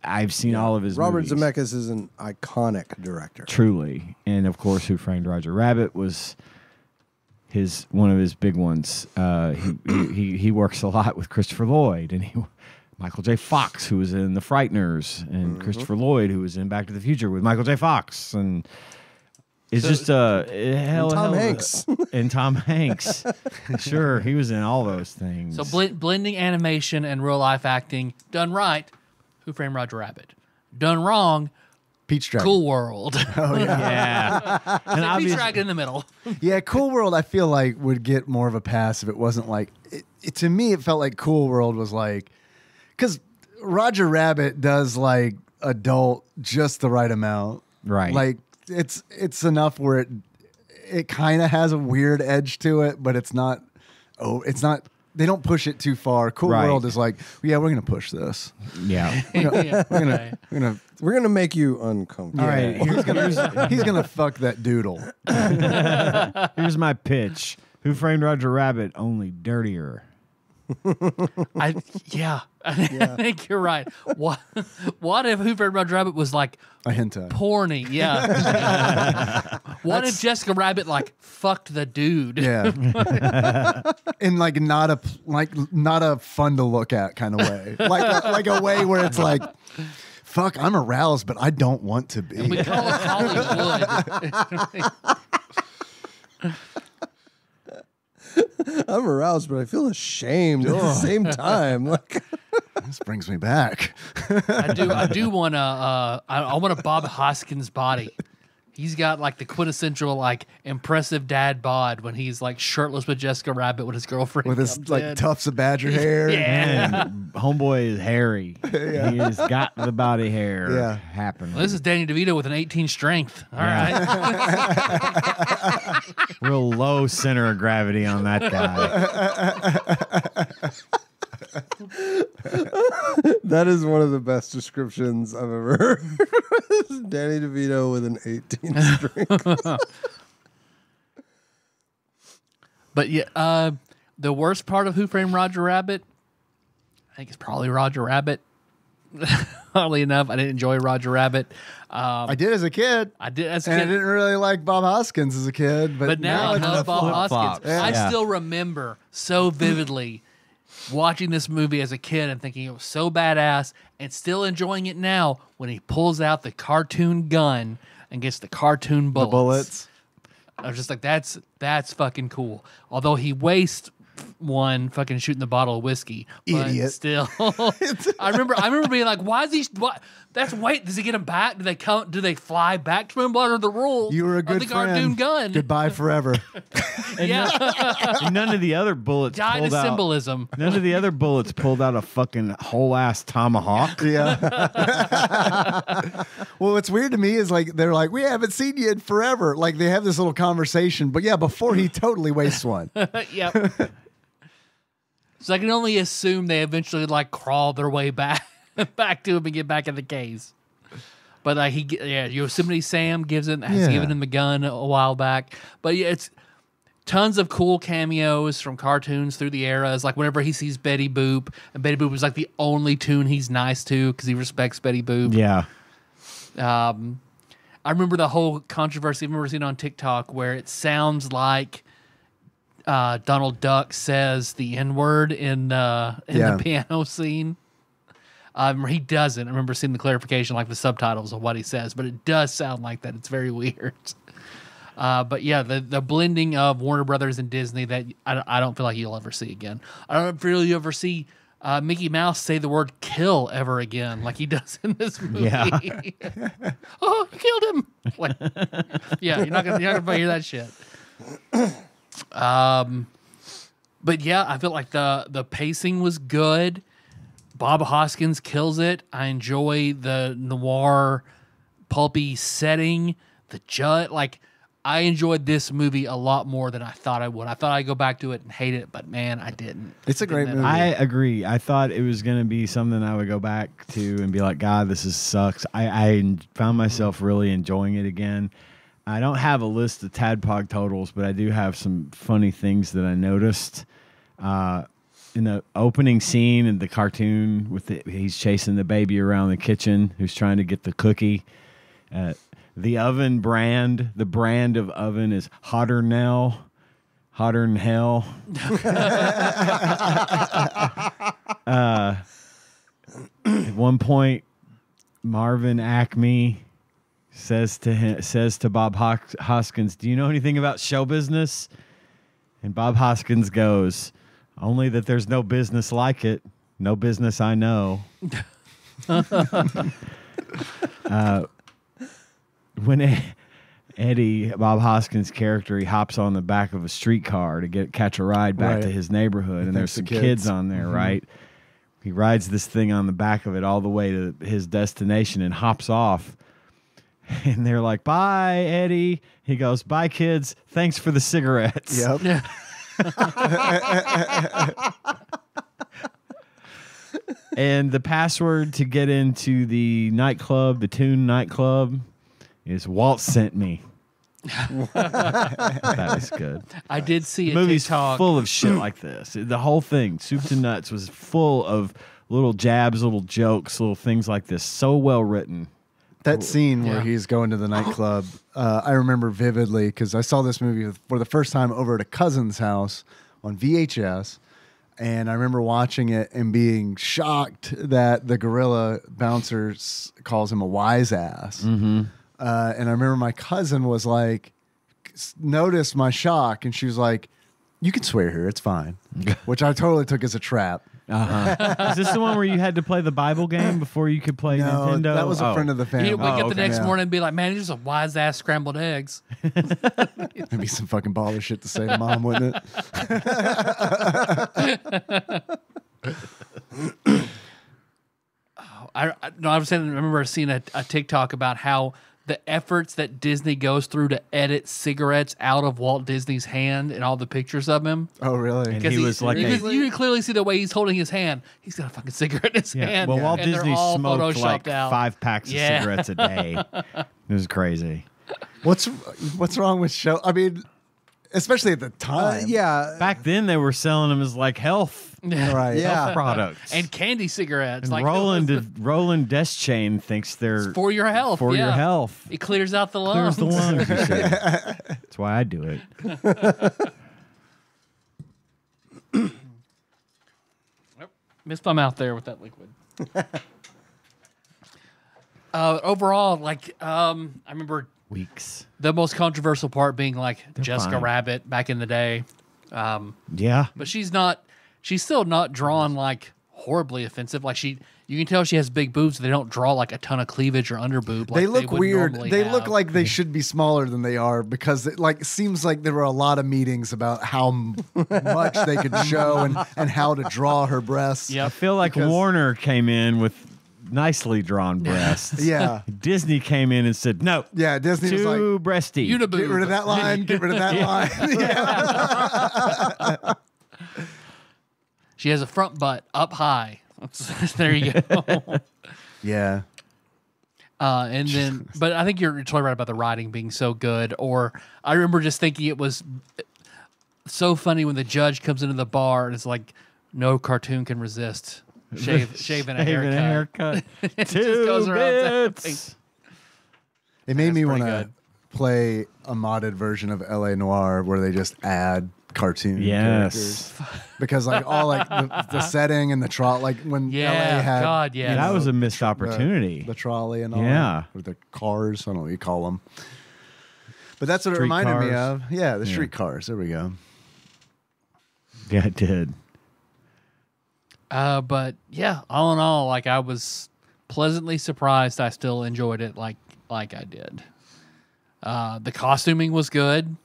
Speaker 4: I've seen all of his
Speaker 5: Robert
Speaker 4: movies.
Speaker 5: Zemeckis is an iconic director.
Speaker 4: Truly. And of course, Who Framed Roger Rabbit was one of his big ones. He works a lot with Christopher Lloyd and Michael J. Fox, who was in The Frighteners, and Christopher Lloyd, who was in Back to the Future with Michael J. Fox, and it's just
Speaker 5: Tom Hanks.
Speaker 4: And Tom Hanks. Sure, he was in all those things.
Speaker 3: So blending animation and real life acting done right. Who Framed Roger Rabbit? Done wrong.
Speaker 6: Peach Dragon.
Speaker 3: Cool World.
Speaker 6: Oh
Speaker 4: yeah, and
Speaker 3: Peach
Speaker 4: obviously,
Speaker 3: Dragon in the middle.
Speaker 6: Yeah, Cool World I feel like would get more of a pass if it wasn't like to me it felt like Cool World was like because Roger Rabbit does like adult just the right amount.
Speaker 4: Right.
Speaker 6: Like it's enough where it kind of has a weird edge to it, but it's not they don't push it too far. Cool
Speaker 4: Right.
Speaker 6: World is like, yeah, we're gonna push this.
Speaker 4: Yeah.
Speaker 3: Yeah,
Speaker 5: We're gonna make you uncomfortable.
Speaker 4: All right.
Speaker 6: He's gonna fuck that doodle.
Speaker 4: Here's my pitch. Who Framed Roger Rabbit? Only dirtier.
Speaker 3: I think you're right. What if Who Framed Roger Rabbit was like
Speaker 6: A hentai.
Speaker 3: porny? Yeah. What if Jessica Rabbit like fucked the dude?
Speaker 6: Yeah. In like not a fun to look at kind of way. Like a way where it's like, fuck, I'm aroused, but I don't want to be.
Speaker 3: We call it Hollywood.
Speaker 5: I'm aroused, but I feel ashamed at the same time. Like,
Speaker 6: This brings me back.
Speaker 3: I do want to. I want a Bob Hoskins body. He's got like the quintessential like impressive dad bod when he's like shirtless with Jessica Rabbit with his girlfriend
Speaker 6: With his
Speaker 3: comes
Speaker 6: like
Speaker 3: in.
Speaker 6: tufts of badger hair.
Speaker 3: Yeah.
Speaker 4: Man, homeboy is hairy. He has got the body hair happening.
Speaker 3: Well, this is Danny DeVito with an 18 strength. All right.
Speaker 4: Real low center of gravity on that guy.
Speaker 5: that is one of the best descriptions I've ever heard. Danny DeVito with an 18 string.
Speaker 3: But yeah, the worst part of Who Framed Roger Rabbit, I think it's probably Roger Rabbit. Oddly enough, I didn't enjoy Roger Rabbit.
Speaker 6: I did as a kid.
Speaker 3: I did as a
Speaker 6: And I
Speaker 3: kid.
Speaker 6: didn't really like Bob Hoskins as a kid.
Speaker 3: But now I
Speaker 6: it's
Speaker 3: love
Speaker 6: a
Speaker 3: Bob
Speaker 4: flip-flop.
Speaker 3: Hoskins. I
Speaker 4: Yeah.
Speaker 3: still remember so vividly watching this movie as a kid and thinking it was so badass, and still enjoying it now when he pulls out the cartoon gun and gets the cartoon bullets.
Speaker 6: The bullets.
Speaker 3: I was just like, that's fucking cool. Although he wastes one fucking shooting the bottle of whiskey, but
Speaker 6: Idiot.
Speaker 3: still, I remember being like, why is he? What? That's wait. Does he get him back? Do they come? Do they fly back to him? What are the rules?
Speaker 6: You were a
Speaker 3: of
Speaker 6: good
Speaker 3: the
Speaker 6: friend.
Speaker 3: cartoon gun.
Speaker 6: Goodbye forever.
Speaker 3: Yeah,
Speaker 4: And none of the other bullets
Speaker 3: died of
Speaker 4: pulled out.
Speaker 3: symbolism.
Speaker 4: None of the other bullets pulled out a fucking whole ass tomahawk.
Speaker 6: Yeah. Well, what's weird to me is like they're like, we haven't seen you in forever. Like they have this little conversation, but yeah, before he totally wastes one.
Speaker 3: Yep. So I can only assume they eventually like crawl their way back to him and get back in the case. But like Yosemite Sam has given him the gun a while back. But yeah, it's tons of cool cameos from cartoons through the eras. Like whenever he sees Betty Boop, and Betty Boop is like the only tune he's nice to because he respects Betty Boop.
Speaker 4: Yeah.
Speaker 3: I remember the whole controversy. I remember seeing it on TikTok where it sounds like Donald Duck says the N-word in the piano scene. He doesn't. I remember seeing the clarification, like the subtitles of what he says, but it does sound like that. It's very weird. But yeah, the blending of Warner Brothers and Disney that I don't feel like you'll ever see again. I don't feel you ever see Mickey Mouse say the word kill ever again like he does in this movie.
Speaker 4: Yeah.
Speaker 3: Oh, you killed him. Like, yeah, you're not gonna hear that shit. But yeah, I feel like the pacing was good. Bob Hoskins kills it. I enjoy the noir, pulpy setting. The judge, like I enjoyed this movie a lot more than I thought I would. I thought I'd go back to it and hate it, but man, I didn't.
Speaker 6: It's a great
Speaker 3: Didn't
Speaker 6: movie.
Speaker 3: at all.
Speaker 4: I agree. I thought it was going to be something I would go back to and be like, God, this sucks. I found myself really enjoying it again. I don't have a list of TADPOG totals, but I do have some funny things that I noticed. In the opening scene in the cartoon, he's chasing the baby around the kitchen who's trying to get the cookie. The oven brand, the brand of oven is Hotter Than Hell. At one point, Marvin Acme says to Bob Hoskins, "Do you know anything about show business?" And Bob Hoskins goes, "Only that there's no business like it. No business I know." When Eddie, Bob Hoskins' character, he hops on the back of a streetcar to catch a ride back to his neighborhood, and there's some kids on there, right? He rides this thing on the back of it all the way to his destination and hops off. And they're like, "Bye, Eddie." He goes, "Bye, kids. Thanks for the cigarettes."
Speaker 6: Yep.
Speaker 4: And the password to get into the nightclub, the Tune nightclub, is Walt sent me. That is good.
Speaker 3: I did see a
Speaker 4: Movie's
Speaker 3: TikTok.
Speaker 4: full of shit like this. The whole thing, soup to nuts, was full of little jabs, little jokes, little things like this. So well written.
Speaker 6: That scene where
Speaker 3: Yeah.
Speaker 6: he's going to the nightclub, I remember vividly because I saw this movie for the first time over at a cousin's house on VHS. And I remember watching it and being shocked that the gorilla bouncer calls him a wise ass. Mm-hmm. And I remember my cousin was like, noticed my shock, and she was like, "You can swear here, it's fine," which I totally took as a trap.
Speaker 4: Is this the one where you had to play the Bible game before you could play Nintendo?
Speaker 6: That was a friend of the family.
Speaker 3: He'd wake up the next
Speaker 6: Yeah.
Speaker 3: morning and be like, "Man, there's a wise ass scrambled eggs."
Speaker 6: That'd be some fucking baller shit to say to mom, wouldn't it?
Speaker 3: I remember seeing a TikTok about how the efforts that Disney goes through to edit cigarettes out of Walt Disney's hand and all the pictures of him.
Speaker 6: Oh, really?
Speaker 4: And he was like,
Speaker 3: you can clearly see the way he's holding his hand. He's got a fucking cigarette in his hand.
Speaker 4: well, Walt
Speaker 3: and they're
Speaker 4: Disney
Speaker 3: all
Speaker 4: smoked like
Speaker 3: photoshopped out.
Speaker 4: 5 packs of cigarettes a day. It was crazy.
Speaker 6: What's wrong with show? I mean, especially at the time.
Speaker 5: Yeah.
Speaker 4: Back then, they were selling them as like health
Speaker 6: Right.
Speaker 5: Yeah.
Speaker 4: products.
Speaker 3: and candy cigarettes.
Speaker 4: And
Speaker 3: like
Speaker 4: Roland Deschain thinks they're
Speaker 3: for your health.
Speaker 4: for your
Speaker 3: yeah.
Speaker 4: health.
Speaker 3: It clears out the
Speaker 4: Clears
Speaker 3: lungs.
Speaker 4: the lungs. He said. That's why I do it.
Speaker 3: Missed my mouth there with that liquid. Overall, I remember
Speaker 4: Weeks.
Speaker 3: the most controversial part being like Jessica
Speaker 4: fine.
Speaker 3: Rabbit back in the day.
Speaker 4: Yeah.
Speaker 3: But she's still not drawn like horribly offensive. Like you can tell she has big boobs. They don't draw like a ton of cleavage or underboob. Like
Speaker 6: They look
Speaker 3: would
Speaker 6: weird.
Speaker 3: normally
Speaker 6: They
Speaker 3: have.
Speaker 6: look like they should be smaller than they are because it seems like there were a lot of meetings about how much they could show and how to draw her breasts.
Speaker 3: Yep.
Speaker 4: I feel like
Speaker 6: Because-
Speaker 4: Warner came in with nicely drawn breasts.
Speaker 6: Yeah.
Speaker 4: Disney came in and said, no.
Speaker 6: Yeah, Disney was like,
Speaker 4: Too breasty.
Speaker 3: Uniboob.
Speaker 6: get rid of that line, get rid of that line. Yeah.
Speaker 3: She has a front butt up high. There you go.
Speaker 6: Yeah.
Speaker 3: And then, but I think you're totally right about the writing being so good. Or I remember just thinking it was so funny when the judge comes into the bar and it's like, no cartoon can resist shaving a haircut.
Speaker 4: Two
Speaker 3: just goes around
Speaker 4: bits.
Speaker 6: It made me want
Speaker 3: pretty
Speaker 6: to
Speaker 3: good.
Speaker 6: play a modded version of LA Noire where they just add cartoon characters.
Speaker 4: Yes.
Speaker 6: Because all the setting and the trolley, like when LA had
Speaker 3: God, yeah.
Speaker 4: That was a missed
Speaker 6: the-
Speaker 4: opportunity.
Speaker 6: The trolley and all
Speaker 4: Yeah.
Speaker 6: that, or the cars, I don't know what you call them. But that's what it
Speaker 4: Street
Speaker 6: reminded me
Speaker 4: cars.
Speaker 6: of. Yeah, the street cars. There we go.
Speaker 4: Yeah, it did.
Speaker 3: But yeah, all in all, like I was pleasantly surprised. I still enjoyed it like I did. The costuming was good.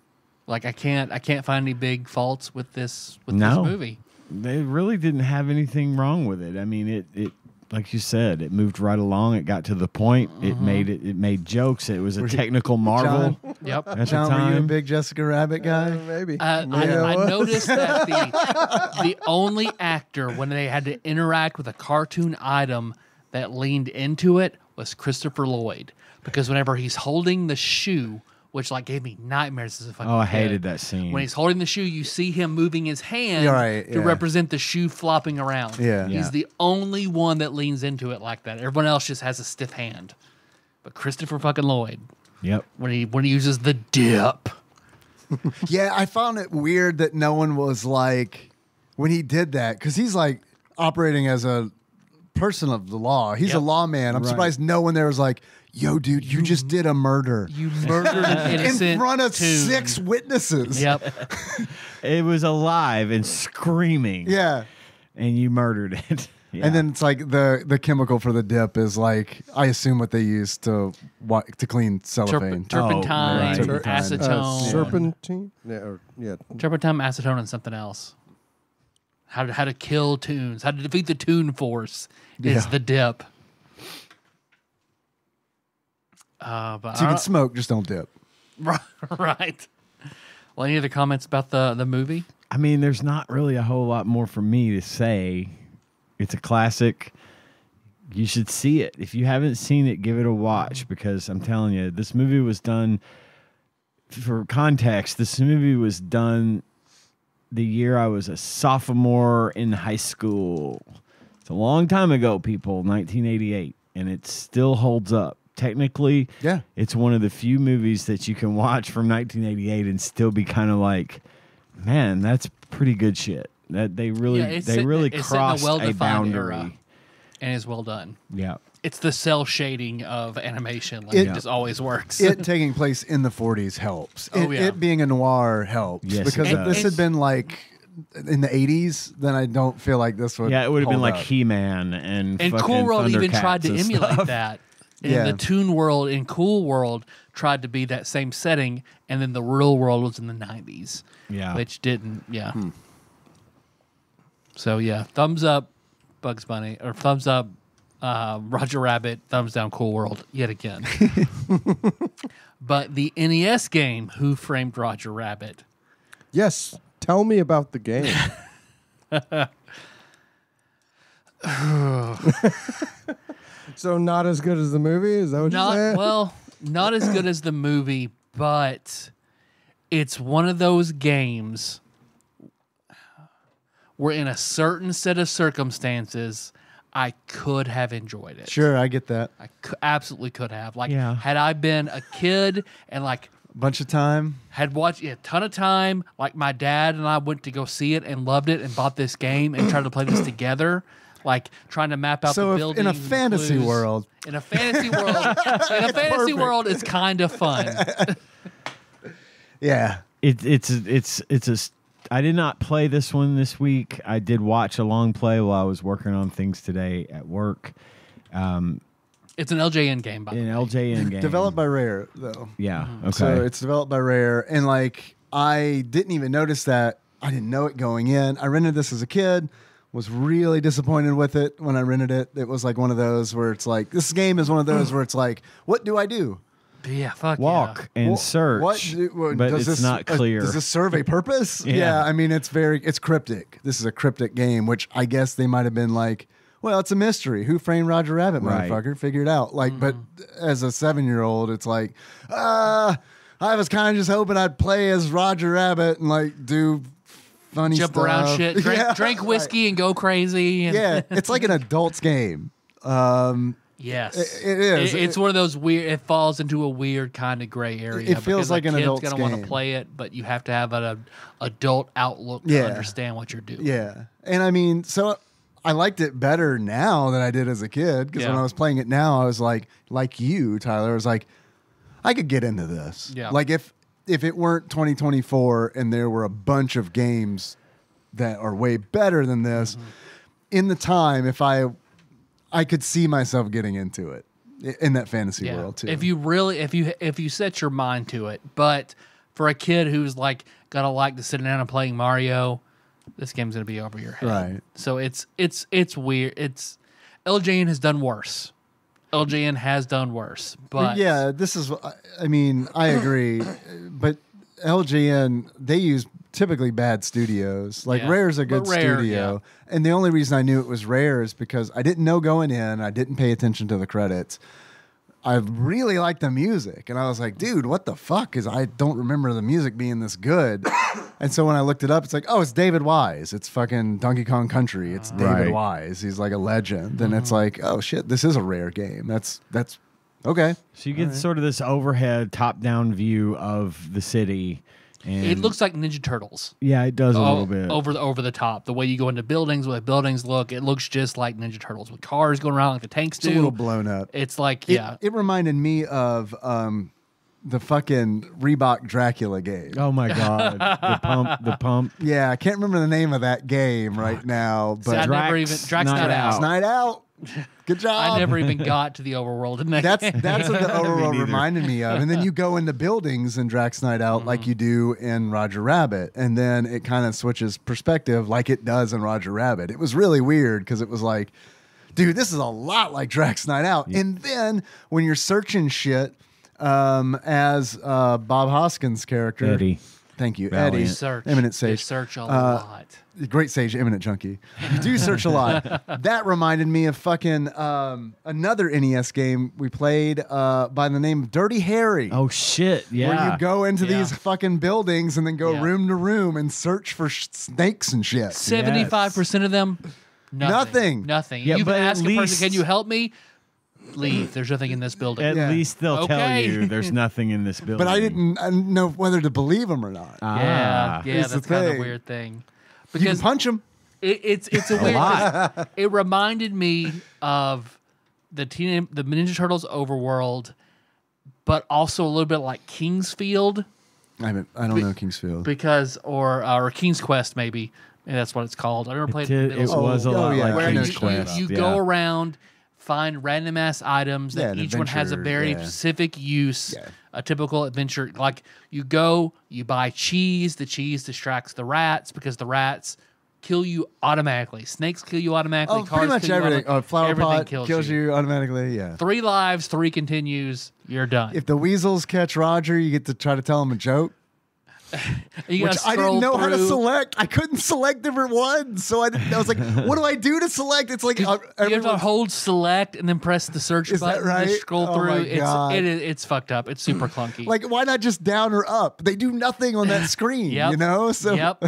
Speaker 3: Like I can't find any big faults with this movie.
Speaker 4: They really didn't have anything wrong with it. I mean, it like you said, it moved right along. It got to the point. It made jokes. It was a technical marvel.
Speaker 3: Yep.
Speaker 4: At the
Speaker 6: John, were you a
Speaker 4: time.
Speaker 6: big Jessica Rabbit guy?
Speaker 5: Maybe.
Speaker 3: I noticed that the only actor when they had to interact with a cartoon item that leaned into it was Christopher Lloyd, because whenever he's holding the shoe, which like gave me nightmares as a fucking
Speaker 4: Oh, I
Speaker 3: kid.
Speaker 4: hated that scene.
Speaker 3: When he's holding the shoe, you see him moving his hand
Speaker 6: You're right,
Speaker 3: to
Speaker 6: yeah.
Speaker 3: represent the shoe flopping around.
Speaker 6: Yeah.
Speaker 3: He's
Speaker 4: Yeah.
Speaker 3: the only one that leans into it like that. Everyone else just has a stiff hand. But Christopher fucking Lloyd,
Speaker 4: Yep.
Speaker 3: when he uses the dip.
Speaker 6: Yeah, I found it weird that no one was like, when he did that, because he's like operating as a person of the law. He's a
Speaker 3: Yep.
Speaker 6: lawman. I'm surprised no one there was like, yo, dude, you just did a murder.
Speaker 3: You murdered an innocent
Speaker 6: in front of
Speaker 3: toon.
Speaker 6: 6 witnesses.
Speaker 3: Yep.
Speaker 4: It was alive and screaming.
Speaker 6: Yeah.
Speaker 4: And you murdered it. Yeah.
Speaker 6: And then it's like the chemical for the dip is like, I assume what they use to clean cellophane.
Speaker 3: Turpentine,
Speaker 4: right.
Speaker 6: Turpentine.
Speaker 3: acetone,
Speaker 5: Serpentine? Yeah.
Speaker 3: turpentine, acetone, and something else. How to kill tunes? How to defeat the tune force is
Speaker 6: Yeah.
Speaker 3: the dip. But
Speaker 6: So you can smoke, just don't dip.
Speaker 3: right. Well, any other comments about the movie?
Speaker 4: I mean, there's not really a whole lot more for me to say. It's a classic. You should see it. If you haven't seen it, give it a watch, because I'm telling you, this movie was done, for context, this movie was done the year I was a sophomore in high school. It's a long time ago, people, 1988, and it still holds up. Technically,
Speaker 6: Yeah.
Speaker 4: it's one of the few movies that you can watch from 1988 and still be kind of like, man, that's pretty good shit. That they really
Speaker 3: it's
Speaker 4: crossed
Speaker 3: in a well-defined
Speaker 4: boundary.
Speaker 3: era, and is well done.
Speaker 4: Yeah.
Speaker 3: It's the cell shading of animation. Like,
Speaker 6: It-
Speaker 3: it just always works.
Speaker 6: It taking place in the 40s helps.
Speaker 3: Oh, yeah.
Speaker 6: It being a noir helps.
Speaker 4: Yes,
Speaker 6: because
Speaker 4: it
Speaker 6: if this
Speaker 3: does.
Speaker 6: had been like in the 80s, then I don't feel like this would.
Speaker 4: Yeah, it would have been
Speaker 6: hold
Speaker 4: like
Speaker 6: up.
Speaker 4: He-Man and
Speaker 3: And
Speaker 4: fucking
Speaker 3: Cool World even
Speaker 4: Thundercats
Speaker 3: tried to
Speaker 4: and
Speaker 3: emulate
Speaker 4: stuff.
Speaker 3: that. And
Speaker 6: Yeah.
Speaker 3: the Toon World and Cool World tried to be that same setting, and then the real world was in the 90s.
Speaker 4: Yeah.
Speaker 3: Which didn't, yeah. So, yeah, thumbs up Bugs Bunny, or thumbs up Roger Rabbit, thumbs down Cool World, yet again. But the NES game, Who Framed Roger Rabbit?
Speaker 5: Yes. Tell me about the game. So not as good as the movie? Is that what you're saying?
Speaker 3: Not as good as the movie, but it's one of those games where in a certain set of circumstances, I could have enjoyed it.
Speaker 6: Sure, I get that.
Speaker 3: I absolutely could have. Like,
Speaker 4: Yeah.
Speaker 3: had I been a kid and like
Speaker 6: Bunch of time.
Speaker 3: had watched it a ton of time, like my dad and I went to go see it and loved it and bought this game and tried to play this together, like trying to map out
Speaker 6: So
Speaker 3: the
Speaker 6: if
Speaker 3: buildings.
Speaker 6: in a
Speaker 3: and
Speaker 6: fantasy
Speaker 3: clues.
Speaker 6: world.
Speaker 3: In a fantasy world, it's kind of fun.
Speaker 6: Yeah.
Speaker 4: I did not play this one this week. I did watch a long play while I was working on things today at work.
Speaker 3: It's an LJN game, by the
Speaker 4: An
Speaker 3: way.
Speaker 4: LJN game.
Speaker 6: Developed by Rare, though.
Speaker 4: Yeah. Okay.
Speaker 6: So it's developed by Rare. And like, I didn't even notice that. I didn't know it going in. I rented this as a kid, was really disappointed with it when I rented it. It was like one of those where it's like, this game is one of those where it's like, what do I do?
Speaker 3: Yeah, fuck
Speaker 4: Walk
Speaker 3: yeah.
Speaker 4: and
Speaker 6: Wha-
Speaker 4: search,
Speaker 6: what
Speaker 4: but
Speaker 6: does
Speaker 4: it's
Speaker 6: this,
Speaker 4: not clear.
Speaker 6: Does this serve a purpose?
Speaker 4: Yeah.
Speaker 6: I mean, it's cryptic. This is a cryptic game, which I guess they might have been like, well, it's a mystery. Who framed Roger Rabbit,
Speaker 4: Right.
Speaker 6: motherfucker? Figure it out. Like, but as a 7-year-old, it's like, I was kind of just hoping I'd play as Roger Rabbit and like do funny
Speaker 3: Jump
Speaker 6: stuff.
Speaker 3: around shit,
Speaker 6: Yeah,
Speaker 3: drink whiskey and go crazy. And
Speaker 6: Yeah, it's like an adult's game.
Speaker 3: Yes,
Speaker 6: It is.
Speaker 3: It's one of those weird. It falls into a weird kind of gray area.
Speaker 6: It feels
Speaker 3: because
Speaker 6: like an
Speaker 3: kid's
Speaker 6: adult's
Speaker 3: gonna want
Speaker 6: game.
Speaker 3: to play it, but you have to have an adult outlook to
Speaker 6: Yeah.
Speaker 3: understand what you're doing.
Speaker 6: Yeah. And I mean, so I liked it better now than I did as a kid, because when
Speaker 3: Yeah.
Speaker 6: I was playing it now, I was like you, Tyler, I was like, I could get into this.
Speaker 3: Yeah.
Speaker 6: Like if it weren't 2024 and there were a bunch of games that are way better than this, in the time, if I could see myself getting into it in that fantasy world too.
Speaker 3: If you set your mind to it, but for a kid who's like gonna like to sit down and playing Mario, this game's gonna be over your head.
Speaker 6: Right.
Speaker 3: So it's weird. LJN has done worse. LJN has done worse. But
Speaker 6: yeah, this is. I mean, I agree, but LGN, they use typically bad studios. Like
Speaker 3: Yeah.
Speaker 6: Rare's a good
Speaker 3: But Rare,
Speaker 6: studio, and the only reason I knew it was Rare is because I didn't know going in. I didn't pay attention to the credits. I really liked the music, and I was like, dude, what the fuck? Because I don't remember the music being this good. And so when I looked it up, it's like, oh, it's David Wise. It's fucking Donkey Kong Country. It's David
Speaker 4: Right.
Speaker 6: Wise. He's like a legend. And it's like, oh shit, this is a Rare game. That's okay.
Speaker 4: So you get sort of this overhead, top-down view of the city. And
Speaker 3: it looks like Ninja Turtles.
Speaker 4: yeah, it does a little bit.
Speaker 3: over the top. The way you go into buildings, the way buildings look, it looks just like Ninja Turtles with cars going around like the tanks
Speaker 6: It's
Speaker 3: do.
Speaker 6: a little blown up.
Speaker 3: It's like
Speaker 6: It,
Speaker 3: yeah.
Speaker 6: it reminded me of the fucking Reebok Dracula game.
Speaker 4: Oh my god, the pump.
Speaker 6: Yeah, I can't remember the name of that game right now,
Speaker 3: See, I
Speaker 6: but
Speaker 3: never even Drax Night Out.
Speaker 6: Night Out. Good job.
Speaker 3: I never even got to the overworld in that.
Speaker 6: That's what the overworld
Speaker 4: neither.
Speaker 6: reminded me of. And then you go into buildings in Drax Night Out like you do in Roger Rabbit, and then it kind of switches perspective like it does in Roger Rabbit. It was really weird because it was like, dude, this is a lot like Drax Night Out. Yeah. And then when you're searching shit, as Bob Hoskins' character, Thank you,
Speaker 4: Valiant.
Speaker 6: Eddie.
Speaker 3: Search.
Speaker 6: Eminent
Speaker 3: You
Speaker 6: Sage.
Speaker 3: search a lot.
Speaker 6: Great Sage, Eminent Junkie. You do search a lot. That reminded me of fucking another NES game we played by the name of Dirty Harry.
Speaker 4: Oh shit! Yeah.
Speaker 6: Where you go into
Speaker 3: Yeah.
Speaker 6: these fucking buildings and then go
Speaker 3: Yeah.
Speaker 6: room to room and search for snakes and shit.
Speaker 3: 75% of them,
Speaker 6: Nothing.
Speaker 3: Nothing.
Speaker 4: Yeah,
Speaker 3: You
Speaker 4: but
Speaker 3: can
Speaker 4: at
Speaker 3: ask a person,
Speaker 4: least-
Speaker 3: "Can you help me?" Leave. There's nothing in this building.
Speaker 4: At
Speaker 6: Yeah.
Speaker 4: least they'll tell
Speaker 3: Okay.
Speaker 4: you there's nothing in this building.
Speaker 6: But I didn't know whether to believe them or not.
Speaker 3: Yeah,
Speaker 6: Here's the
Speaker 3: that's kind of
Speaker 6: thing.
Speaker 3: a weird thing.
Speaker 6: You can
Speaker 3: Because
Speaker 6: punch them.
Speaker 3: it's a weird. It reminded me of the Ninja Turtles overworld, but also a little bit like Kingsfield
Speaker 6: I don't know Kingsfield.
Speaker 3: because or King's Quest maybe. Maybe that's what it's called. I never played
Speaker 4: It
Speaker 3: middle
Speaker 4: it
Speaker 3: school.
Speaker 4: was a lot
Speaker 6: yeah.
Speaker 4: like
Speaker 3: where
Speaker 6: King's
Speaker 4: King's
Speaker 3: you,
Speaker 4: Quest.
Speaker 3: you
Speaker 4: yeah.
Speaker 3: go around, find random ass items that
Speaker 6: Yeah, an
Speaker 3: each one has a
Speaker 6: adventure,
Speaker 3: very
Speaker 6: yeah.
Speaker 3: specific use,
Speaker 6: Yeah.
Speaker 3: a typical adventure. Like you go, you buy cheese. The cheese distracts the rats because the rats kill you automatically. Snakes kill you automatically.
Speaker 6: Oh,
Speaker 3: Cars
Speaker 6: pretty much
Speaker 3: kill you
Speaker 6: everything.
Speaker 3: automatically.
Speaker 6: Flower
Speaker 3: Everything
Speaker 6: pot kills you automatically. Yeah.
Speaker 3: 3 lives, 3 continues. You're done.
Speaker 6: If the weasels catch Roger, you get to try to tell him a joke.
Speaker 3: You
Speaker 6: Which
Speaker 3: gotta
Speaker 6: I didn't
Speaker 3: scroll
Speaker 6: know how to
Speaker 3: through.
Speaker 6: select. I couldn't select different ones, so I was like, "What do I do to select?" It's like
Speaker 3: You have to
Speaker 6: everyone's-
Speaker 3: hold select and then press the search
Speaker 6: Is that
Speaker 3: button to
Speaker 6: right?
Speaker 3: scroll
Speaker 6: Oh
Speaker 3: through.
Speaker 6: my God.
Speaker 3: It's fucked up. It's super clunky.
Speaker 6: like, why not just down or up? They do nothing on that screen,
Speaker 3: Yep.
Speaker 6: you know. So
Speaker 3: Yep.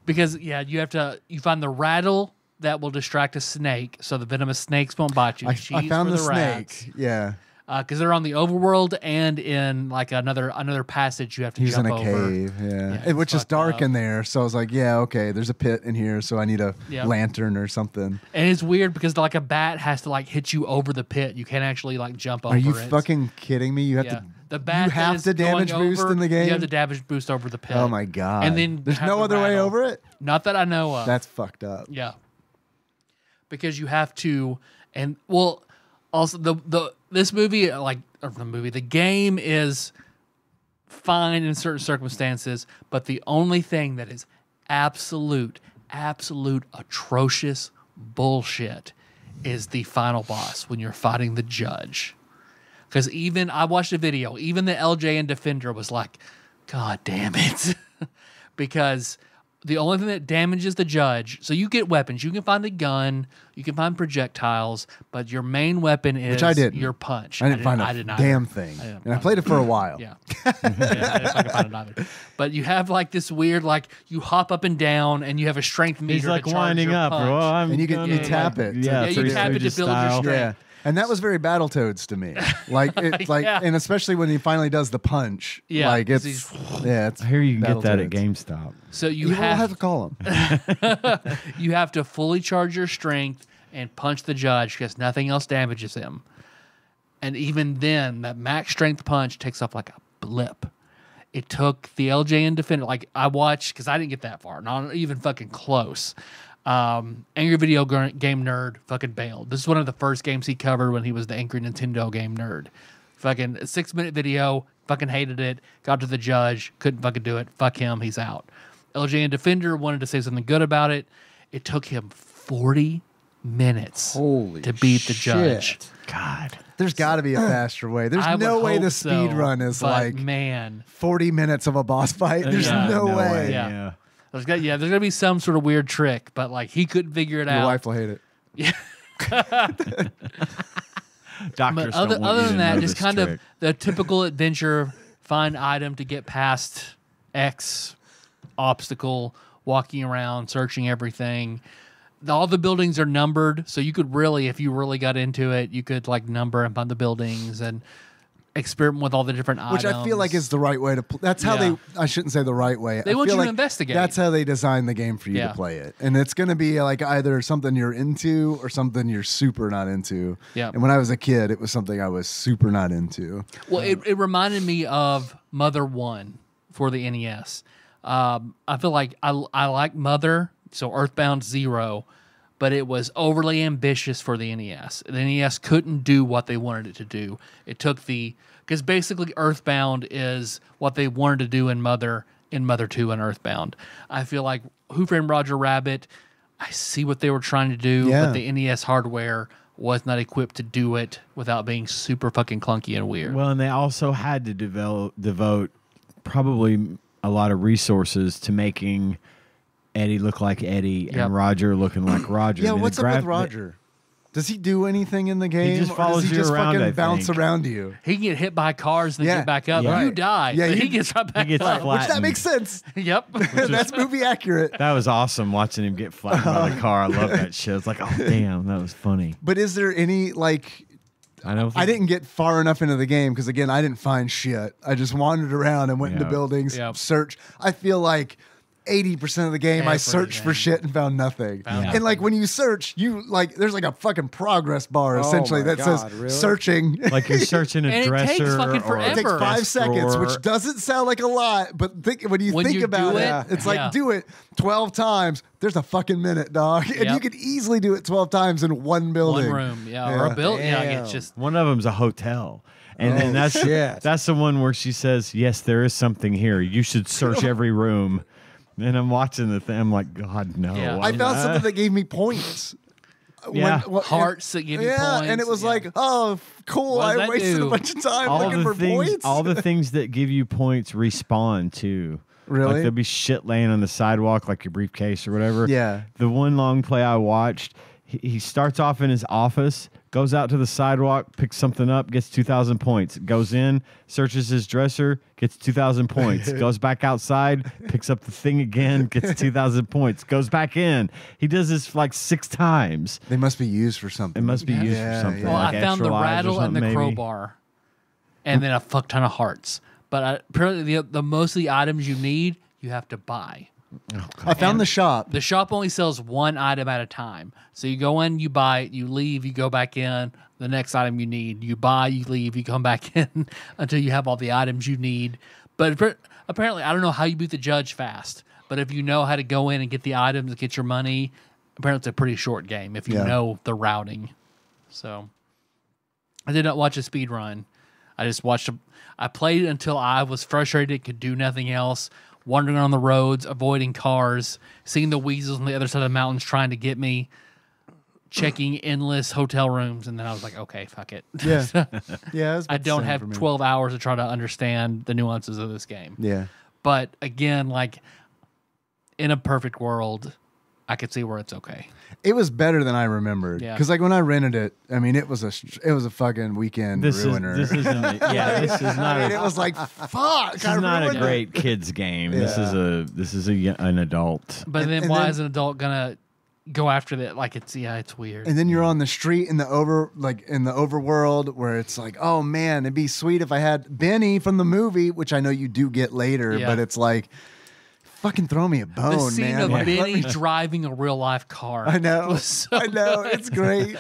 Speaker 3: Because you find the rattle that will distract a snake, so the venomous snakes won't bite you.
Speaker 6: I
Speaker 3: Cheese
Speaker 6: found
Speaker 3: for
Speaker 6: the
Speaker 3: rats.
Speaker 6: snake. Yeah,
Speaker 3: because they're on the overworld and in like another passage you have to
Speaker 6: he's in
Speaker 3: jump
Speaker 6: a
Speaker 3: over.
Speaker 6: cave. Yeah,
Speaker 3: it's
Speaker 6: which is
Speaker 3: fucked
Speaker 6: dark
Speaker 3: up.
Speaker 6: in there. So I was like, "Yeah, okay, there's a pit in here, so I need a
Speaker 3: Yep.
Speaker 6: lantern or something."
Speaker 3: And it's weird because like a bat has to like hit you over the pit. You can't actually like jump over
Speaker 6: Are you
Speaker 3: it.
Speaker 6: fucking kidding me? You have
Speaker 3: Yeah.
Speaker 6: to.
Speaker 3: The bat
Speaker 6: you
Speaker 3: that
Speaker 6: have
Speaker 3: is
Speaker 6: to damage
Speaker 3: going
Speaker 6: boost
Speaker 3: over,
Speaker 6: in the game.
Speaker 3: You have to damage boost over the pit.
Speaker 6: Oh my god!
Speaker 3: And then
Speaker 6: there's
Speaker 3: have
Speaker 6: no
Speaker 3: the
Speaker 6: other way
Speaker 3: rattle.
Speaker 6: over it.
Speaker 3: Not that I know of.
Speaker 6: That's fucked up.
Speaker 3: Yeah. Because you have to, and well, also this movie, the game is fine in certain circumstances, but the only thing that is absolute atrocious bullshit is the final boss when you're fighting the judge. Because even I watched a video, even the LJ and Defender was like, God damn it. Because the only thing that damages the judge, so you get weapons, you can find a gun, you can find projectiles, but your main weapon is
Speaker 6: Which I didn't.
Speaker 3: your punch.
Speaker 6: I didn't find a
Speaker 3: either.
Speaker 6: damn thing, and I played it for a while.
Speaker 3: Yeah. Yeah, I didn't fucking find it either. But you have like this weird, like you hop up and down and you have a strength meter.
Speaker 4: He's like
Speaker 3: to charge
Speaker 4: winding
Speaker 3: your
Speaker 4: up,
Speaker 3: punch.
Speaker 4: bro.
Speaker 6: And you tap it.
Speaker 4: Yeah,
Speaker 3: you
Speaker 4: Three
Speaker 3: tap it to
Speaker 4: Stooges
Speaker 3: build your
Speaker 4: style.
Speaker 3: strength.
Speaker 6: Yeah. And that was very Battletoads to me. Like
Speaker 3: Yeah.
Speaker 6: and especially when he finally does the punch.
Speaker 3: Yeah,
Speaker 6: Like
Speaker 3: 'cause
Speaker 6: it's
Speaker 4: I hear you can get that at
Speaker 6: Battletoads.
Speaker 4: GameStop.
Speaker 3: So you
Speaker 6: We'll
Speaker 3: have
Speaker 6: have to call him.
Speaker 3: you have to fully charge your strength and punch the judge because nothing else damages him. And even then, that max strength punch takes off like a blip. It took the LJ and Defender, like I watched, because I didn't get that far, not even fucking close. Angry Video Game Nerd fucking bailed. This is one of the first games he covered when he was the Angry Nintendo Game Nerd. Fucking 6-minute video, fucking hated it, got to the judge, couldn't fucking do it, fuck him, he's out. LJ and Defender wanted to say something good about it. It took him 40 minutes
Speaker 5: Holy
Speaker 3: to beat the judge.
Speaker 5: shit.
Speaker 4: God.
Speaker 6: There's got to be a faster way. There's
Speaker 3: I would
Speaker 6: no way
Speaker 3: hope
Speaker 6: the
Speaker 3: so,
Speaker 6: speed run is
Speaker 3: but
Speaker 6: like
Speaker 3: man,
Speaker 6: 40 minutes of a boss fight. There's
Speaker 3: Yeah,
Speaker 6: no way.
Speaker 3: Yeah. there's gonna be some sort of weird trick, but like he couldn't figure it
Speaker 6: Your
Speaker 3: out.
Speaker 6: wife will hate it.
Speaker 4: Doctors
Speaker 3: But other
Speaker 4: don't want you
Speaker 3: than
Speaker 4: to
Speaker 3: that,
Speaker 4: know
Speaker 3: just
Speaker 4: this
Speaker 3: kind
Speaker 4: trick.
Speaker 3: of the typical adventure, find item to get past X obstacle, walking around, searching everything. All the buildings are numbered, so you could really, if you really got into it, you could like number and find the buildings and experiment with all the different
Speaker 6: Which
Speaker 3: items.
Speaker 6: I feel like is the right way to play. That's how
Speaker 3: Yeah.
Speaker 6: I shouldn't say the right way.
Speaker 3: They
Speaker 6: I
Speaker 3: want
Speaker 6: feel
Speaker 3: you to
Speaker 6: like
Speaker 3: investigate.
Speaker 6: That's how they design the game for you
Speaker 3: Yeah.
Speaker 6: to play it. And it's going to be like either something you're into or something you're super not into.
Speaker 3: Yeah.
Speaker 6: And when I was a kid, it was something I was super not into.
Speaker 3: Well, it reminded me of Mother 1 for the NES. I feel like I like Mother, so Earthbound 0, but it was overly ambitious for the NES. The NES couldn't do what they wanted it to do. It took because basically Earthbound is what they wanted to do in Mother 2 and Earthbound. I feel like Who Framed Roger Rabbit, I see what they were trying to do,
Speaker 6: Yeah.
Speaker 3: but the NES hardware was not equipped to do it without being super fucking clunky and weird.
Speaker 4: Well, and they also had to devote probably a lot of resources to making Eddie look like Eddie and Roger looking like Roger.
Speaker 6: Yeah, what's up with Roger? Does he do anything in the game?
Speaker 4: just follows
Speaker 6: or does he
Speaker 4: you
Speaker 6: just
Speaker 4: around,
Speaker 6: fucking
Speaker 4: I
Speaker 6: bounce
Speaker 4: think.
Speaker 6: around you?
Speaker 3: He can get hit by cars and then
Speaker 6: Yeah.
Speaker 3: get back up.
Speaker 4: Yeah.
Speaker 3: You die.
Speaker 6: Yeah,
Speaker 3: but he
Speaker 6: you-
Speaker 3: gets right back
Speaker 4: gets
Speaker 3: up.
Speaker 4: flat.
Speaker 6: Which that makes sense.
Speaker 3: Yep.
Speaker 6: That's movie accurate.
Speaker 4: That was awesome watching him get flattened by the car. I love that shit. It's like, oh damn, that was funny.
Speaker 6: But is there any like? I didn't get far enough into the game because again, I didn't find shit. I just wandered around and went into
Speaker 4: Yeah.
Speaker 6: buildings,
Speaker 3: Yep.
Speaker 6: search. I feel like 80% of the game I searched for
Speaker 3: Everything.
Speaker 6: shit and found nothing.
Speaker 3: Found
Speaker 6: And like when you search, you like there's like a fucking progress bar essentially
Speaker 5: my
Speaker 6: that
Speaker 5: God,
Speaker 6: says
Speaker 5: really?
Speaker 6: searching.
Speaker 4: Like you're searching a
Speaker 3: And it
Speaker 4: dresser
Speaker 3: takes fucking
Speaker 4: or
Speaker 6: It takes
Speaker 3: forever.
Speaker 6: 5 seconds,
Speaker 4: drawer.
Speaker 6: which doesn't sound like a lot, but when you
Speaker 3: When
Speaker 6: think
Speaker 3: you
Speaker 6: about
Speaker 3: do
Speaker 6: it,
Speaker 3: it,
Speaker 6: it's
Speaker 3: yeah.
Speaker 6: like do it 12 times. There's a fucking minute, dog, and you
Speaker 3: Yep.
Speaker 6: could easily do it 12 times in one building.
Speaker 3: One room. Yeah. Or a building. Yeah.
Speaker 5: Damn.
Speaker 3: It's just.
Speaker 4: One of them's a hotel. And then
Speaker 5: Oh, shit.
Speaker 4: that's the one where she says, yes, there is something here. You should search every room. And I'm watching the thing. I'm like, God, no.
Speaker 3: Yeah.
Speaker 6: I found something that gave me points.
Speaker 4: Yeah.
Speaker 3: Hearts that give you points.
Speaker 6: and it was
Speaker 3: Yeah.
Speaker 6: like, oh, cool.
Speaker 3: What does
Speaker 6: I
Speaker 3: that
Speaker 6: wasted
Speaker 3: do?
Speaker 6: a bunch of time
Speaker 4: all
Speaker 6: looking
Speaker 4: the
Speaker 6: for
Speaker 4: things,
Speaker 6: points.
Speaker 4: all the things that give you points respawn too.
Speaker 6: Really?
Speaker 4: Like there'll be shit laying on the sidewalk, like your briefcase or whatever.
Speaker 6: Yeah.
Speaker 4: The one long play I watched, he starts off in his office, goes out to the sidewalk, picks something up, gets 2,000 points. Goes in, searches his dresser, gets 2,000 points. Goes back outside, picks up the thing again, gets 2,000 points. Goes back in. He does this like 6 times.
Speaker 6: They must be used for something.
Speaker 4: It must be used
Speaker 6: Yeah,
Speaker 4: for something.
Speaker 3: Well,
Speaker 4: like
Speaker 3: I found
Speaker 4: extra
Speaker 3: the
Speaker 4: lives or
Speaker 3: rattle and the
Speaker 4: something, maybe.
Speaker 3: crowbar, and then a fuck ton of hearts. But apparently, the most of the items you need, you have to buy.
Speaker 6: I found the shop.
Speaker 3: The shop only sells one item at a time. So you go in, you buy it, you leave, you go back in. The next item you need, you buy, you leave, you come back in until you have all the items you need. But apparently, I don't know how you beat the judge fast. But if you know how to go in and get the items, get your money, apparently it's a pretty short game if you know the routing. So I did not watch a speed run. I just watched. I played it until I was frustrated, could do nothing else. Wandering on the roads, avoiding cars, seeing the weasels on the other side of the mountains trying to get me, checking endless hotel rooms, and then I was like, okay, fuck it.
Speaker 6: Yeah. Yeah. it was
Speaker 3: I
Speaker 6: about the
Speaker 3: don't
Speaker 6: same
Speaker 3: have
Speaker 6: for me.
Speaker 3: 12 hours to try to understand the nuances of this game.
Speaker 6: Yeah.
Speaker 3: But again, like in a perfect world, I could see where it's okay.
Speaker 6: It was better than I remembered.
Speaker 3: Yeah.
Speaker 6: Because like when I rented it, I mean, it was a fucking weekend ruiner.
Speaker 4: This isn't. This is not.
Speaker 6: I mean, it was like, fuck.
Speaker 4: This is not a great kids game. This is an adult.
Speaker 3: But
Speaker 6: And-
Speaker 3: then
Speaker 6: and
Speaker 3: why
Speaker 6: then-
Speaker 3: is an adult gonna go after that? Like it's weird.
Speaker 6: And then you're on the street in the overworld where it's like, oh man, it'd be sweet if I had Benny from the movie, which I know you do get later,
Speaker 3: Yeah.
Speaker 6: but it's like, fucking throw me a bone,
Speaker 3: the scene
Speaker 6: man.
Speaker 3: of
Speaker 6: Like, let
Speaker 3: Benny
Speaker 6: me-
Speaker 3: driving a real life car.
Speaker 6: I know.
Speaker 3: was so
Speaker 6: I know.
Speaker 3: good.
Speaker 6: It's great.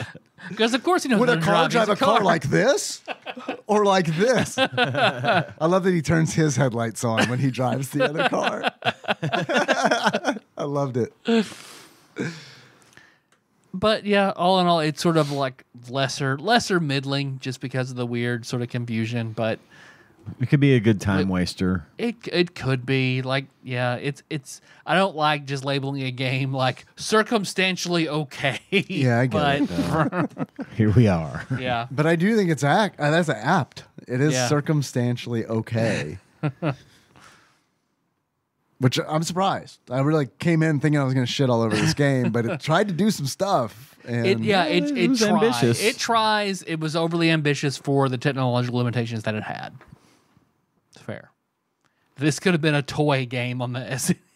Speaker 3: Because of course he knows
Speaker 6: Would
Speaker 3: how
Speaker 6: a
Speaker 3: to
Speaker 6: car
Speaker 3: drive.
Speaker 6: drive
Speaker 3: He's
Speaker 6: a car like this? Or like this? I love that he turns his headlights on when he drives the other car. I loved it.
Speaker 3: But yeah, all in all, it's sort of like lesser middling just because of the weird sort of confusion. But
Speaker 4: It could be a good time waster.
Speaker 3: it could be like, yeah, it's. I don't like just labeling a game like circumstantially okay.
Speaker 6: Yeah, I get it,
Speaker 3: but,
Speaker 4: Here we are.
Speaker 3: yeah,
Speaker 6: But I do think it's that's apt. It is
Speaker 3: Yeah.
Speaker 6: circumstantially okay. Which I'm surprised. I really came in thinking I was going to shit all over this game, but it tried to do some stuff. And
Speaker 3: it
Speaker 4: it was
Speaker 3: tried.
Speaker 4: ambitious.
Speaker 3: It tries. It was overly ambitious for the technological limitations that it had. It's fair. This could have been a toy game on the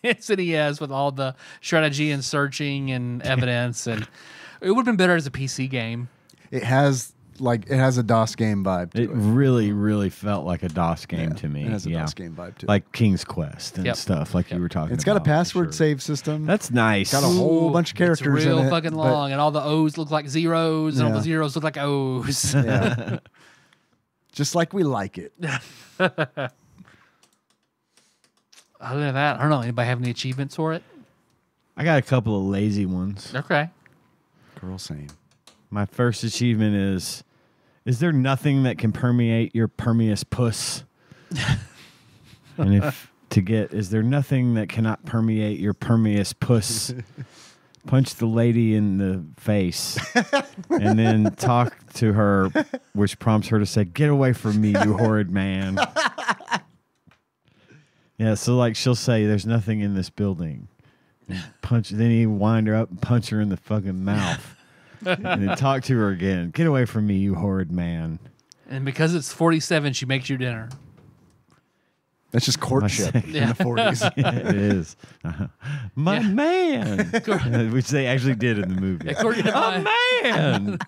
Speaker 3: SNES with all the strategy and searching and evidence, and it would have been better as a PC game.
Speaker 6: it has a DOS game vibe to
Speaker 4: It
Speaker 6: it.
Speaker 4: really, really felt like a DOS game
Speaker 6: Yeah,
Speaker 4: to me.
Speaker 6: It has a
Speaker 4: yeah.
Speaker 6: DOS game vibe to it.
Speaker 4: Like King's Quest and
Speaker 3: Yep.
Speaker 4: stuff, like you were talking about.
Speaker 6: It's got a
Speaker 4: for
Speaker 6: password
Speaker 4: sure.
Speaker 6: save system.
Speaker 4: That's nice.
Speaker 6: got a whole
Speaker 3: Ooh,
Speaker 6: bunch of characters
Speaker 3: It's real
Speaker 6: in it,
Speaker 3: fucking
Speaker 6: but-
Speaker 3: long, and all the O's look like zeros, and all
Speaker 6: Yeah.
Speaker 3: the zeros look like O's.
Speaker 6: Yeah. Just like we like it.
Speaker 3: Other than that, I don't know. Anybody have any achievements for it?
Speaker 4: I got a couple of lazy ones.
Speaker 3: Okay.
Speaker 6: Girl, same.
Speaker 4: My first achievement is there nothing that can permeate your permeous puss? And is there nothing that cannot permeate your permeous puss? Punch the lady in the face and then talk to her, which prompts her to say, "Get away from me, you horrid man." Yeah, so like she'll say, "There's nothing in this building." Punch. Then he wind her up and punch her in the fucking mouth, and then talk to her again. Get away from me, you horrid man.
Speaker 3: And because it's 47, she makes you dinner.
Speaker 6: That's just courtship in the 40s.
Speaker 4: Yeah, it is. My man, which they actually did in the movie.
Speaker 3: According to
Speaker 4: man.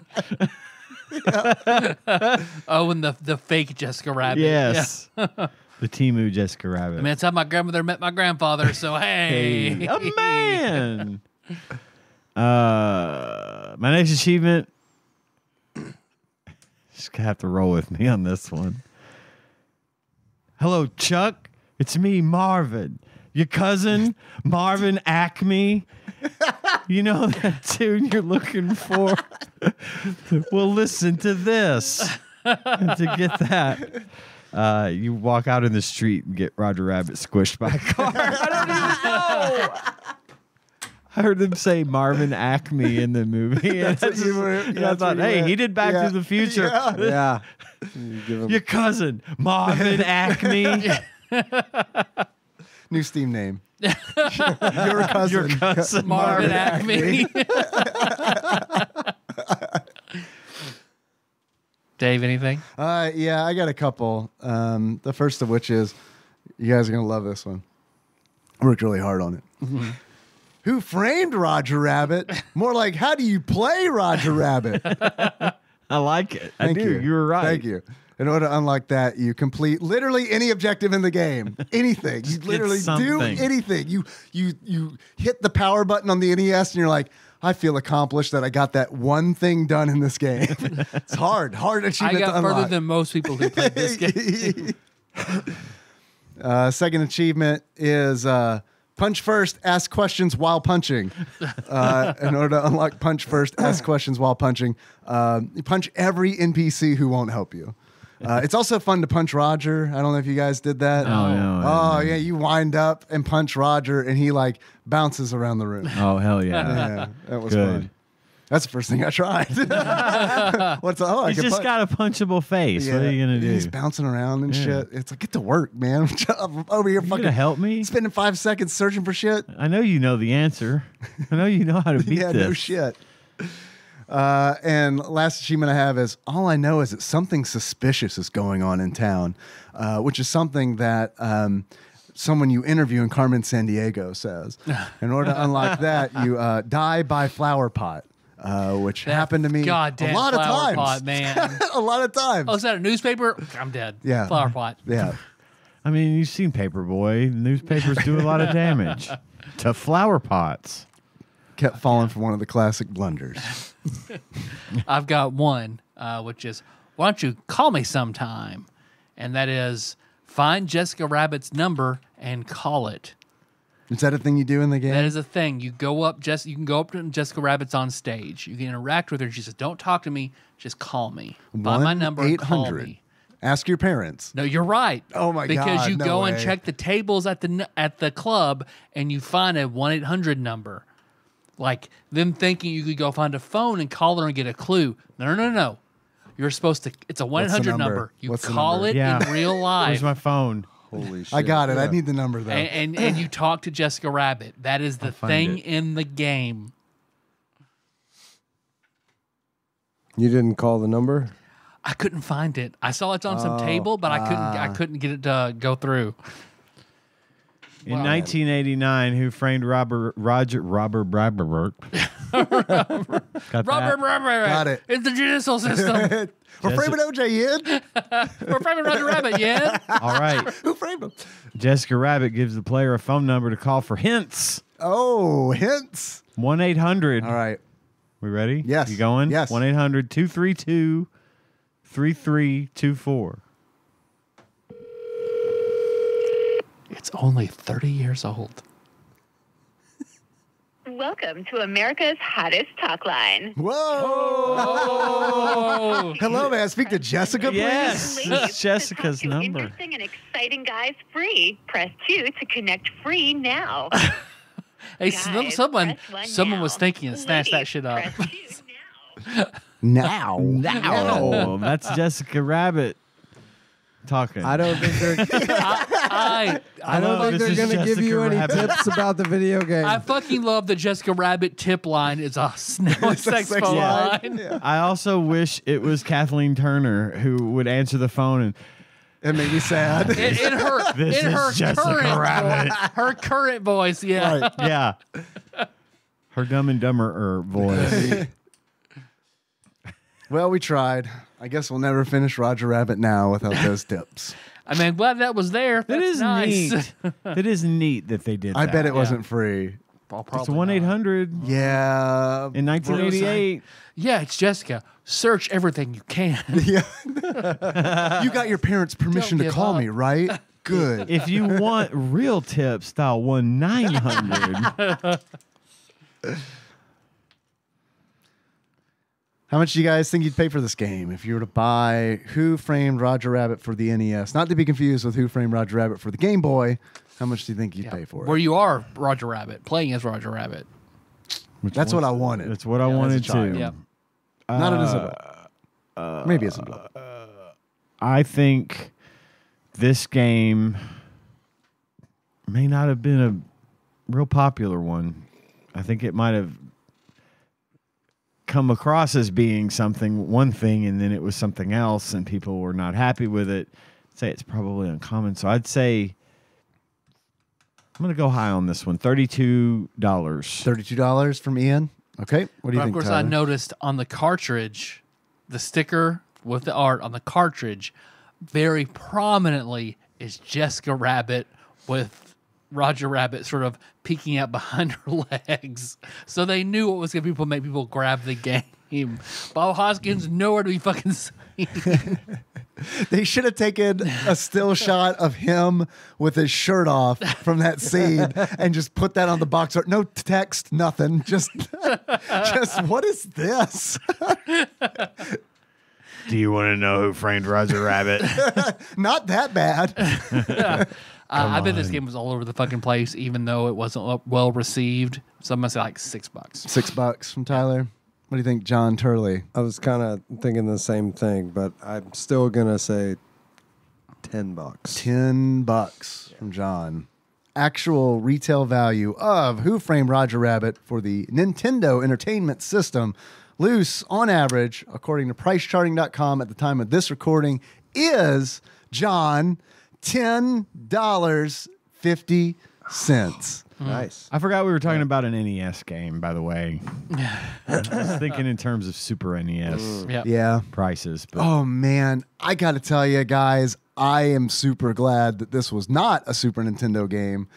Speaker 3: Oh, and the fake Jessica Rabbit.
Speaker 4: Yes. Yeah. The Temu Jessica Rabbit.
Speaker 3: I mean, that's how my grandmother met my grandfather, so hey.
Speaker 4: A man. My next achievement, just gonna have to roll with me on this one. Hello, Chuck. It's me, Marvin. Your cousin, Marvin Acme. You know that tune you're looking for? Well, listen to this. To get that. You walk out in the street and get Roger Rabbit squished by a car. I don't even know. I heard them say Marvin Acme in the movie. And I thought, hey, he did Back to the Future.
Speaker 5: Yeah.
Speaker 4: Your cousin, Marvin Acme.
Speaker 6: New Steam name. Your cousin.
Speaker 3: Marvin Acme. Dave, anything?
Speaker 6: Yeah, I got a couple. The first of which is, you guys are going to love this one. I worked really hard on it. Mm-hmm. Who framed Roger Rabbit? More like, how do you play Roger Rabbit?
Speaker 4: I like it.
Speaker 6: Thank you.
Speaker 4: You were right.
Speaker 6: Thank you. In order to unlock that, you complete literally any objective in the game. Anything. You literally do anything. You hit the power button on the NES and you're like, I feel accomplished that I got that one thing done in this game. It's hard achievement
Speaker 3: I got
Speaker 6: to unlock.
Speaker 3: further than most people who played this game.
Speaker 6: Second achievement is punch first, ask questions while punching. In order to unlock punch first, ask questions while punching, you punch every NPC who won't help you. It's also fun to punch Roger. I don't know if you guys did that.
Speaker 4: Oh, no.
Speaker 6: Oh, yeah. You wind up and punch Roger, and he like bounces around the room.
Speaker 4: Oh, hell yeah.
Speaker 6: Yeah, that was
Speaker 4: Good.
Speaker 6: fun. That's the first thing I tried. I
Speaker 4: He's just got a punchable face. What are you going to do?
Speaker 6: He's bouncing around and shit. It's like, get to work, man. I'm over here fucking
Speaker 4: help me?
Speaker 6: spending 5 seconds searching for shit.
Speaker 4: I know you know the answer. I know you know how to beat
Speaker 6: Yeah,
Speaker 4: this.
Speaker 6: no shit. And last achievement I have is, all I know is that something suspicious is going on in town, which is something that someone you interview in Carmen Sandiego says. In order to unlock that, you die by flower pot. Which happened to me a lot of times.
Speaker 3: Pot, man.
Speaker 6: A lot of times.
Speaker 3: Oh, is that a newspaper? I'm dead.
Speaker 6: Yeah.
Speaker 3: Flower pot.
Speaker 6: Yeah.
Speaker 4: I mean, you've seen Paperboy. Newspapers do a lot of damage to flower pots.
Speaker 6: Kept falling for one of the classic blunders.
Speaker 3: I've got one, which is, why don't you call me sometime? And that is, find Jessica Rabbit's number and call it.
Speaker 6: Is that a thing you do in the game?
Speaker 3: That is a thing. You go up, you can go up to Jessica Rabbit's on stage. You can interact with her. She says, "Don't talk to me. Just call me. Find my number and call me."
Speaker 6: Ask your parents.
Speaker 3: No, you're right.
Speaker 6: Oh my God!
Speaker 3: Because you
Speaker 6: no
Speaker 3: go
Speaker 6: way.
Speaker 3: and check the tables at the club, and you find a 1-800 number. Like them thinking you could go find a phone and call her and get a clue. No. You're supposed to. It's a 1-800 number. You
Speaker 6: What's the
Speaker 3: call
Speaker 6: number?
Speaker 3: it in real life.
Speaker 4: Where's my phone?
Speaker 5: Holy shit.
Speaker 6: I got it. I need the number though.
Speaker 3: And you talk to Jessica Rabbit. That is the thing in the game.
Speaker 5: You didn't call the number?
Speaker 3: I couldn't find it. I saw it's on some table, but I couldn't get it to go through.
Speaker 4: In 1989, Who Framed Roger Rabbit?
Speaker 6: Got it.
Speaker 3: It's the judicial system.
Speaker 6: We're framing OJ in.
Speaker 3: We're framing Roger Rabbit, yeah?
Speaker 4: All right.
Speaker 6: Who framed him?
Speaker 4: Jessica Rabbit gives the player a phone number to call for hints.
Speaker 6: Oh, hints.
Speaker 4: 1-800.
Speaker 6: All right.
Speaker 4: We ready?
Speaker 6: Yes.
Speaker 4: You going?
Speaker 6: Yes.
Speaker 4: 1-800-232-3324.
Speaker 3: It's only 30 years old.
Speaker 8: Welcome to America's hottest talk line.
Speaker 6: Whoa. Hello, may I speak to Jessica, please?
Speaker 4: Yes.
Speaker 8: Ladies,
Speaker 4: This is Jessica's
Speaker 8: to talk to
Speaker 4: number.
Speaker 8: Interesting and exciting guys free. Press 2 to connect free now.
Speaker 3: Hey,
Speaker 8: Guys,
Speaker 3: someone
Speaker 8: press 1 now.
Speaker 3: was thinking and snatched that
Speaker 8: Ladies,
Speaker 3: shit up.
Speaker 8: press 2 now.
Speaker 6: Now.
Speaker 4: Oh, that's Jessica Rabbit.
Speaker 2: talking.
Speaker 5: I don't think they're. I don't think they're going to give you any tips about the video game.
Speaker 3: I fucking love the Jessica Rabbit tip line. It's a sex phone line.
Speaker 4: Yeah. I also wish it was Kathleen Turner who would answer the phone and.
Speaker 6: It made me sad.
Speaker 3: In her current voice, yeah.
Speaker 4: Right, yeah. Her Dumb and Dumber voice.
Speaker 6: Well, we tried. I guess we'll never finish Roger Rabbit now without those tips.
Speaker 3: I mean, I'm glad that was there.
Speaker 4: That is
Speaker 3: nice.
Speaker 4: neat. It is neat that they did that.
Speaker 6: I bet it wasn't free.
Speaker 4: It's 1-800.
Speaker 6: Yeah.
Speaker 4: In 1988.
Speaker 3: Yeah, it's Jessica. Search everything you can.
Speaker 6: Yeah. You got your parents' permission to call me, right? Good.
Speaker 4: If you want real tips, dial 1-900.
Speaker 6: How much do you guys think you'd pay for this game if you were to buy Who Framed Roger Rabbit for the NES? Not to be confused with Who Framed Roger Rabbit for the Game Boy. How much do you think you'd pay for it?
Speaker 3: Where you are Roger Rabbit, playing as Roger Rabbit.
Speaker 6: That's what I wanted.
Speaker 4: That's what I wanted too.
Speaker 3: Yep.
Speaker 6: Not as a maybe as a
Speaker 4: I think this game may not have been a real popular one. I think it might have come across as being one thing, and then it was something else, and people were not happy with it. I'd say it's probably uncommon. So I'd say I'm going to go high on this one. $32.
Speaker 6: $32 from Ian. Okay. What do you think,
Speaker 3: Of course,
Speaker 6: Tyler?
Speaker 3: I noticed on the cartridge, the sticker with the art on the cartridge, very prominently is Jessica Rabbit with Roger Rabbit sort of peeking out behind her legs. So they knew what was going to make people grab the game. Bob Hoskins, nowhere to be fucking seen.
Speaker 6: They should have taken a still shot of him with his shirt off from that scene and just put that on the box art. No text, nothing. Just what is this?
Speaker 4: Do you want to know who framed Roger Rabbit?
Speaker 6: Not that bad.
Speaker 3: I bet this game was all over the fucking place, even though it wasn't well received. So I'm going to say like $6.
Speaker 6: $6 from Tyler. What do you think, John Turley?
Speaker 5: I was kind of thinking the same thing, but I'm still going to say $10.
Speaker 6: $10 from John. Actual retail value of Who Framed Roger Rabbit for the Nintendo Entertainment System, loose on average, according to PriceCharting.com at the time of this recording, is, John, $10.50.
Speaker 5: Nice.
Speaker 4: I forgot we were talking about an NES game, by the way. I was thinking in terms of Super NES
Speaker 6: Yeah.
Speaker 4: prices. But
Speaker 6: Oh, man. I got to tell you, guys, I am super glad that this was not a Super Nintendo game.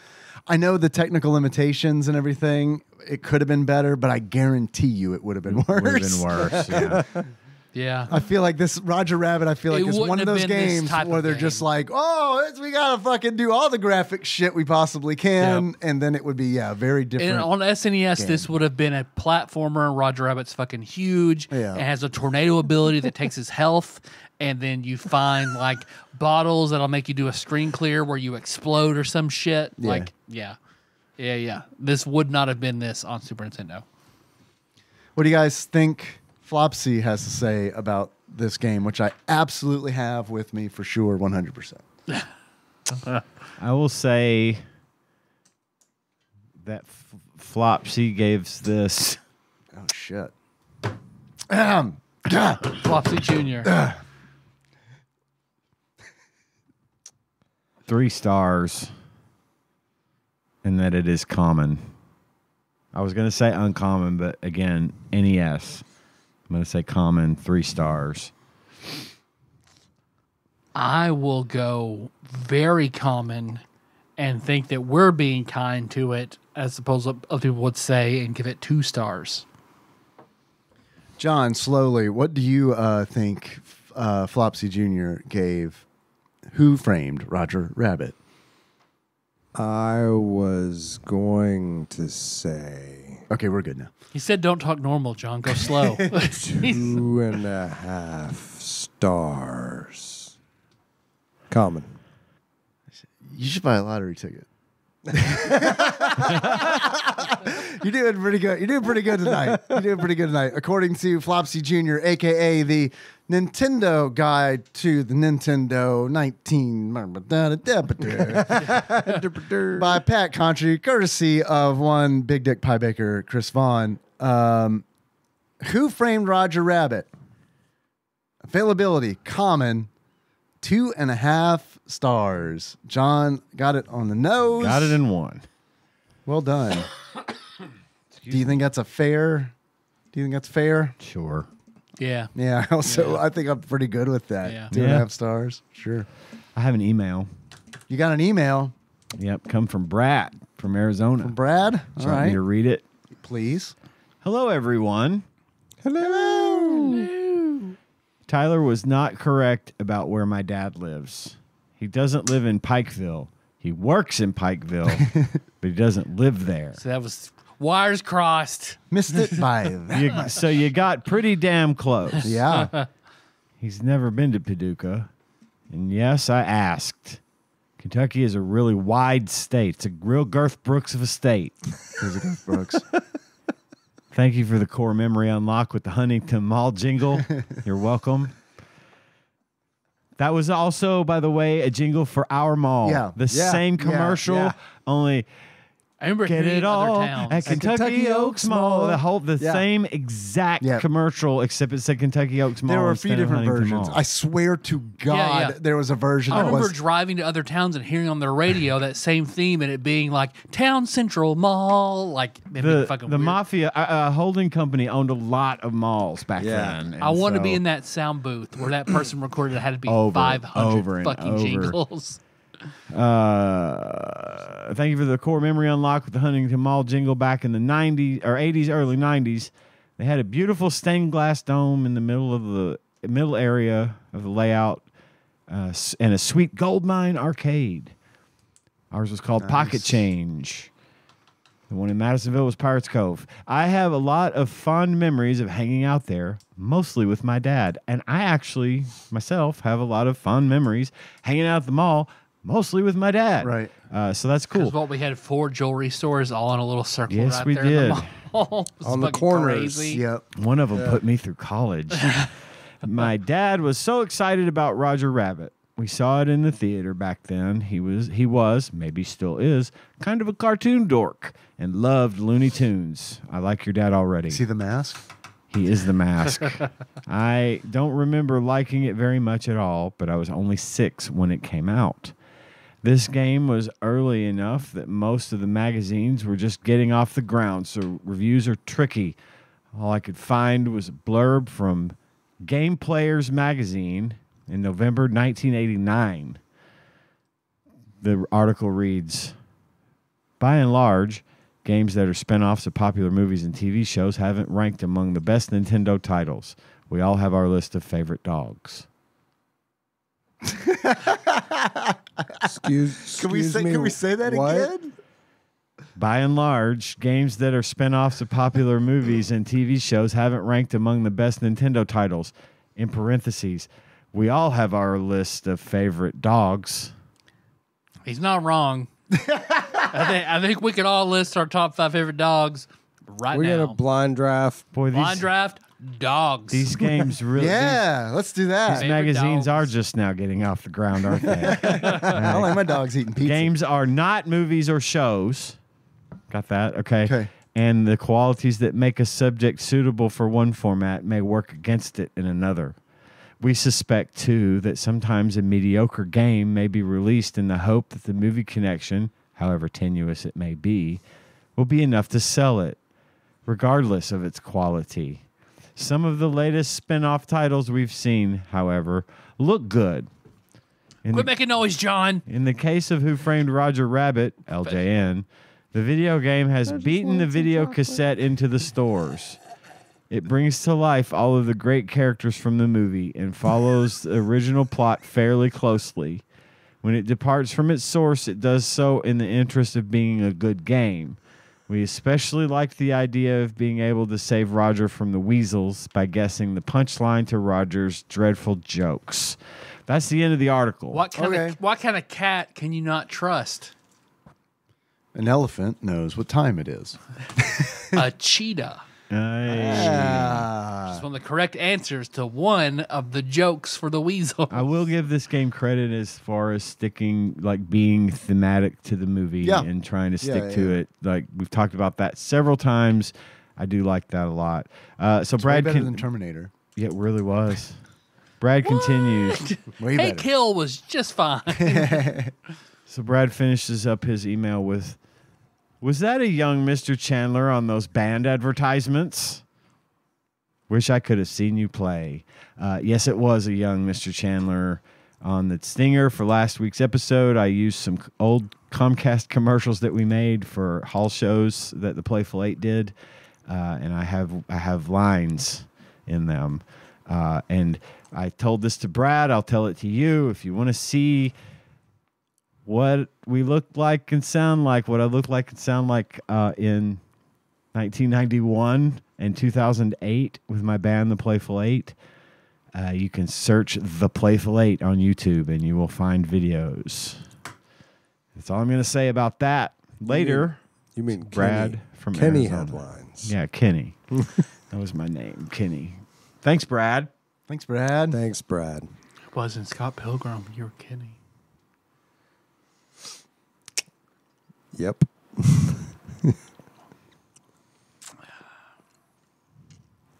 Speaker 6: I know the technical limitations and everything. It could have been better, but I guarantee you it would have been worse.
Speaker 4: would have been worse, yeah.
Speaker 3: Yeah.
Speaker 6: I feel like this Roger Rabbit, is
Speaker 3: wouldn't
Speaker 6: one of
Speaker 3: have
Speaker 6: those
Speaker 3: been this
Speaker 6: games
Speaker 3: type
Speaker 6: where
Speaker 3: of
Speaker 6: they're
Speaker 3: game.
Speaker 6: just like, we got to fucking do all the graphic shit we possibly can. And then it would be, very different.
Speaker 3: And on SNES, this would have been a platformer, and Roger Rabbit's fucking huge.
Speaker 6: Yeah.
Speaker 3: It has a tornado ability that takes his health, and then you find like bottles that'll make you do a screen clear where you explode or some shit.
Speaker 6: Yeah.
Speaker 3: Yeah. This would not have been this on Super Nintendo.
Speaker 6: What do you guys think Flopsy has to say about this game, which I absolutely have with me for sure, 100%.
Speaker 4: I will say that Flopsy gave this.
Speaker 6: Oh, shit.
Speaker 3: Flopsy Jr.
Speaker 4: 3 stars, and that it is common. I was going to say uncommon, but again, NES. I'm going to say common, 3 stars.
Speaker 3: I will go very common and think that we're being kind to it, as opposed to other people would say, and give it 2 stars.
Speaker 6: John, slowly, what do you think Flopsy Jr. gave Who Framed Roger Rabbit?
Speaker 5: I was going to say
Speaker 6: Okay, we're good now.
Speaker 3: He said, "Don't talk normal, John. Go slow."
Speaker 5: 2.5 stars. Common.
Speaker 6: You should buy a lottery ticket. You're doing pretty good. You're doing pretty good tonight. According to Flopsy Jr., aka the Nintendo Guide to the Nintendo 19 by Pat Contry, courtesy of one Big Dick Pie Baker, Chris Vaughn. Who Framed Roger Rabbit? Availability common, 2.5 stars. John got it on the nose.
Speaker 4: Got it in one.
Speaker 6: Well done. Do you think that's fair?
Speaker 4: Sure.
Speaker 3: Yeah.
Speaker 6: Yeah. Also, I think I'm pretty good with that.
Speaker 3: Yeah.
Speaker 6: 2.5 stars. Sure.
Speaker 4: I have an email.
Speaker 6: You got an email
Speaker 4: Yep, come from Brad from Arizona.
Speaker 6: from Brad?
Speaker 4: Do
Speaker 6: All
Speaker 4: you want me
Speaker 6: right.
Speaker 4: to read it?
Speaker 6: Please.
Speaker 4: Hello, everyone.
Speaker 5: Hello.
Speaker 4: Tyler was not correct about where my dad lives. He doesn't live in Pikeville. He works in Pikeville, but he doesn't live there.
Speaker 3: So that was wires crossed.
Speaker 6: Missed it by that.
Speaker 4: So you got pretty damn close.
Speaker 6: Yeah.
Speaker 4: He's never been to Paducah. And yes, I asked. Kentucky is a really wide state. It's a real Garth Brooks of a state.
Speaker 6: There's a Garth Brooks.
Speaker 4: Thank you for the core memory unlock with the Huntington Mall jingle. You're welcome. That was also, by the way, a jingle for our mall.
Speaker 6: Yeah.
Speaker 4: The same commercial, only
Speaker 3: I remember
Speaker 4: get
Speaker 3: hearing
Speaker 4: it
Speaker 3: other
Speaker 4: all
Speaker 3: towns.
Speaker 4: at Kentucky Oaks Mall. The
Speaker 5: Yeah.
Speaker 4: same exact
Speaker 6: Yeah.
Speaker 4: commercial, except it said Kentucky Oaks Mall.
Speaker 6: There were a few
Speaker 4: instead of
Speaker 6: different
Speaker 4: Huntington
Speaker 6: versions.
Speaker 4: Mall.
Speaker 6: I swear to God,
Speaker 3: Yeah.
Speaker 6: there was a version
Speaker 3: I
Speaker 6: that
Speaker 3: remember
Speaker 6: was.
Speaker 3: driving to other towns and hearing on their radio that same theme and it being like Town Central Mall. Like, it'd be
Speaker 4: the
Speaker 3: fucking
Speaker 4: the
Speaker 3: weird.
Speaker 4: Mafia holding company owned a lot of malls back then. and
Speaker 3: I want to
Speaker 4: so-
Speaker 3: be in that sound booth where that person recorded it had to be
Speaker 4: Over,
Speaker 3: 500
Speaker 4: over and
Speaker 3: fucking
Speaker 4: over.
Speaker 3: jingles.
Speaker 4: Thank you for the core memory unlock with the Huntington Mall jingle back in the 90s or 80s, early 90s. They had a beautiful stained glass dome in the middle area of the layout and a sweet gold mine arcade. Ours was called Pocket Change. The one in Madisonville was Pirates Cove. I have a lot of fond memories of hanging out there, mostly with my dad. And I actually, myself, have a lot of fond memories hanging out at the mall, mostly with my dad.
Speaker 6: Right.
Speaker 4: So that's cool.
Speaker 3: Because what we had 4 jewelry stores all in a little circle
Speaker 4: Yes,
Speaker 3: right
Speaker 4: we
Speaker 3: there in
Speaker 4: did.
Speaker 3: the mall. It was
Speaker 5: On the
Speaker 3: fucking
Speaker 5: corners.
Speaker 3: crazy.
Speaker 6: Yep.
Speaker 4: One of them put me through college. My dad was so excited about Roger Rabbit. We saw it in the theater back then. He was, maybe still is, kind of a cartoon dork and loved Looney Tunes. I like your dad already.
Speaker 6: See the mask?
Speaker 4: He is the mask. I don't remember liking it very much at all, but I was only 6 when it came out. This game was early enough that most of the magazines were just getting off the ground, so reviews are tricky. All I could find was a blurb from Game Players magazine in November 1989. The article reads, by and large, games that are spin-offs of popular movies and TV shows haven't ranked among the best Nintendo titles. We all have our list of favorite dogs.
Speaker 5: Excuse
Speaker 6: Can we say that
Speaker 5: what?
Speaker 6: again?
Speaker 4: By and large, games that are spin-offs of popular movies and TV shows haven't ranked among the best Nintendo titles. In parentheses, we all have our list of favorite dogs.
Speaker 3: He's not wrong. I think we could all list our top 5 favorite dogs right
Speaker 5: We
Speaker 3: now.
Speaker 5: got a blind draft.
Speaker 4: Boy,
Speaker 3: Blind draft, dogs.
Speaker 4: these games really...
Speaker 6: Yeah, let's do that.
Speaker 4: These
Speaker 3: Favorite
Speaker 4: magazines are
Speaker 3: dogs.
Speaker 4: just now getting off the ground, aren't they?
Speaker 6: I like my dogs eating pizza.
Speaker 4: Games are not movies or shows. Got that? Okay.
Speaker 6: Okay.
Speaker 4: And the qualities that make a subject suitable for one format may work against it in another. We suspect, too, that sometimes a mediocre game may be released in the hope that the movie connection, however tenuous it may be, will be enough to sell it, regardless of its quality. Some of the latest spin-off titles we've seen, however, look good.
Speaker 3: Quit making noise, John.
Speaker 4: In the case of Who Framed Roger Rabbit, LJN, the video game has beaten the video cassette into the stores. It brings to life all of the great characters from the movie and follows the original plot fairly closely. When it departs from its source, it does so in the interest of being a good game. We especially like the idea of being able to save Roger from the weasels by guessing the punchline to Roger's dreadful jokes. That's the end of the article.
Speaker 3: What kind of cat can you not trust?
Speaker 6: An elephant knows what time it is.
Speaker 3: A cheetah. Just one of the correct answers to one of the jokes for the weasel.
Speaker 4: I will give this game credit as far as sticking, like being thematic to the movie and trying to stick to it. Like we've talked about that several times. I do like that a lot. So
Speaker 6: It's
Speaker 4: Brad
Speaker 6: way better than Terminator.
Speaker 4: Yeah, it really was. Brad continues.
Speaker 6: Way
Speaker 3: Hey,
Speaker 6: better.
Speaker 3: Kill was just fine.
Speaker 4: So Brad finishes up his email with, "Was that a young Mr. Chandler on those band advertisements? Wish I could have seen you play." Yes, it was a young Mr. Chandler on the stinger for last week's episode. I used some old Comcast commercials that we made for hall shows that the Playful 8 did, and I have lines in them. And I told this to Brad. I'll tell it to you. If you want to see what we look like and sound like, what I look like and sound like in 1991 and 2008 with my band, The Playful 8, you can search The Playful 8 on YouTube and you will find videos. That's all I'm going to say about that. Later,
Speaker 5: You mean
Speaker 4: Brad
Speaker 5: Kenny.
Speaker 4: from
Speaker 5: Kenny
Speaker 4: Arizona.
Speaker 5: headlines.
Speaker 4: Yeah, Kenny. That was my name, Kenny. Thanks, Brad.
Speaker 6: Thanks, Brad.
Speaker 5: Thanks, Brad.
Speaker 3: It wasn't Scott Pilgrim. You were kidding.
Speaker 5: Yep.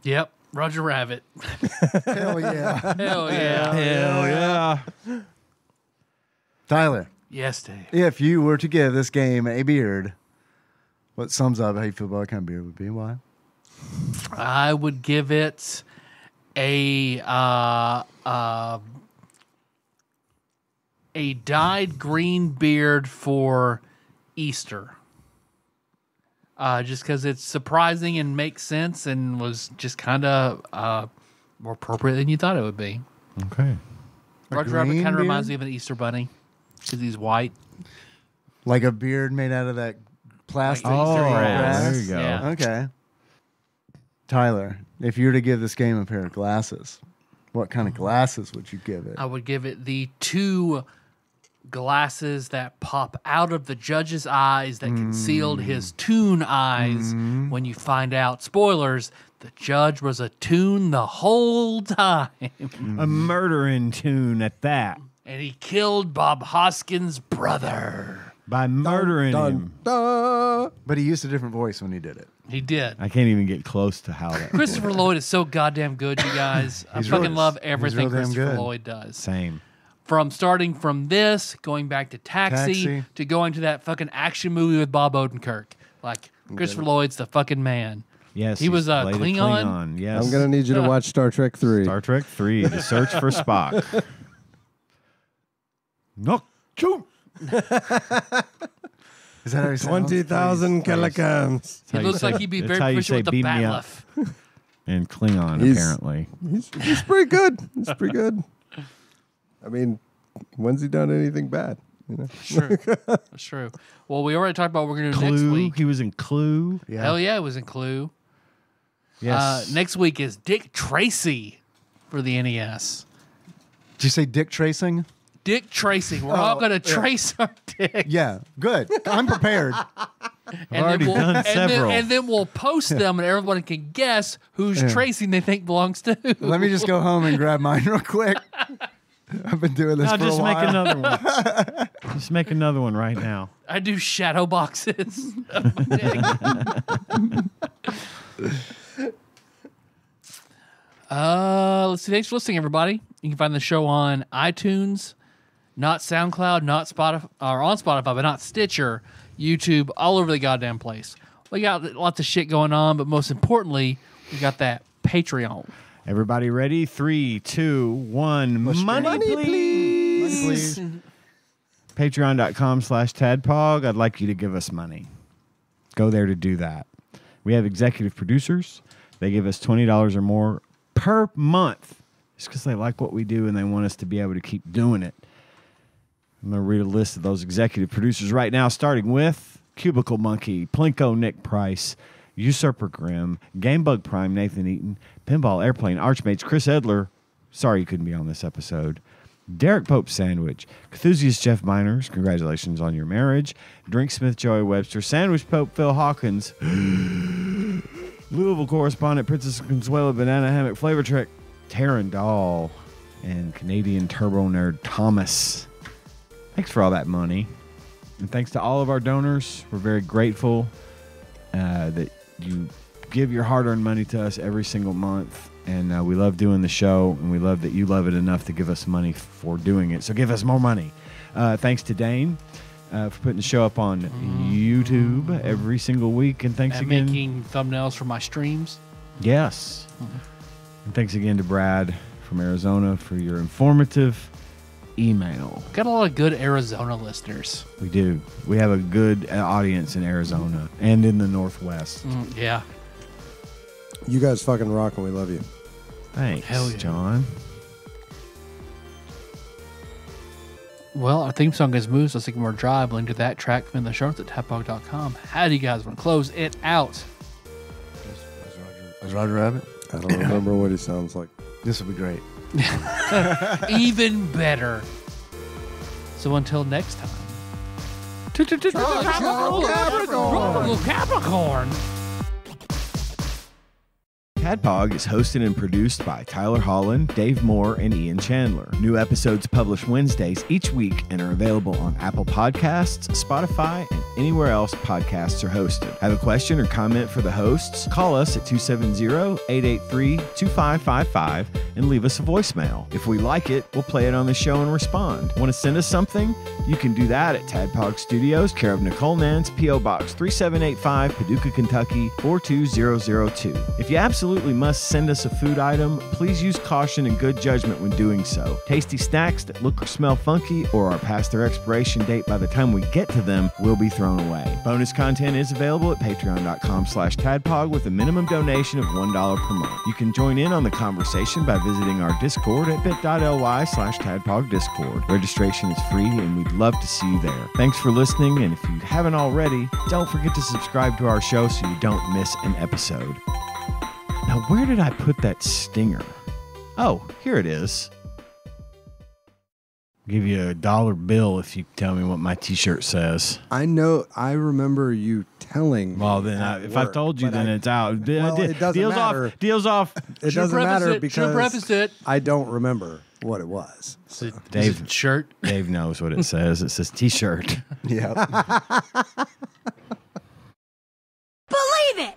Speaker 3: Yep. Roger Rabbit.
Speaker 6: Hell yeah.
Speaker 3: Hell yeah.
Speaker 4: Hell yeah.
Speaker 6: Tyler,
Speaker 3: Yes, Dave.
Speaker 6: if you were to give this game a beard, what sums up how you feel about what kind of beard would be? Why?
Speaker 3: I would give it a dyed green beard for Easter. Just because it's surprising and makes sense and was just kind of more appropriate than you thought it would be.
Speaker 4: Okay.
Speaker 3: Roger Rabbit
Speaker 6: green
Speaker 3: kind of
Speaker 6: beard?
Speaker 3: reminds me of an Easter bunny because he's white.
Speaker 6: Like a beard made out of that plastic
Speaker 3: Like Easter
Speaker 6: grass?
Speaker 3: grass.
Speaker 4: there you go.
Speaker 3: Yeah.
Speaker 6: Okay. Tyler, if you were to give this game a pair of glasses, what kind of glasses would you give it?
Speaker 3: I would give it the two glasses that pop out of the judge's eyes that concealed his toon eyes when you find out, spoilers, the judge was a toon the whole time.
Speaker 4: A murdering tune at that.
Speaker 3: And he killed Bob Hoskins' brother.
Speaker 4: By murdering him.
Speaker 5: Dun.
Speaker 6: But he used a different voice when he did it.
Speaker 3: He did.
Speaker 4: I can't even get close to how that.
Speaker 3: Christopher Lloyd is so goddamn good, you guys. I
Speaker 6: He's
Speaker 3: fucking
Speaker 6: really-
Speaker 3: love
Speaker 6: he's
Speaker 3: everything
Speaker 6: real damn
Speaker 3: Christopher
Speaker 6: good.
Speaker 3: Lloyd does.
Speaker 4: Same.
Speaker 3: From starting from this, going back to Taxi. To going to that fucking action movie with Bob Odenkirk. Like, Christopher Lloyd's the fucking man.
Speaker 4: Yes.
Speaker 3: He was
Speaker 4: he's played
Speaker 3: Klingon?
Speaker 4: Yes.
Speaker 5: I'm going to need you to watch Star Trek 3.
Speaker 4: Star Trek 3, The Search for Spock. No. Choo.
Speaker 6: Is that how he sounds?
Speaker 5: 20,000 kilograms.
Speaker 3: He looks like he'd be
Speaker 4: That's
Speaker 3: very
Speaker 4: how you
Speaker 3: proficient with the
Speaker 4: say, "Beam me up."
Speaker 3: batleth.
Speaker 4: And Klingon,
Speaker 5: He's-
Speaker 4: apparently.
Speaker 5: He's pretty good. He's pretty good. I mean, when's he done anything bad? You know?
Speaker 3: True. That's true. Well, we already talked about what we're going to do next
Speaker 4: Clue.
Speaker 3: week.
Speaker 4: He was in Clue.
Speaker 6: Yeah.
Speaker 3: Hell yeah, it was in Clue.
Speaker 4: Yes.
Speaker 3: Next week is Dick Tracy for the NES.
Speaker 6: Did you say dick tracing?
Speaker 3: Dick Tracy. We're all going to trace our dick.
Speaker 6: Yeah, good. I'm prepared.
Speaker 3: And
Speaker 4: already done several.
Speaker 3: And then we'll post them, and everyone can guess whose tracing they think belongs to who.
Speaker 6: Let me just go home and grab mine real quick. I've been doing this
Speaker 4: No,
Speaker 6: for
Speaker 4: just
Speaker 6: a
Speaker 4: make
Speaker 6: while.
Speaker 4: another one. Just make another one right now.
Speaker 3: I do shadow boxes. of my dick. Let's see. Thanks for listening, everybody. You can find the show on iTunes, not SoundCloud, not Spotify, or on Spotify, but not Stitcher, YouTube, all over the goddamn place. We got lots of shit going on, but most importantly, we got that Patreon.
Speaker 4: Everybody ready? 3, 2, 1. Money, please. Patreon.com/TADPOG. I'd like you to give us money. Go there to do that. We have executive producers. They give us $20 or more per month just because they like what we do and they want us to be able to keep doing it. I'm going to read a list of those executive producers right now, starting with Cubicle Monkey, Plinko Nick Price, Usurper Grimm, Gamebug Prime Nathan Eaton, Pinball Airplane Archmates Chris Edler. Sorry you couldn't be on this episode. Derek Pope Sandwich, Cthusiast Jeff Miners, congratulations on your marriage. Drinksmith Joey Webster, Sandwich Pope Phil Hawkins, Louisville correspondent Princess Consuela Banana Hammock Flavor Trek, Taryn Dahl, and Canadian Turbo Nerd Thomas. Thanks for all that money. And thanks to all of our donors. We're very grateful that you give your hard-earned money to us every single month. And we love doing the show, and we love that you love it enough to give us money for doing it. So give us more money. Thanks to Dane for putting the show up on YouTube every single week. And thanks again.
Speaker 3: Making thumbnails for my streams.
Speaker 4: Yes. And thanks again to Brad from Arizona for your informative email.
Speaker 3: Got a lot of good Arizona listeners.
Speaker 4: We do. We have a good audience in Arizona and in the Northwest.
Speaker 3: Yeah.
Speaker 5: You guys fucking rock, and we love you.
Speaker 4: Thanks,
Speaker 3: Hell yeah.
Speaker 4: John.
Speaker 3: Well, our theme song is Moose, Let's Take More Drive. Link to that track in the show notes at TADPOG.com. How do you guys want to close it out?
Speaker 6: Is Roger Rabbit?
Speaker 5: I don't remember what he sounds like.
Speaker 6: This will be great.
Speaker 3: Even better. So until next time. Capricorn.
Speaker 4: TADPOG is hosted and produced by Tyler Holland, Dave Moore, and Ian Chandler. New episodes published Wednesdays each week and are available on Apple Podcasts, Spotify, and anywhere else podcasts are hosted. Have a question or comment for the hosts? Call us at 270-883-2555 and leave us a voicemail. If we like it, we'll play it on the show and respond. Want to send us something? You can do that at TADPOG Studios, care of Nicole Nance, P.O. Box 3785, Paducah, Kentucky 42002. If you absolutely must send us a food item, please use caution and good judgment when doing so. Tasty snacks that look or smell funky or are past their expiration date by the time we get to them will be thrown away. Bonus content is available at patreon.com/tadpog with a minimum donation of $1 per month. You can join in on the conversation by visiting our Discord at bit.ly/tadpogdiscord. Registration is free and we'd love to see you there. Thanks for listening, and if you haven't already, don't forget to subscribe to our show so you don't miss an episode. Now, where did I put that stinger? Oh, here it is. I'll give you a $1 bill if you tell me what my t-shirt says.
Speaker 5: I know. I remember you telling me.
Speaker 4: Well, then if I've told you, then it's out.
Speaker 5: Well, it doesn't matter.
Speaker 4: Deals off.
Speaker 5: It doesn't matter
Speaker 3: Should preface
Speaker 5: because
Speaker 3: it.
Speaker 5: I don't remember what it was. So.
Speaker 4: Dave,
Speaker 3: shirt.
Speaker 4: Dave knows what it says. It says t-shirt.
Speaker 6: Yeah.
Speaker 9: Believe it!